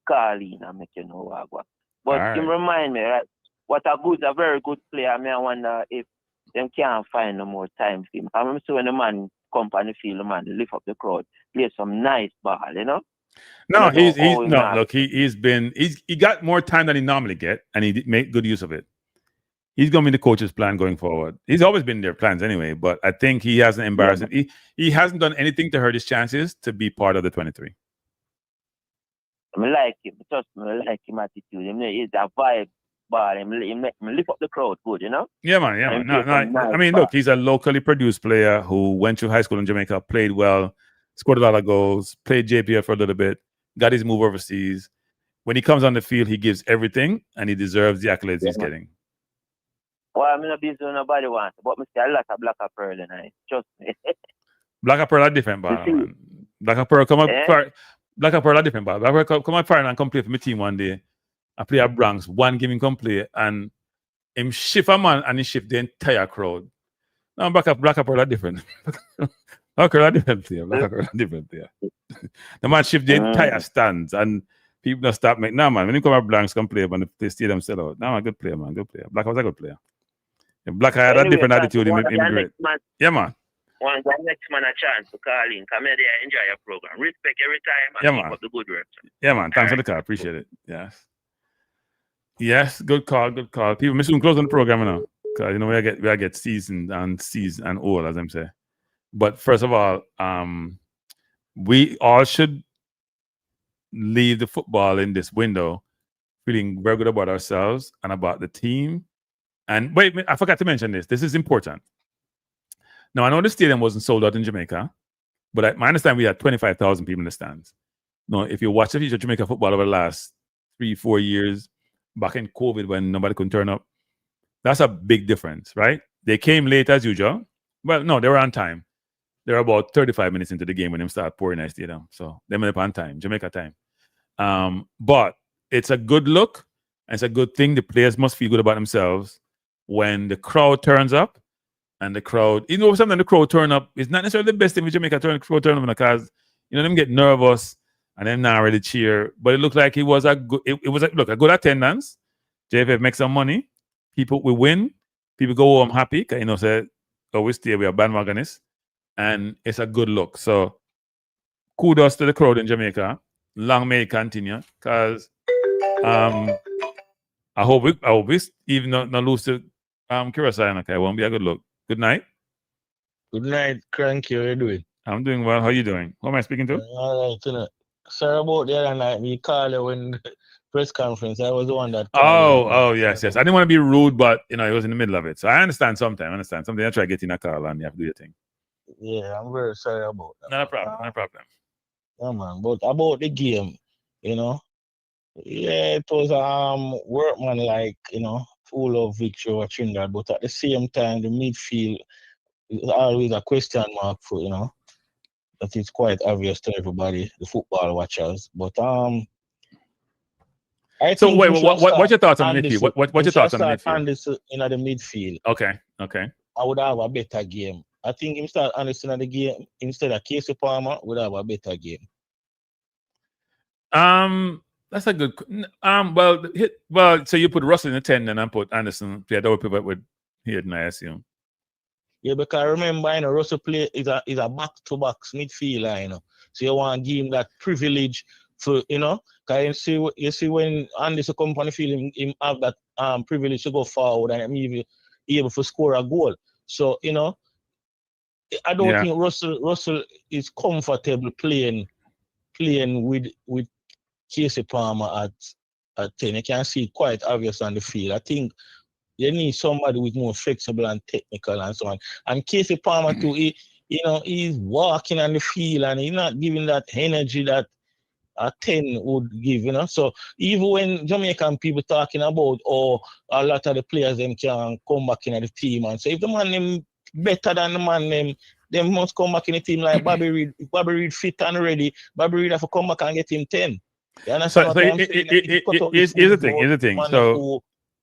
Carlin and make you know what. But you remind me, right? What a very good player. I wonder if them can't find no more time for him. I remember when the man come on the field, the man lift up the crowd, play some nice ball, you know? No, he's he got more time than he normally get, and he make good use of it. He's gonna be the coach's plan going forward. He's always been their plans anyway, but I think he hasn't embarrassed him. He hasn't done anything to hurt his chances to be part of the 23. I like him, trust me, I like him attitude. He's a vibe, but he make me lift up the crowd good, you know? Yeah, man. No, I mean, look, he's a locally produced player who went to high school in Jamaica, played well, scored a lot of goals, played JPL for a little bit, got his move overseas. When he comes on the field, he gives everything, and he deserves the accolades he's getting. Well, I'm not busy with nobody wants, but I see a lot of Black Pearl tonight. Trust me. Black Pearl are different, man. Black Pearl come up. Black Pearl are different, but Black Pearl come up foreign and come play for my team one day. I play at Bronx. One game him come play, and him shift a man and he shift the entire crowd. Now Black Pearl are different. Black Pearl are different player. Black Pearl are different player. The man shift the entire stands and people don't stop making. Nah, man. When you come at Bronx, come play, when the stadium sell out. Nah, man, good player, man. Good player. Black was a good player. If Black had a different attitude, he great. Yeah, man. Want the next man a chance to call in. Come here there, enjoy your program. Respect every time and keep up the good work. Yeah, man. Thanks for the call. Appreciate it. Yes. Good call. People, we soon close on the program now. Because, you know, we get seasoned and old, as I'm saying. But first of all, we all should leave the football in this window feeling very good about ourselves and about the team. And wait, I forgot to mention this. This is important. Now, I know the stadium wasn't sold out in Jamaica, but I understand we had 25,000 people in the stands. Now, if you watch the future of Jamaica football over the last 3-4 years, back in COVID when nobody could turn up, that's a big difference, right? They came late as usual. Well, no, they were on time. They were about 35 minutes into the game when they started pouring in the stadium. So they went up on time, Jamaica time. But it's a good look. And it's a good thing. The players must feel good about themselves when the crowd turns up. And the crowd, you know, sometimes the crowd turn up. It's not necessarily the best thing with Jamaica crowd turn up because, you know, them get nervous and then not really cheer. But it looked like it was a good, a good attendance. JFF make some money. People will win. People go home happy. Cause, you know, say, oh, we stay, we are bandwagonists. And it's a good look. So kudos to the crowd in Jamaica. Long may it continue. Because I hope we even not lose to Curacao. Okay, it won't be a good look. Good night. Good night, Cranky. How are you doing? I'm doing well. How are you doing? Who am I speaking to? All right, tonight. Sorry about the other night. We called you when the press conference. I was the one that. Yes. I didn't want to be rude, but you know, it was in the middle of it. So I understand sometimes. Something I try getting a call and you have to do your thing. Yeah, I'm very sorry about that. Not a problem. Yeah, man. But about the game, you know, yeah, it was workman like, you know, full of victory over Trinidad, but at the same time, the midfield is always a question mark for, you know, that it's quite obvious to everybody, the football watchers. But I so think wait, what's your thoughts on the midfield? What's your thoughts on the midfield? Anderson in the midfield. Okay. I would have a better game. I think him start Anderson in the game instead of Casey Palmer would have a better game. That's a good. Well. So you put Russell in the 10 and put Anderson. Yeah, that would pivot with Hayden, I assume. Yeah, because remember, you know, Russell play is a back-to-back midfielder, you know. So you want to give him that privilege for, you know, because you see when Anderson comes on the field, him have that privilege to go forward and maybe able to score a goal. So, you know, I don't think Russell is comfortable playing with Casey Palmer at 10. You can see it quite obvious on the field. I think you need somebody with more flexible and technical and so on. And Casey Palmer too, he's walking on the field and he's not giving that energy that a 10 would give, you know. So even when Jamaican people talking about a lot of the players them can come back in the team, and so if the man them better than the man them must come back in the team like Bobby Reid. If Bobby Reid fit and ready, Bobby Reid have to come back and get him 10. You understand what I'm saying? Here's the thing. So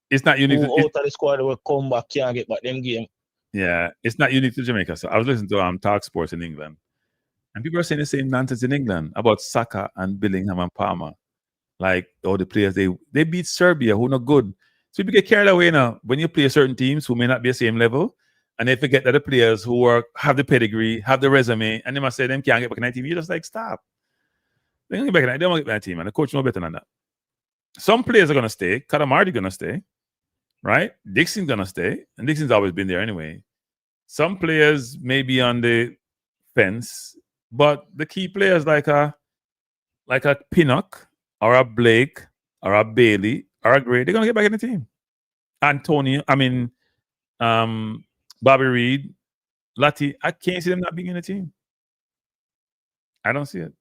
it's not unique. Who out of the squad will come back can't get back them game. Yeah, it's not unique to Jamaica. So I was listening to Talk Sports in England, and people are saying the same nonsense in England about Saka and Billingham and Palmer. Like all the players they beat Serbia, who not good. So people get carried away now when you play certain teams who may not be the same level, and they forget that the players who have the pedigree, have the resume, and they must say them can't get back in that team. You just like stop. They don't get back in that. They don't get back in that team, and the coach knows better than that. Some players are gonna stay. Cadamarteri gonna stay, right? Dixon's gonna stay, and Dixon's always been there anyway. Some players may be on the fence, but the key players like a Pinnock or a Blake or a Bailey or a Gray, they're gonna get back in the team. Bobby Reid, Lati, I can't see them not being in the team. I don't see it.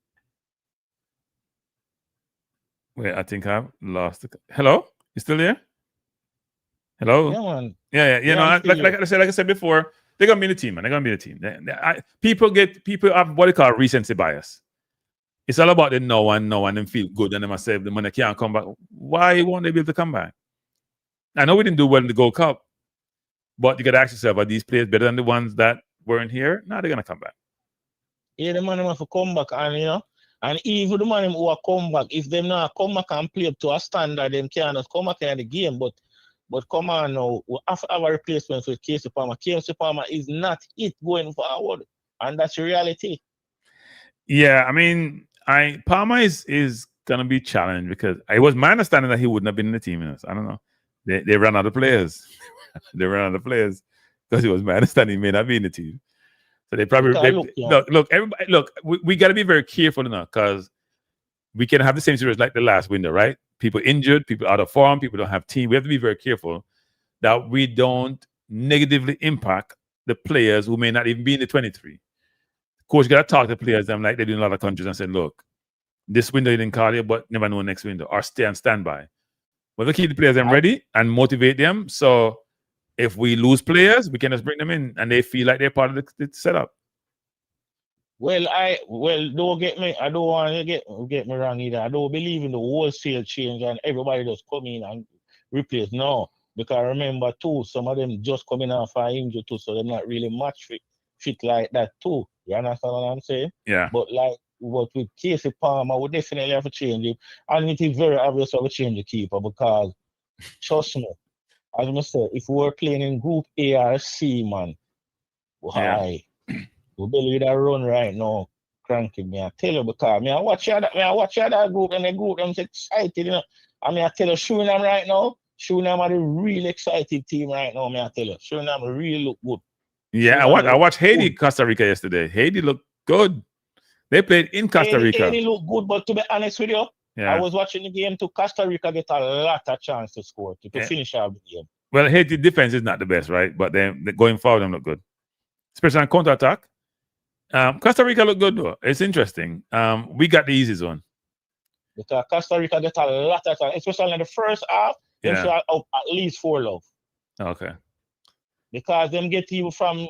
Wait, I think I've lost it. Have you still there? Hello? Yeah, man. Yeah. You know, like I said before, they're gonna be in the team, man. They're gonna be in the team. People have what they call recency bias. It's all about the no one and feel good, and they must say the money can't come back. Why won't they be able to come back? I know we didn't do well in the Gold Cup, but you gotta ask yourself, are these players better than the ones that weren't here? No, they're gonna come back. Yeah, the man have to come back, and you know, and even the man who are come back, if them not come back and play up to a standard, them cannot come back in the game. But come on now, we have to have a replacement for Casey Palmer. Casey Palmer is not it going forward, and that's the reality. Yeah, I mean, Palmer is gonna be challenged because it was my understanding that he wouldn't have been in the team. I don't know. They ran out of players. They ran out of players because it was my understanding he may not be in the team. So they probably look. Everybody, look. We got to be very careful now because we can have the same series like the last window, right? People injured, people out of form, people don't have team. We have to be very careful that we don't negatively impact the players who may not even be in the 23. Coach got to talk to players them like they do in a lot of countries and say, look, this window you didn't call you, but never know next window, or stay on standby. Well, we keep the players them ready and motivate them. So if we lose players, we can just bring them in and they feel like they're part of the setup. Well, don't get me. I don't want to get me wrong either. I don't believe in the wholesale change and everybody just come in and replace. No, because remember too, some of them just coming off an injury too, so they're not really match fit like that too. You understand what I'm saying? Yeah. But with Casey Palmer, we definitely have to change it, and it is very obvious how we change the keeper because trust me, as I said, if we were playing in Group A or C, man, why? We believe that run right now, cranking me. I tell you because I watch that group and the group them excited, you know. I mean, I tell you, Suriname right now, Suriname are the real excited team right now. I tell you, Suriname really look good. Yeah, I watched Haiti, Costa Rica yesterday. Haiti looked good. They played in Costa Rica. Haiti looked good, but to be honest with you, I was watching the game to Costa Rica get a lot of chance to score to finish out the game. Well, Haiti defense is not the best, right? But then going forward, them look good, especially on counter attack. Costa Rica look good though. It's interesting. We got the easy zone. Because Costa Rica get a lot of time, especially in the first half. They should have at least 4 love. Okay. Because them get you from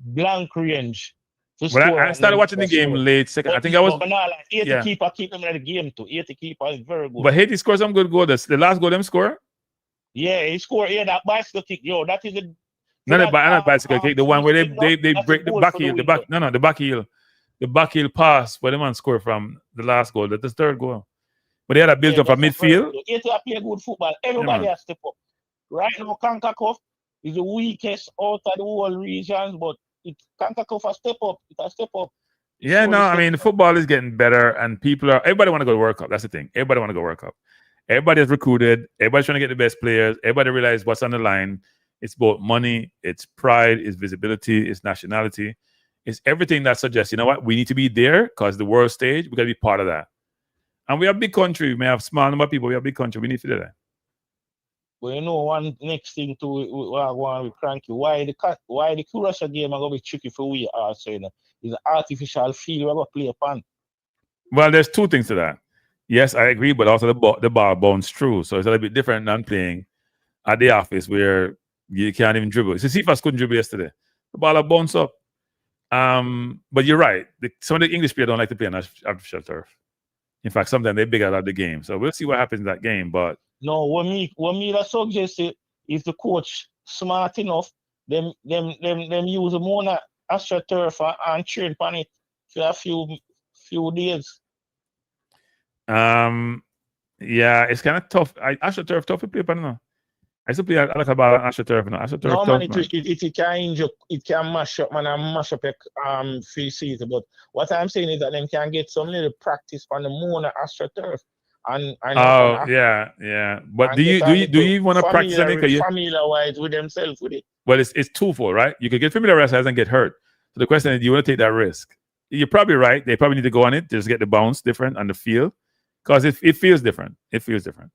blank range. Well, I started watching the game late second. I think I was. But now, like 80 keeper keep them in the game too. 80 keeper is very good. But Haiti scored some good goals. The last goal them score. Yeah, he scored. Yeah, that bicycle kick. Yo, that is a. Not bicycle kick. The one where they break the back heel. The back heel. The back heel pass where the man scored from the last goal. That's the third goal. But they had a build up from midfield. Haiti play good football. Everybody has to step up. Right now, CONCACAF is the weakest out of the whole regions, but CONCACAF has step up. It has step up. Yeah, no, I mean, football is getting better, and everybody want to go to World Cup. That's the thing. Everybody want to go World Cup. Everybody is recruited. Everybody's trying to get the best players. Everybody realize what's on the line. It's both money, it's pride, it's visibility, it's nationality. It's everything that suggests, you know what, we need to be there because the world stage, we got to be part of that. And we are a big country. We may have small number of people. We are a big country. We need to do that. Well, you know, one next thing to what we cranky. Why the Curaçao game are going to be tricky for we also, you know, is an artificial field we're going to play upon. Well, there's two things to that. Yes, I agree, but also the ball bounced through, so it's a little bit different than playing at the office where you can't even dribble. So Cephas couldn't dribble yesterday. The ball bounced up. But you're right. Some of the English players don't like to play on artificial turf. In fact, sometimes they big out the game. So we'll see what happens in that game. But no, what me that suggest is the coach smart enough, them use more na AstroTurf and train on it for a few days. Yeah, it's kind of tough. AstroTurf tough to play, but no. I used to play a lot about AstroTurf. No, AstroTurf no, tough, man, man. it can injure, it can mash up, man, and mash up a free season. But what I'm saying is that them can get some little practice on the more na AstroTurf. Yeah. But do you want to practice anything? Familiar-wise with themselves with it. Well, it's twofold, right? You could get familiarized and get hurt. So the question is, do you want to take that risk? You're probably right. They probably need to go on it, just get the bounce different on the feel, because it feels different. It feels different.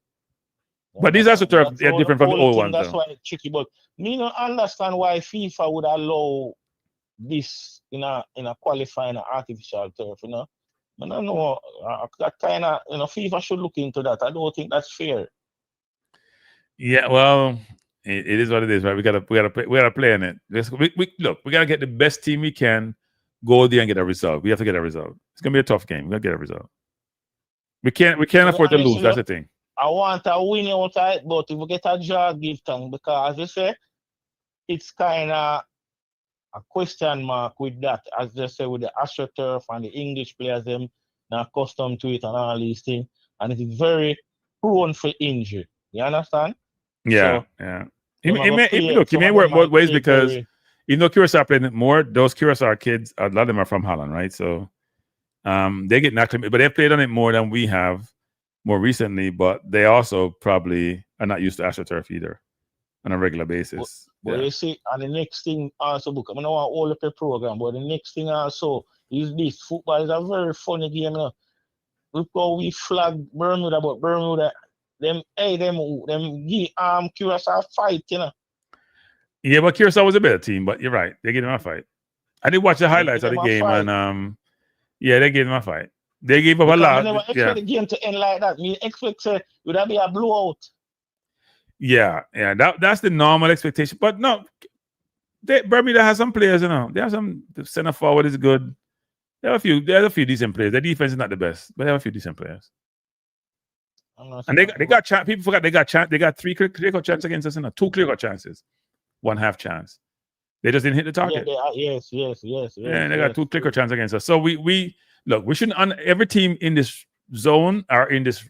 But these AstroTurf are different from the old ones. That's why it's tricky. But me don't understand why FIFA would allow this in a qualifying artificial turf. You know, I don't know. That kind of, FIFA should look into that. I don't think that's fair. Yeah, well, it is what it is, right? We gotta play in it. We gotta get the best team we can, go there and get a result. We have to get a result. It's gonna be a tough game. We gotta get a result. We can't afford to lose. That's the thing. I want a win outside, but if we get a draw, give thanks, because as you say, it's kind of a question mark with that. As they say, with the AstroTurf and the English players, them not accustomed to it and all these things, and it is very prone for injury. You understand? Yeah, so, yeah. It may work both ways, because Curacao playing it more. Those Curacao kids, a lot of them are from Holland, right? So they get knocked, but they've played on it more than we have more recently. But they also probably are not used to AstroTurf either on a regular basis. But you see, and the next thing also, I don't want all of the program, but the next thing also is this. Football is a very funny game. You know? Look how we flag Bermuda, but Bermuda, them Curacao fight, you know. Yeah, but Curacao was a better team, but you're right. They gave them a fight. I did watch the highlights of the game, and yeah, they gave them a fight. They gave up a lot. I never expect the game to end like that. Me expect it would be a blowout. Yeah. That's the normal expectation. But no, Bermuda has some players, you know. They have some. The center forward is good. There's a few decent players. Their defense is not the best, but they have a few decent players. And they got chance. People forgot they got chance. They got 3 clear-cut chances against us, 2 clear-cut chances, 1 half chance. They just didn't hit the target. Yes. Yeah, they got 2 clear-cut chances against us. So we look. We shouldn't. Every team in this zone or in this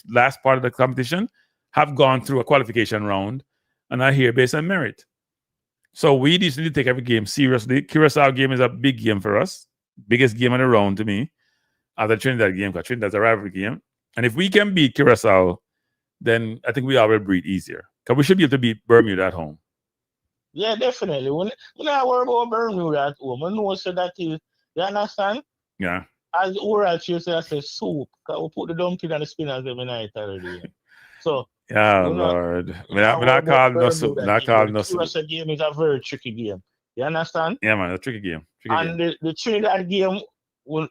last part of the competition have gone through a qualification round and are here based on merit. So we just need to take every game seriously. Curacao game is a big game for us. Biggest game of the round to me. After Trinidad game, because Trinidad's a rivalry game. And if we can beat Curacao, then I think we all will breathe easier. Because we should be able to beat Bermuda at home. Yeah, definitely. We're not worried about Bermuda at home. I know so that is, you understand? Yeah. As oral used to say soup. Because we put the dumpling and the spinners every night already. So Lord. We're not calling no soup. Not calling no soup. The game is a very tricky game. You understand? Yeah, man, it's a tricky game. The Trinidad game will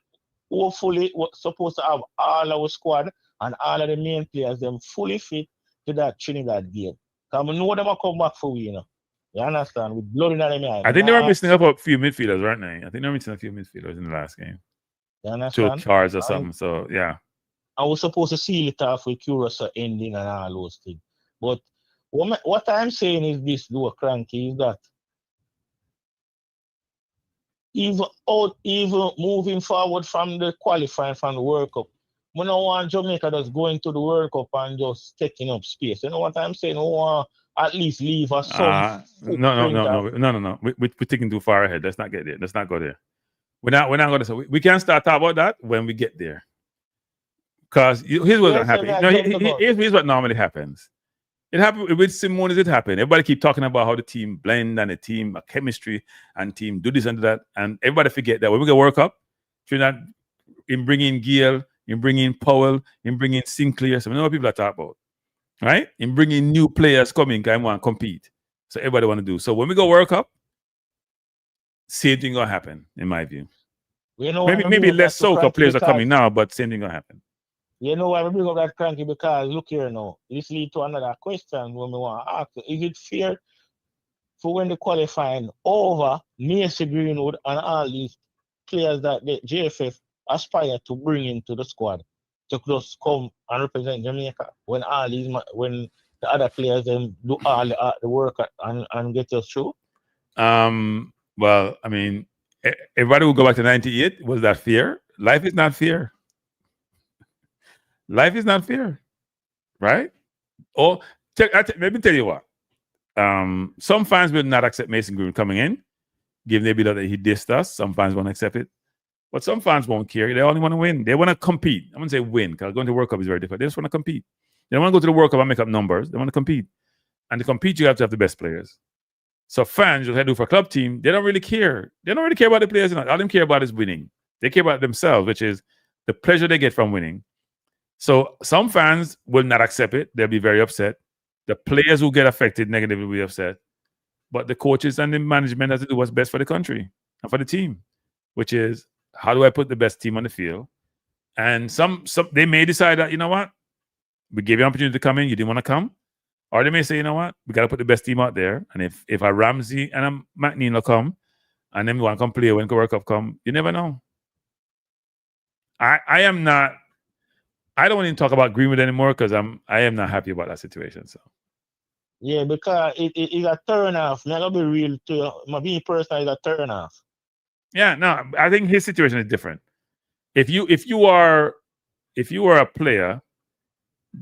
hopefully supposed to have all our squad and all of the main players them fully fit to that Trinidad game. Because we know them will come back for we, you know. You understand? With blood in their eye. I think they were missing up a few midfielders, weren't they? I think they were missing a few midfielders in the last game. You understand? 2 charges or something. So yeah. I was supposed to seal it off with Curacao ending and all those things. But what I'm saying is this, though, Cranky, is that even moving forward from the qualifying from the World Cup, we don't want Jamaica just going to the World Cup and just taking up space. You know what I'm saying? We want at least leave us some. No. We're thinking too far ahead. Let's not get there. Let's not go there. We're not going to say we can't start talking about that when we get there. Because here's what's happening. Here's what normally happens. It happened with Simonis. It happened. Everybody keep talking about how the team blend and the team chemistry and team do this and do that, and everybody forget that when we get World Cup, Trinidad in bringing Giel, in bringing Powell, in bringing Sinclair. So we know what people are talking about, right? In bringing new players coming and want to compete. So everybody want to do. So when we go World Cup, same thing gonna happen in my view. You know maybe less so because players are coming now, but same thing gonna happen. You know why we bring up that Cranky? Because look here now, this leads to another question when we want to ask: is it fair for when the qualifying over Macy Greenwood and all these players that the JFF aspire to bring into the squad to just come and represent Jamaica when the other players then do all the work and get us through? Well, I mean, everybody will go back to 98. Was that fair? Life is not fair. Life is not fair, right? Or let me tell you what. Some fans will not accept Mason Green coming in, given they believe that he dissed us. Some fans won't accept it, but some fans won't care. They only want to win. They want to compete. I'm gonna say win because going to the World Cup is very different. They just want to compete. They don't want to go to the World Cup and make up numbers. They want to compete, and to compete, you have to have the best players. So fans, what they do for a club team, they don't really care. They don't really care about the players. All they care about is winning. They care about themselves, which is the pleasure they get from winning. So some fans will not accept it. They'll be very upset. The players who get affected negatively will be upset. But the coaches and the management have to do what's best for the country and for the team, which is how do I put the best team on the field? And some they may decide that, you know what, we gave you an opportunity to come in, you didn't want to come. Or they may say, you know what, we got to put the best team out there. And if a Ramsey and a McNeil will come and then we want to come play when the World Cup come, you never know. I don't want to talk about Greenwood anymore because I am not happy about that situation. So yeah, because it's a turn off. I'm gonna be real to you. My being personal is a turn off. Yeah, no, I think his situation is different. If you are a player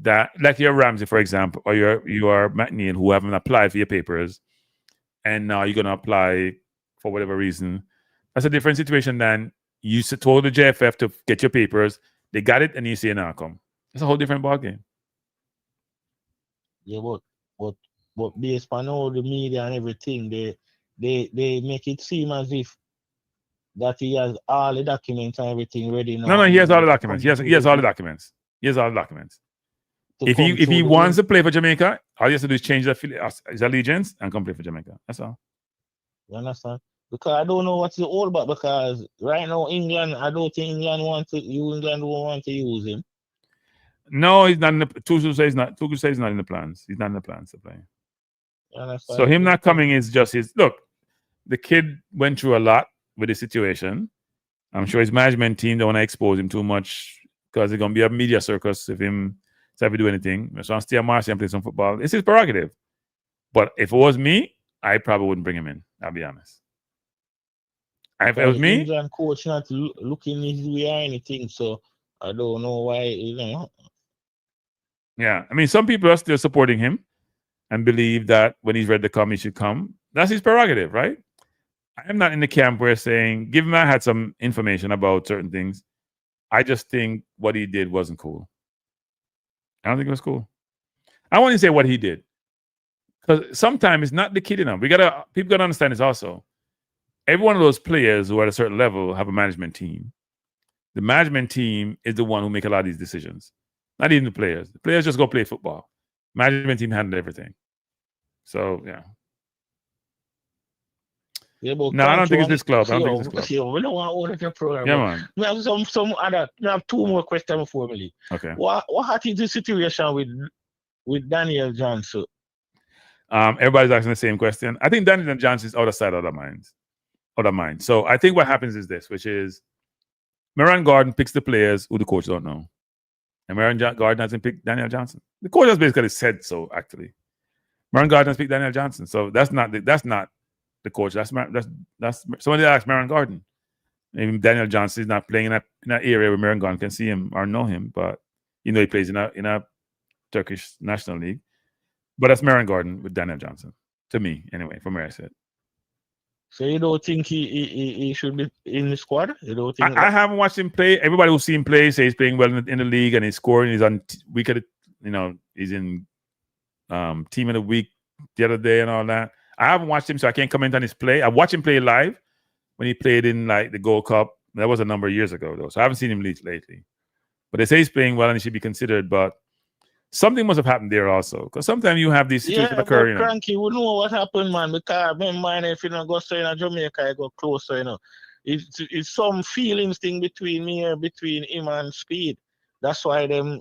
that like you're Ramsey, for example, or you are McNeil who haven't applied for your papers, and now you're gonna apply for whatever reason, that's a different situation than you told the JFF to get your papers. They got it, and you say, "Now come." It's a whole different ballgame. Yeah, but based on all the media and everything, they make it seem as if that he has all the documents and everything ready now. No, he has all the documents. He has all the documents. He has all the documents. If he wants to play for Jamaica, all he has to do is change his allegiance and come play for Jamaica. That's all. You understand? Because I don't know what's all about. Because right now, England, I don't think England won't want to use him. No, he's not. Tuku says not. Tuku says not in the plans. He's not in the plans to play. So him not coming is just his look. The kid went through a lot with the situation. I'm sure his management team don't want to expose him too much because it's gonna be a media circus if we do anything. So I'm stay at Marseille and play some football. It's his prerogative. But if it was me, I probably wouldn't bring him in. I'll be honest. If it was me, England coach not looking his way or anything, so I don't know why. Yeah, I mean, some people are still supporting him and believe that when he's ready to come, he should come. That's his prerogative, right? I am not in the camp where saying, given I had some information about certain things, I just think what he did wasn't cool. I don't think it was cool. I want to say what he did. Because sometimes it's not the kid enough. People gotta understand this also. Every one of those players who are at a certain level have a management team. The management team is the one who make a lot of these decisions. Not even the players. The players just go play football. Management team handle everything. So yeah. Yeah, but no, I don't think it's this club. I don't think it's this club. We don't want to order your program. Yeah, man. We have some other. We have two more questions before we leave. Okay. What is the situation with Daniel Johnson? Everybody's asking the same question. I think Daniel Johnson is out of sight, out of mind. So I think what happens is this, which is Moran Gordon picks the players who the coach don't know. And Moran Gordon hasn't picked Daniel Johnson. The coach has basically said so, actually. Moran Gordon has picked Daniel Johnson. So that's not the coach. That's somebody asked Moran Gordon. Maybe Daniel Johnson is not playing in that area where Moran Gordon can see him or know him, but he plays in a Turkish National League. But that's Moran Gordon with Daniel Johnson. To me, anyway, from where I sit. So you don't think he should be in the squad? You don't think I haven't watched him play. Everybody who's seen him play says he's playing well in the league and he's scoring. He's on week of the, he's in team of the week the other day and all that. I haven't watched him, so I can't comment on his play. I watched him play live when he played in the Gold Cup. That was a number of years ago, though. So I haven't seen him lately. But they say he's playing well and he should be considered. But something must have happened there also, because sometimes you have these situations occur. Cranky, we know what happened, man. Because man, if you don't go so in Jamaica, you go closer, It's some feelings thing between him and Speed. That's why them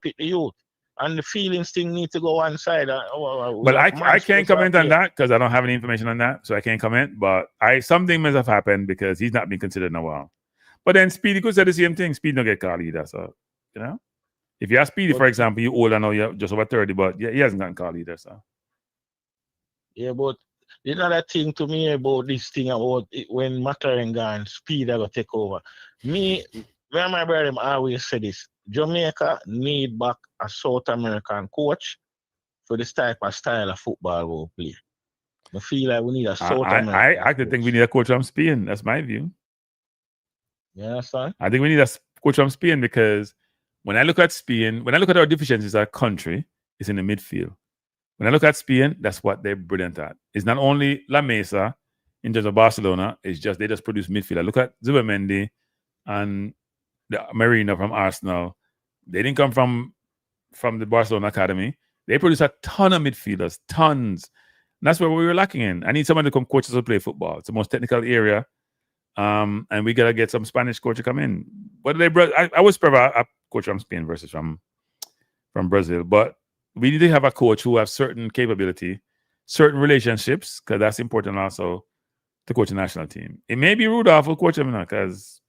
pick the youth. And the feelings thing need to go one side. But I can't comment on that because I don't have any information on that, so I can't comment. But something must have happened because he's not been considered in a while. But then Speedy could say the same thing. Speed don't get called either. So if you ask Speedy, for example, you old, I know you're just over 30, but he hasn't gotten called either. So but the other thing to me about this thing about when McClaren gone, Speed I go take over. Me and my brother always say this. Jamaica need back a South American coach for this type of style of football we'll play. I feel like we need a South American I actually think we need a coach from Spain. That's my view. You understand? I think we need a coach from Spain because when I look at Spain, when I look at our deficiencies as a country, it's in the midfield. When I look at Spain, that's what they're brilliant at. It's not only La Mesa in terms of Barcelona, it's just they just produce midfield. I look at Zubimendi and the Marino from Arsenal. They didn't come from the Barcelona academy. They produce a ton of midfielders, tons. And that's where we were lacking in. I need someone to come coach us to play football. It's the most technical area. And we got to get some Spanish coach to come in. But I would prefer a coach from Spain versus from Brazil. But we need to have a coach who has certain capability, certain relationships, because that's important also to coach a national team. It may be Rudolph who coach him now, because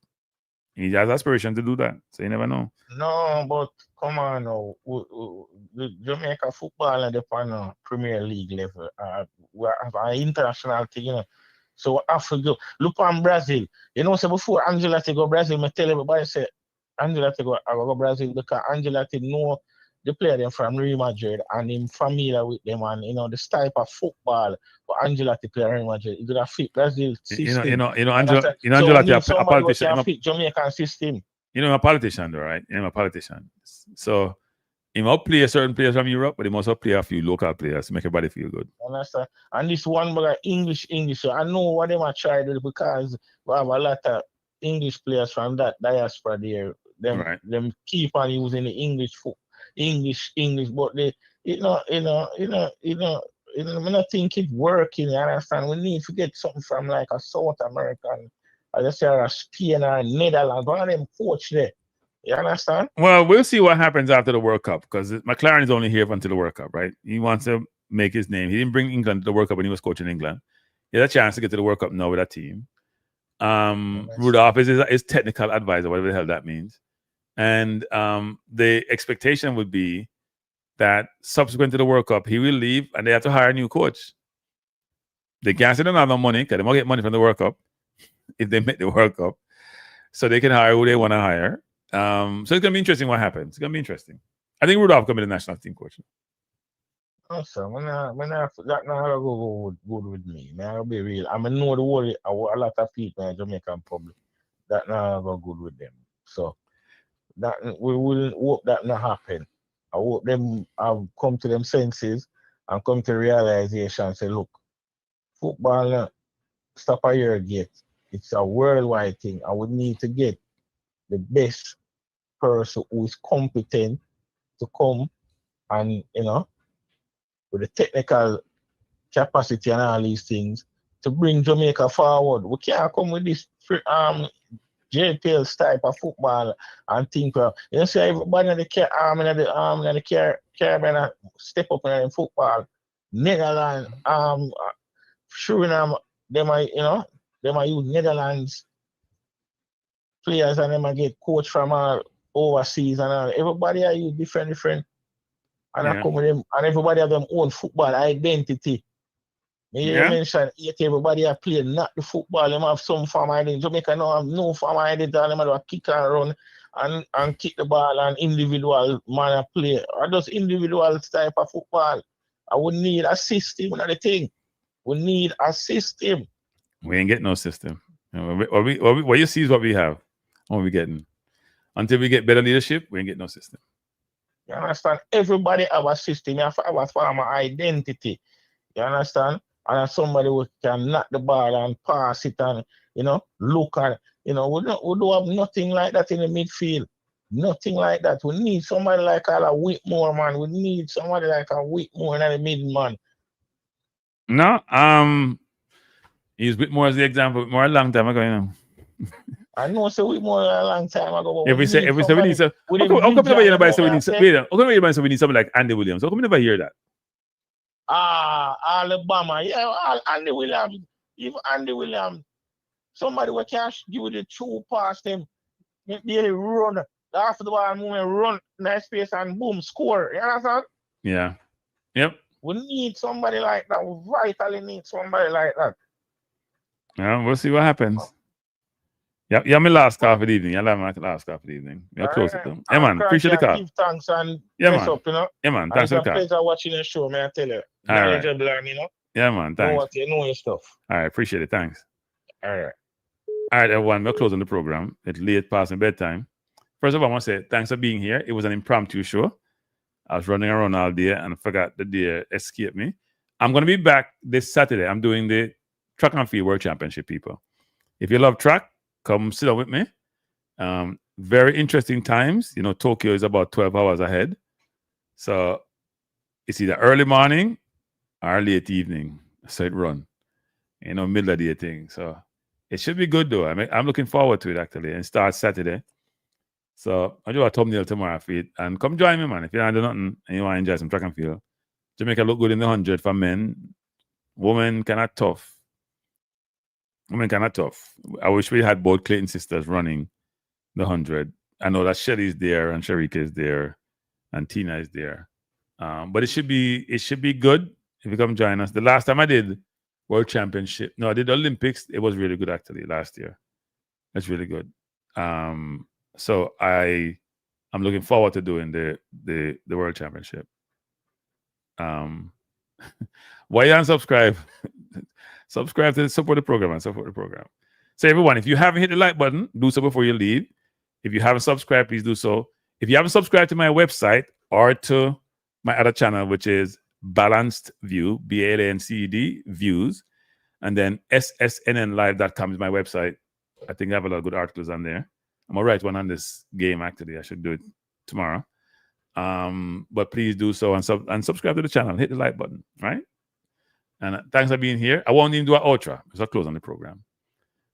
he has aspiration to do that. So you never know. No, but come on now. The Jamaica football and the Premier League level. We have an international thing, So I have to go. Look on Brazil. So before Angela to go Brazil, I tell everybody say Angela to go Brazil because Angela to know the player them from Real Madrid and him familiar with them and the type of football for Angela to play Real Madrid. It would fit Brazil system. Angela so a politician. Fit Jamaican system. A politician though, right? A politician. So he might play certain players from Europe, but he must also play a few local players to make everybody feel good. Understand? And this one but English. So I know what they might try to do because we have a lot of English players from that diaspora there. Them keep on using the English, but they I don't think it's working. You understand? We need to get something from like a South American, or just say a Spain or Netherlands. One of them coach there. You understand? Well, we'll see what happens after the World Cup because McClaren is only here until the World Cup, right? He wants to make his name. He didn't bring England to the World Cup when he was coaching England. He had a chance to get to the World Cup now with that team. Rudolph is his technical advisor, whatever the hell that means. And the expectation would be that subsequent to the World Cup, he will leave and they have to hire a new coach. They can't say they don't have no money because they won't get money from the World Cup if they make the World Cup. So they can hire who they want to hire. So it's going to be interesting what happens. It's going to be interesting. I think Rudolph can be the national team coach. Awesome. That not go good with me. I'll be real. I know the world, a lot of people in Jamaican public that not go good with them. So that we will hope that not happen. I hope them have come to them senses and come to realization and say, look, football stop a year get. It's a worldwide thing. I would need to get the best person who is competent to come and with the technical capacity and all these things to bring Jamaica forward. We can't come with this JPL type of football and think see everybody in the Caribbean step up in football. Netherlands, Suriname, they might use Netherlands players and they might get coach from overseas and all. Everybody are use different. And I come with them, and everybody have their own football identity. You mentioned everybody are playing not the football, they have some form of identity. Jamaica now have no form of identity, and they have a kick and run and kick the ball and individual man play. Or just individual type of football. I would need a system, another thing. We need a system. We ain't getting no system. What you see is what we have. What we getting. Until we get better leadership, we ain't getting no system. You understand? Everybody have a system. You have a form of identity. You understand? And somebody who can knock the ball and pass it and, look at, we don't have nothing like that in the midfield. Nothing like that. We need somebody like a Whitmore, man. We need somebody like a Whitmore in the mid, man. No, Use Whitmore as the example. More a long time ago, you know. I know so Whitmore a long time ago. If we say we need some, how come never hear anybody say we need some? Wait, how come anybody say we need something like Andy Williams? How come we never hear that? Alabama, yeah, Andy Williams. If Andy Williams, somebody will cash give the two past him, really run after the ball movement, run nice space and boom, score. You understand? Yeah. Yep. We need somebody like that. We vitally need somebody like that. Yeah, we'll see what happens. Yeah, my last call for the evening. I'll have my last call for the evening. We'll close it down. Yeah, man. Appreciate the call. Give thanks and yeah, man. Up, you know? Yeah, man. Thanks for the call. It's a pleasure watching the show, man. I tell you. All right. Knowledgeable, you know? Yeah, man. Thanks. You know your stuff. All right. Appreciate it. Thanks. All right. All right, everyone. We're closing the program. It's late past my bedtime. First of all, I want to say thanks for being here. It was an impromptu show. I was running around all day and I forgot the day escaped me. I'm going to be back this Saturday. I'm doing the Track and Field World Championship, people. If you love track, come sit down with me. Very interesting times. You know, Tokyo is about 12 hours ahead. So it's either early morning or late evening. So it run. You know, middle of the day thing. So it should be good, though. I'm looking forward to it, actually. And it starts Saturday. So I'll do a thumbnail tomorrow for it. And come join me, man. If you don't do nothing and you want to enjoy some track and field. Jamaica look good in the 100 for men. Women kind of tough. Women kind of tough. I wish we had both Clayton sisters running the 100. I know that Shelly's there and Sharika is there and Tina is there. But it should be good if you come join us. The last time I did World Championship, no, I did the Olympics. It was really good actually last year. That's really good. So I'm looking forward to doing the World Championship. Why you unsubscribe? Subscribe to support the program and support the program. So everyone, if you haven't hit the like button, do so before you leave. If you haven't subscribed, please do so. If you haven't subscribed to my website or to my other channel, which is Balanced View, BALANCED Views, and then ssnnlive.com is my website. I think I have a lot of good articles on there. I'm gonna write one on this game actually. I should do it tomorrow. But please do so and subscribe to the channel. Hit the like button, right? And thanks for being here. I won't even do an outro because I'll close on the program.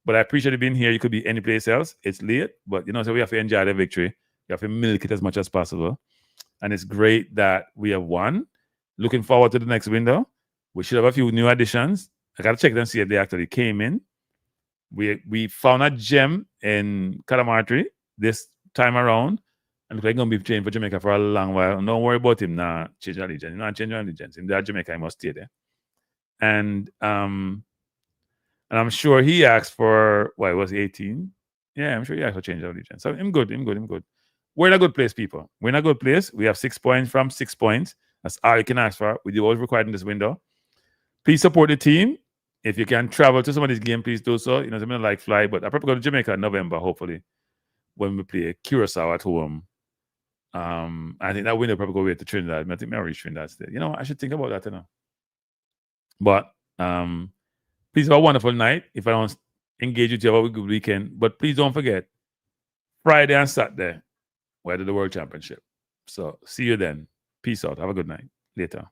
But I appreciate you being here. You could be any place else. It's late, but you know, so we have to enjoy the victory. We have to milk it as much as possible. And it's great that we have won. Looking forward to the next window. We should have a few new additions. I gotta check them, see if they actually came in. We found a gem in Cadamarteri this time around. And looks like he's gonna be playing for Jamaica for a long while. Don't worry about him now. Change allegiance. You know, change allegiance. In there, Jamaica, he must stay there. And I'm sure he asked for what was he 18? Yeah, I'm sure he asked for change allegiance. So I'm good. We're in a good place, people. We're in a good place. We have 6 points from 6 points. That's all you can ask for. We do what's required in this window. Please support the team. If you can travel to some of these games, please do so. You know, something like fly, but I probably go to Jamaica in November, hopefully, when we play Curacao at home. I think that window probably go away to Trinidad. I think I'll reach Trinidad State. You know, I should think about that, you know. But please have a wonderful night. If I don't engage with you, have a good weekend. But please don't forget, Friday and Saturday, we're at the World Championship. So see you then. Peace out. Have a good night. Later.